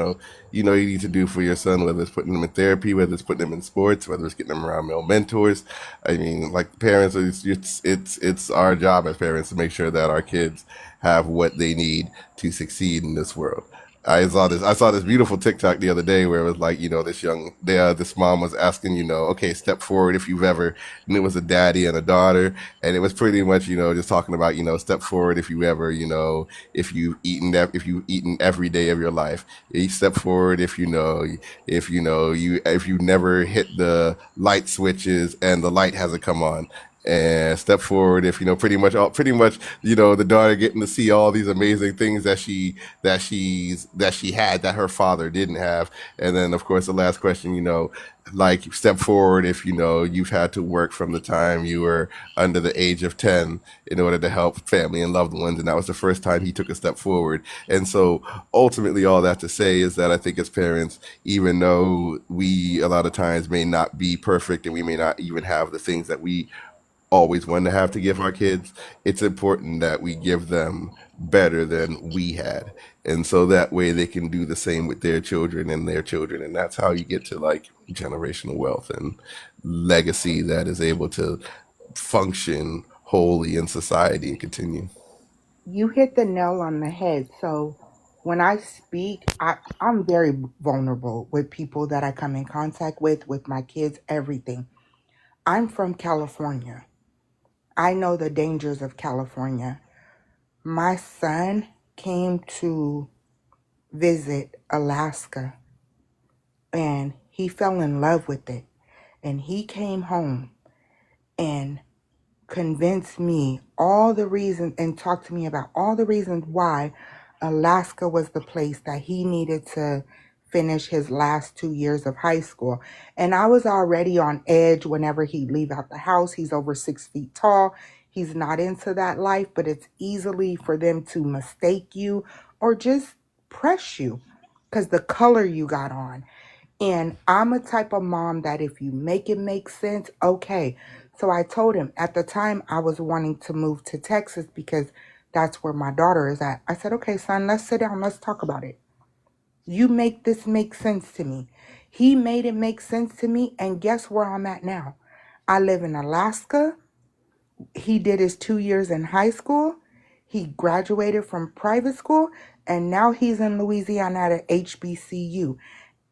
need to do for your son. Whether it's putting them in therapy, whether it's putting them in sports, whether it's getting them around male mentors. I mean, like parents, it's our job as parents to make sure that our kids have what they need to succeed in this world. I saw this beautiful TikTok the other day where it was like, this mom was asking, okay, step forward if you've ever, and it was a daddy and a daughter, and it was pretty much, just talking about, step forward if you ever, if you've eaten every day of your life. You step forward if you never hit the light switches and the light hasn't come on. And step forward if pretty much the daughter getting to see all these amazing things that she had that her father didn't have. And then of course the last question, like step forward if you've had to work from the time you were under the age of 10 in order to help family and loved ones, and that was the first time he took a step forward. And so ultimately all that to say is that I think as parents, even though we a lot of times may not be perfect and we may not even have the things that we always want to have to give our kids, it's important that we give them better than we had. And so that way they can do the same with their children and their children. And that's how you get to like generational wealth and legacy that is able to function wholly in society and continue. You hit the nail on the head. So when I speak, I'm very vulnerable with people that I come in contact with my kids, everything. I'm from California. I know the dangers of California. My son came to visit Alaska and he fell in love with it. And he came home and convinced me all the reasons and talked to me about all the reasons why Alaska was the place that he needed to finish his last 2 years of high school. And I was already on edge whenever he'd leave out the house. He's over 6 feet tall. He's not into that life, but it's easily for them to mistake you or just press you because the color you got on. And I'm a type of mom that if you make it make sense, okay. So I told him at the time I was wanting to move to Texas because that's where my daughter is at. I said, okay, son, let's sit down. Let's talk about it. You make this make sense to me. He made it make sense to me. And guess where I'm at now? I live in Alaska. He did his 2 years in high school. He graduated from private school. And now he's in Louisiana at a HBCU.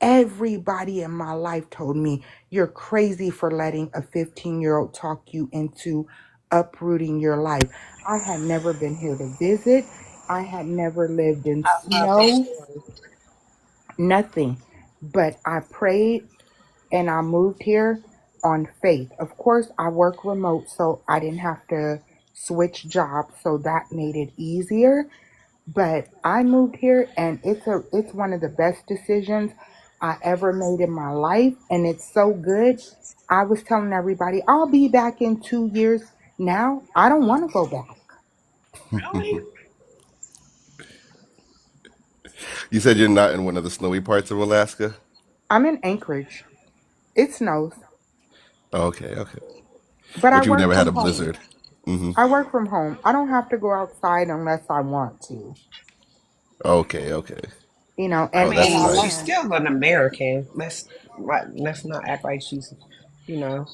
Everybody in my life told me, you're crazy for letting a 15-year-old talk you into uprooting your life. I had never been here to visit. I had never lived in I love that snow, story. nothing. But I prayed and I moved here on faith. Of course, I work remote, so I didn't have to switch jobs, so that made it easier. But I moved here and it's one of the best decisions I ever made in my life, and it's so good. I was telling everybody I'll be back in 2 years. Now I don't want to go back. Really? You said you're not in one of the snowy parts of Alaska? I'm in Anchorage. It snows, Okay, okay. but I But you work never had from a home. blizzard. Hmm. I work from home. I don't have to go outside unless I want to, Okay, okay. I Oh, and that's mean, my she's nice. still an American. Let's right. Let's not act like she's, you know.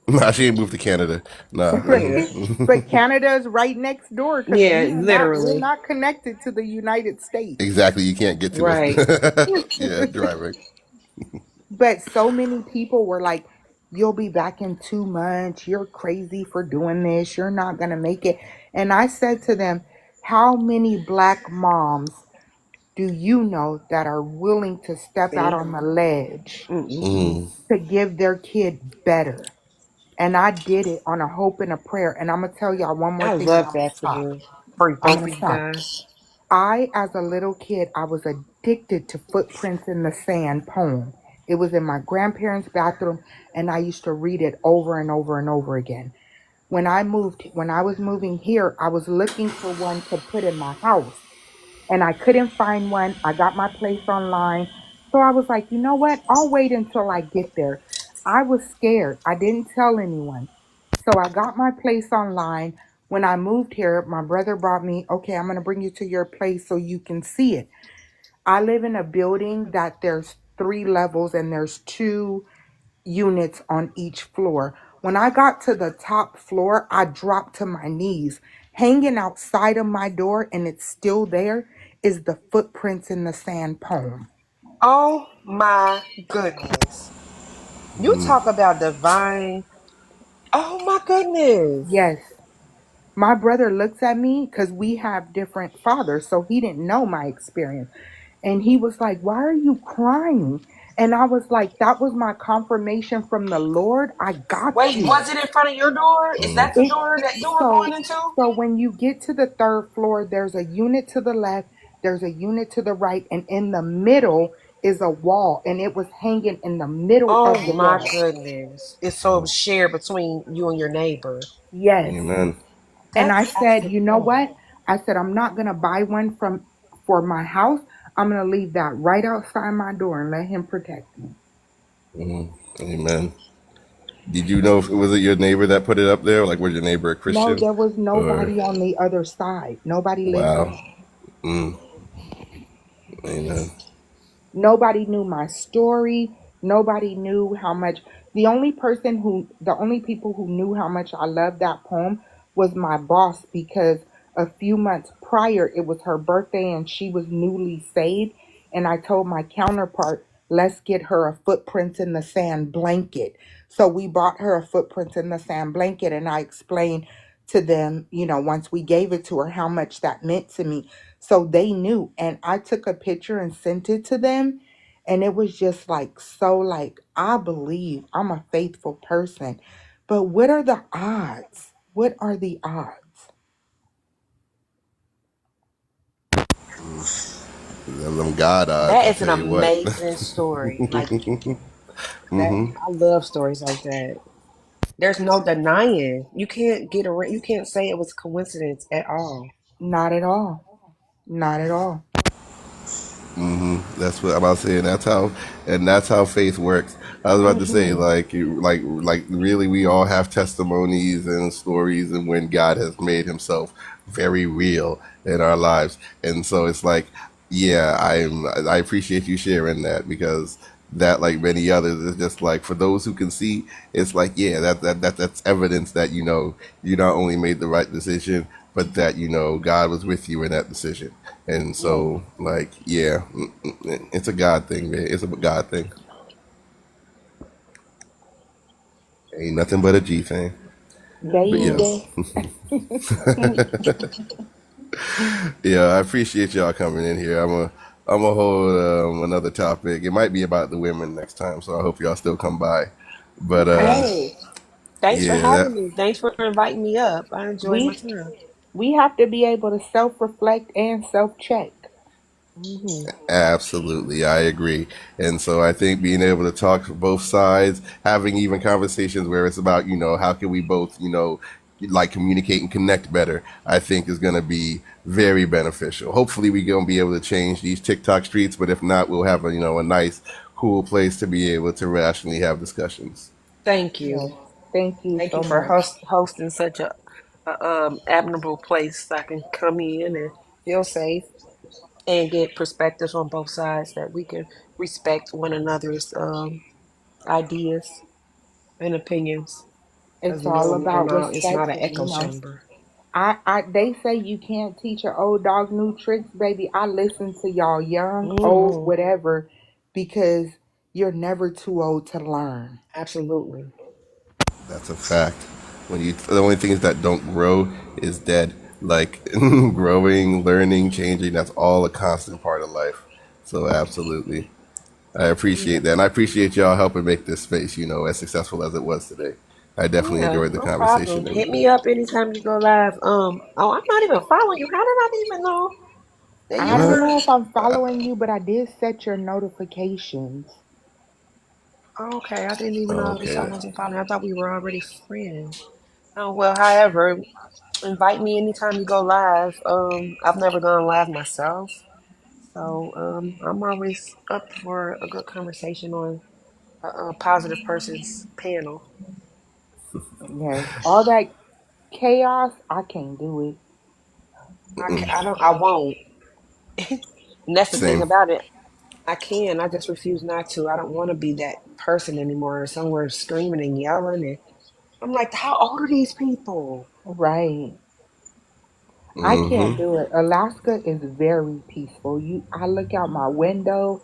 Nah, she ain't moved to Canada. Nah. Yeah. but Canada is right next door because Yeah. we're Literally. not connected to the United States. Exactly. You can't get to Right. us. Yeah, driving. But so many people were like, you'll be back in 2 months. You're crazy for doing this. You're not going to make it. And I said to them, How many black moms do you know that are willing to step out See? on the ledge Mm-mm-mm. Mm. to give their kid better? And I did it on a hope and a prayer. And I'm gonna tell y'all one more I thing and love I'm gonna that for stop. you. For I'm both gonna of you stop. guys. As a little kid, I was addicted to Footprints in the Sand poem. It was in my grandparents' bathroom, and I used to read it over and over and over again. When I was moving here, I was looking for one to put in my house and I couldn't find one. I got my place online. So I was like, you know what? I'll wait until I get there. I was scared. I didn't tell anyone. So I got my place online. When I moved here, my brother brought me, okay, I'm going to bring you to your place so you can see it. I live in a building that there's 3 levels and there's 2 units on each floor. When I got to the top floor, I dropped to my knees. Hanging outside of my door, and it's still there, is the Footprints in the Sand poem. Oh my goodness. You talk about divine. Oh my goodness. Yes. My brother looks at me because we have different fathers, so he didn't know my experience. And he was like, why are you crying? And I was like, that was my confirmation from the Lord. I got Wait, you. was it in front of your door? Is that the It door that you were so going into? so when you get to the third floor, there's a unit to the left, there's a unit to the right, and in the middle is a wall, and it was hanging in the middle Oh of the my wall. goodness. It's so shared between you and your neighbor. Yes. Amen. And I That's said, you know oh, what? I said I'm not gonna buy one from for my house. I'm gonna leave that right outside my door and let him protect me. Mm. Amen. Did you know if it was it your neighbor that put it up there? Like, was your neighbor a No, Christian? there was Or nobody on the other side. Nobody lived wow. there. Mm. Amen. Nobody knew my story. Nobody knew how much. The only people who knew how much I loved that poem was my boss because a few months prior, it was her birthday and she was newly saved. And I told my counterpart, let's get her a Footprints in the Sand blanket. So we bought her a Footprints in the Sand blanket and I explained to them, once we gave it to her, how much that meant to me. So they knew. And I took a picture and sent it to them. And it was just like, so like, I believe I'm a faithful person. But what are the odds? What are the odds? Them God odds, that I is an tell you what. amazing story. Like that Hmm. I love stories like that. There's no denying. You can't get around you can't say it was coincidence at all. Not at all. Not at all. That's what I'm about to say, and that's how faith works. I was about to say, Hmm. like, really, we all have testimonies and stories, and when God has made Himself very real in our lives, and so it's like, yeah, I appreciate you sharing that because that, like many others, is just like for those who can see, it's like, yeah, that's evidence that you not only made the right decision, but that God was with you in that decision. And Yes. so, like, yeah, it's a God thing, man. It's a God thing. Ain't nothing but a G thing. But yeah, Hmm. Baby. yeah, I appreciate y'all coming in here. I'm a hold another topic. It might be about the women next time, so I hope y'all still come by. But Okay. Hey, Thanks for yeah, having me. Thanks for inviting me up. I enjoyed my we time. we have to be able to self-reflect and self-check. Hmm. absolutely, I agree. And so I think being able to talk for both sides, having even conversations where it's about, how can we both, like communicate and connect better, I think is going to be very beneficial. Hopefully we're going to be able to change these TikTok streets, but if not, we'll have a nice, cool place to be able to rationally have discussions. Thank Yes. you. Thank you Thank you so for much. hosting such a admirable place so I can come in and feel safe and get perspectives on both sides that we can respect one another's ideas and opinions. Because It's all about it's not respect, an and echo chamber. they say you can't teach an old dog new tricks, baby. I listen to y'all young, old, Hmm. whatever, because you're never too old to learn. Absolutely. That's a fact. The only things that don't grow is dead. Like growing, learning, changing, that's all a constant part of life. So absolutely. I Yeah, appreciate that. And I appreciate y'all helping make this space, as successful as it was today. I definitely yeah, enjoyed the no problem. conversation and Hit me everything. up anytime you go live. Oh, I'm not even following you. How did I even know that you I What? don't were? know if I'm following you, but I did set your notifications. Oh, okay, I didn't even Oh, notice I okay. wasn't following. I thought we were already friends. Oh well, however, invite me anytime you go live. I've never gone live myself, so I'm always up for a good conversation on a positive person's panel. Yes. All that chaos, I can't do it. I don't, I won't. And that's the thing Same. about it. I can. I just refuse not to. I don't want to be that person anymore. Somewhere screaming and yelling, and I'm like, how old are these people? Right. I can't Mm-hmm. do it. Alaska is very peaceful. I look out my window,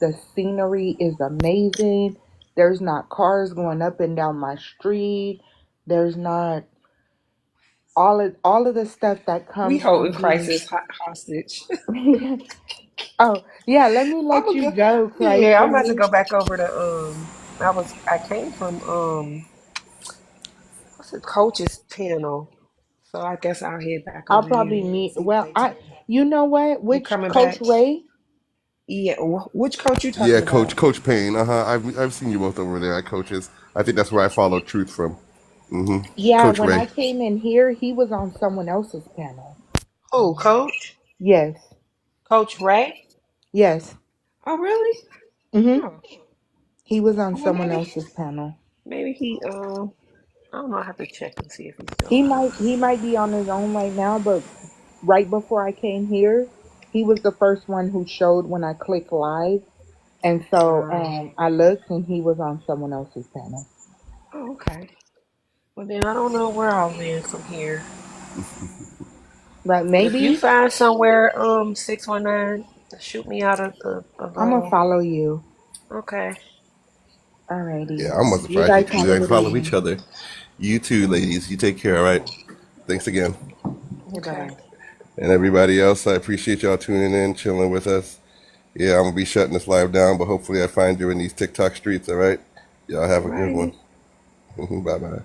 the scenery is amazing. There's not cars going up and down my street. There's not all of the stuff that We comes holding from being. crisis hostage. Oh, yeah, let me I'm let a you go. go, Yeah, I'm about to Crisis. go back over to I came from what's it, coach's panel. So I guess I'll head back I'll over there probably and meet see what well, they I talking about. you know what? You Which coming Coach back? Ray? Yeah. Which coach you Yeah, talking Coach about? Coach Payne. I've seen you both over there at Coaches. I think that's where I follow Truth from. Mm-hmm. Yeah, Coach when I Ray. came in here, he was on someone else's panel. Who, coach? Yes. Coach Ray? Yes. Oh, really? Mhm. Oh, He was on well, someone else's panel. maybe he I don't know. I have to check and see if he's still He on. might be on his own right now, but right before I came here, he was the first one who showed when I clicked live. And so I looked and he was on someone else's panel. Oh, okay. Well, then I don't know where I'll land from here. But But if you maybe find somewhere, 619, shoot me out of I'm gonna follow you. okay. Yeah, Alrighty. I'm gonna You surprise you guys too. have We a like to good follow each evening. other. You too, ladies. You take care, all right? Thanks again. Okay. Goodbye. And everybody else, I appreciate y'all tuning in, chilling with us. Yeah, I'm gonna be shutting this live down, but hopefully I find you in these TikTok streets, all right? Y'all have a good one. Alrighty. Bye bye.